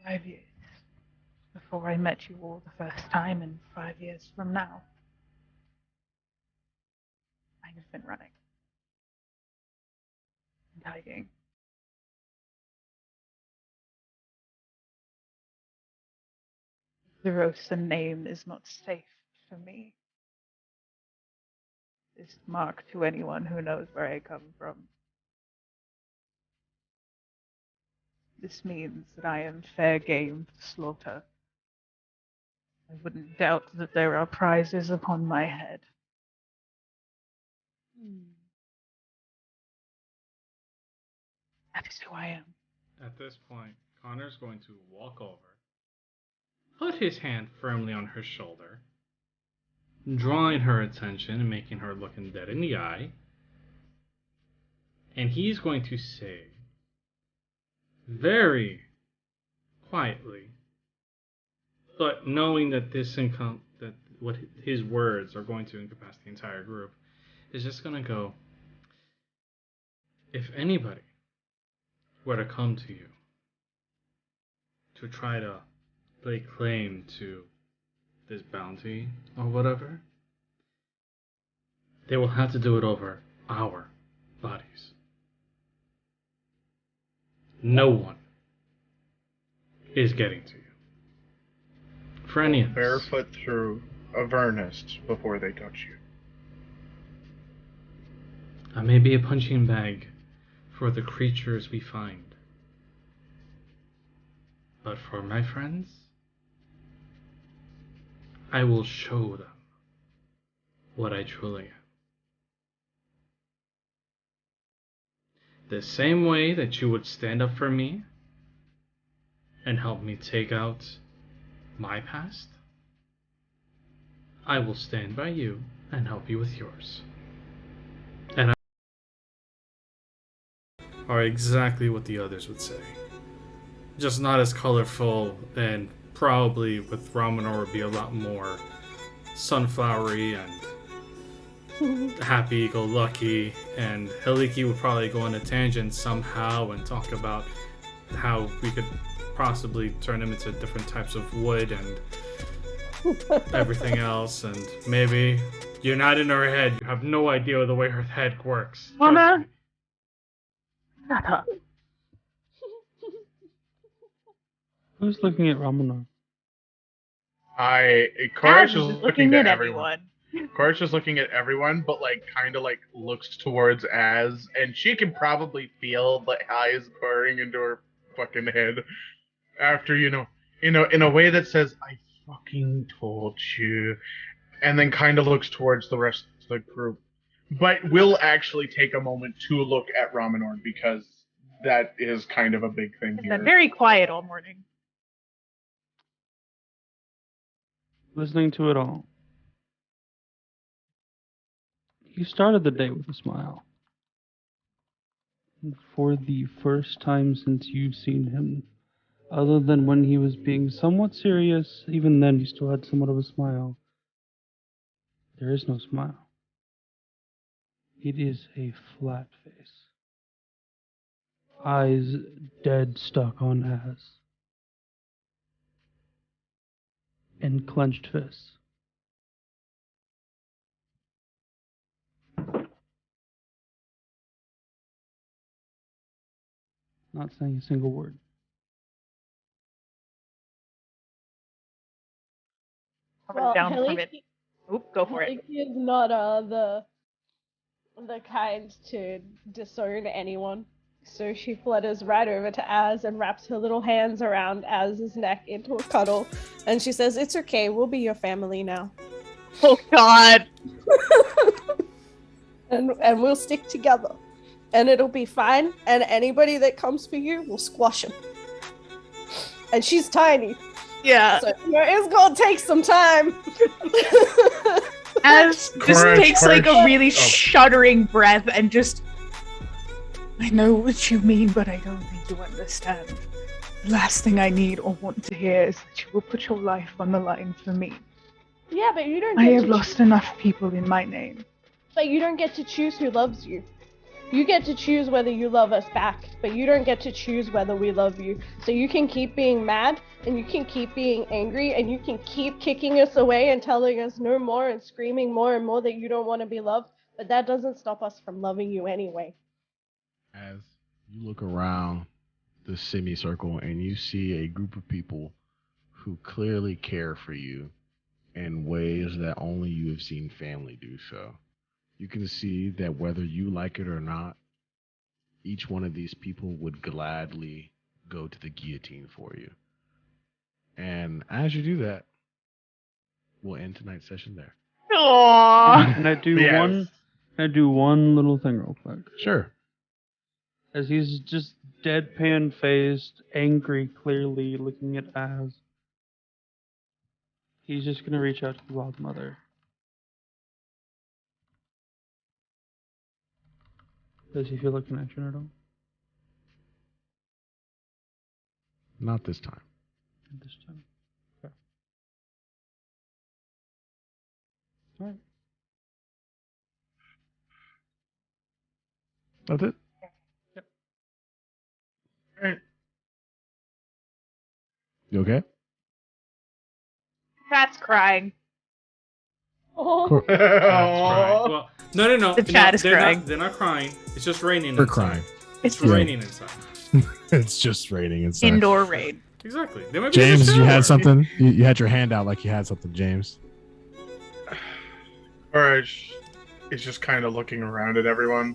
"5 years before I met you all the first time, and 5 years from now, I have been running and hiding. The Rosen name is not safe for me. This mark to anyone who knows where I come from. This means that I am fair game for slaughter. I wouldn't doubt that there are prizes upon my head. That is who I am. At this point, Connor's going to walk over, put his hand firmly on her shoulder, drawing her attention and making her looking dead in the eye, and he's going to say, very quietly, but knowing that that what his words are going to encompass the entire group, is just going to go, if anybody were to come to you to try to lay claim to this bounty or whatever, they will have to do it over our bodies. No one is getting to you. For any of this. Barefoot through Avernus before they touch you. I may be a punching bag for the creatures we find. But for my friends, I will show them what I truly am. The same way that you would stand up for me and help me take out my past, I will stand by you and help you with yours. And are exactly what the others would say. Just not as colorful, and probably with Ramanor would be a lot more sunflowery and happy-go-lucky, and Heliki would probably go on a tangent somehow and talk about how we could possibly turn them into different types of wood and everything else, and maybe you're not in her head, you have no idea the way her head works. Mama? Shut up. Who's looking at Ramanar? Koresh Az is looking at everyone. Koresh is looking at everyone, but kind of looks towards Az, and she can probably feel the eyes pouring into her fucking head after, in a way that says, I fucking told you, and then kind of looks towards the rest of the group. But will actually take a moment to look at Ramanorn, because that is kind of a big thing It's here. been very quiet all morning. Listening to it all. You started the day with a smile. And for the first time since you've seen him, other than when he was being somewhat serious, even then you still had somewhat of a smile. There is no smile. It is a flat face. Eyes dead stuck on Az. And clenched fists. Not saying a single word. Well, down from it. Heliki Oop, go for it. is not the kind to disown anyone. So she flutters right over to Az and wraps her little hands around Az's neck into a cuddle. And she says, "It's okay, we'll be your family now." Oh God. and we'll stick together. And it'll be fine. And anybody that comes for you, we'll squash them. And she's tiny. Yeah. So it's gonna take some time. Az just takes like a really Oh. shuddering breath and just. I know what you mean, but I don't think you understand. The last thing I need or want to hear is that you will put your life on the line for me. Yeah, but you don't I get have to lost enough people in my name. But you don't get to choose who loves you. You get to choose whether you love us back, but you don't get to choose whether we love you. So you can keep being mad, and you can keep being angry, and you can keep kicking us away and telling us no more and screaming more and more that you don't want to be loved, but that doesn't stop us from loving you anyway. As you look around the semicircle and you see a group of people who clearly care for you in ways that only you have seen family do so. You can see that whether you like it or not, each one of these people would gladly go to the guillotine for you. And as you do that, we'll end tonight's session there. Aww. Can I do Yes. one? Can I do one little thing real quick? Sure. As he's just deadpan faced, angry, clearly looking at Az. He's just gonna reach out to the wild mother. Does he feel a connection at all? Not this time. At this time. Okay. Alright. That's it. You okay? Cat's crying. Oh. Well, no. The chat is they're crying. They're not crying. It's just raining. We're inside. crying. It's It's raining inside. It's just raining inside. indoor rain. Exactly. They might be in the James, you shower. had something? You had your hand out like you had something, James. Courage is just kind of looking around at everyone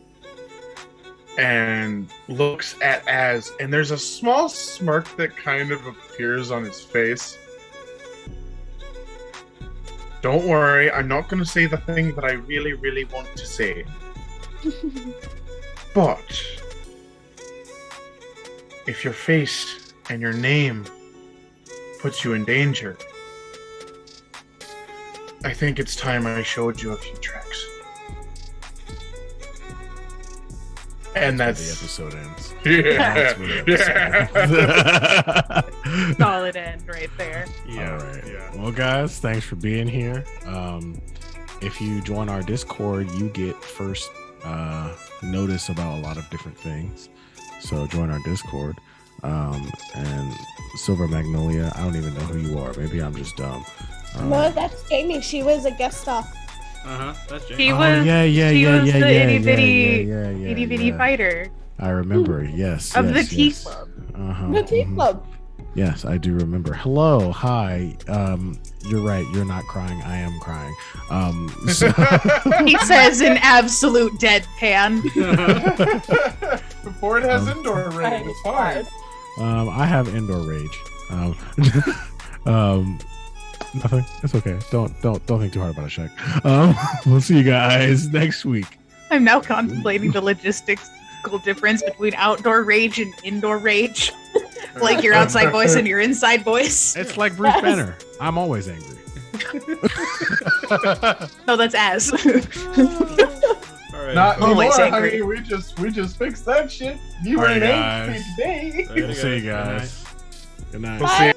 and looks at Az, and there's a small smirk that kind of appears on his face. Don't worry, I'm not going to say the thing that I really, really want to say. But if your face and your name puts you in danger, I think it's time I showed you a few tricks. And where that's the episode ends. Yeah. That's where the episode ends. Solid end right there. Yeah. All right. Yeah. Well, guys, thanks for being here. If you join our Discord, you get first notice about a lot of different things. So join our Discord. And Silver Magnolia, I don't even know who you are. Maybe I'm just dumb. No, that's Jamie. She was a guest star. That's James. He Oh, was. yeah, He was the itty yeah, bitty fighter I remember. Yes. of yes, the Tea yes. Club. Uh-huh. The Tea mhm. Club. Yes, I do remember. Hello, hi. You're right. You're not crying. I am crying. So, He says in absolute deadpan. before it has indoor rain, it's fine. I have indoor rage. Nothing. It's okay. Don't think too hard about it, Shaq. We'll see you guys next week. I'm now contemplating the logistical difference between outdoor rage and indoor rage. Like your outside voice and your inside voice. It's like Bruce Banner. I'm always angry. No, that's Az. All right. Not Always anymore, angry. honey. We just fixed that shit. You All right, ain't angry guys. today. Later, We'll see you Good night. guys. Good night. We'll see you.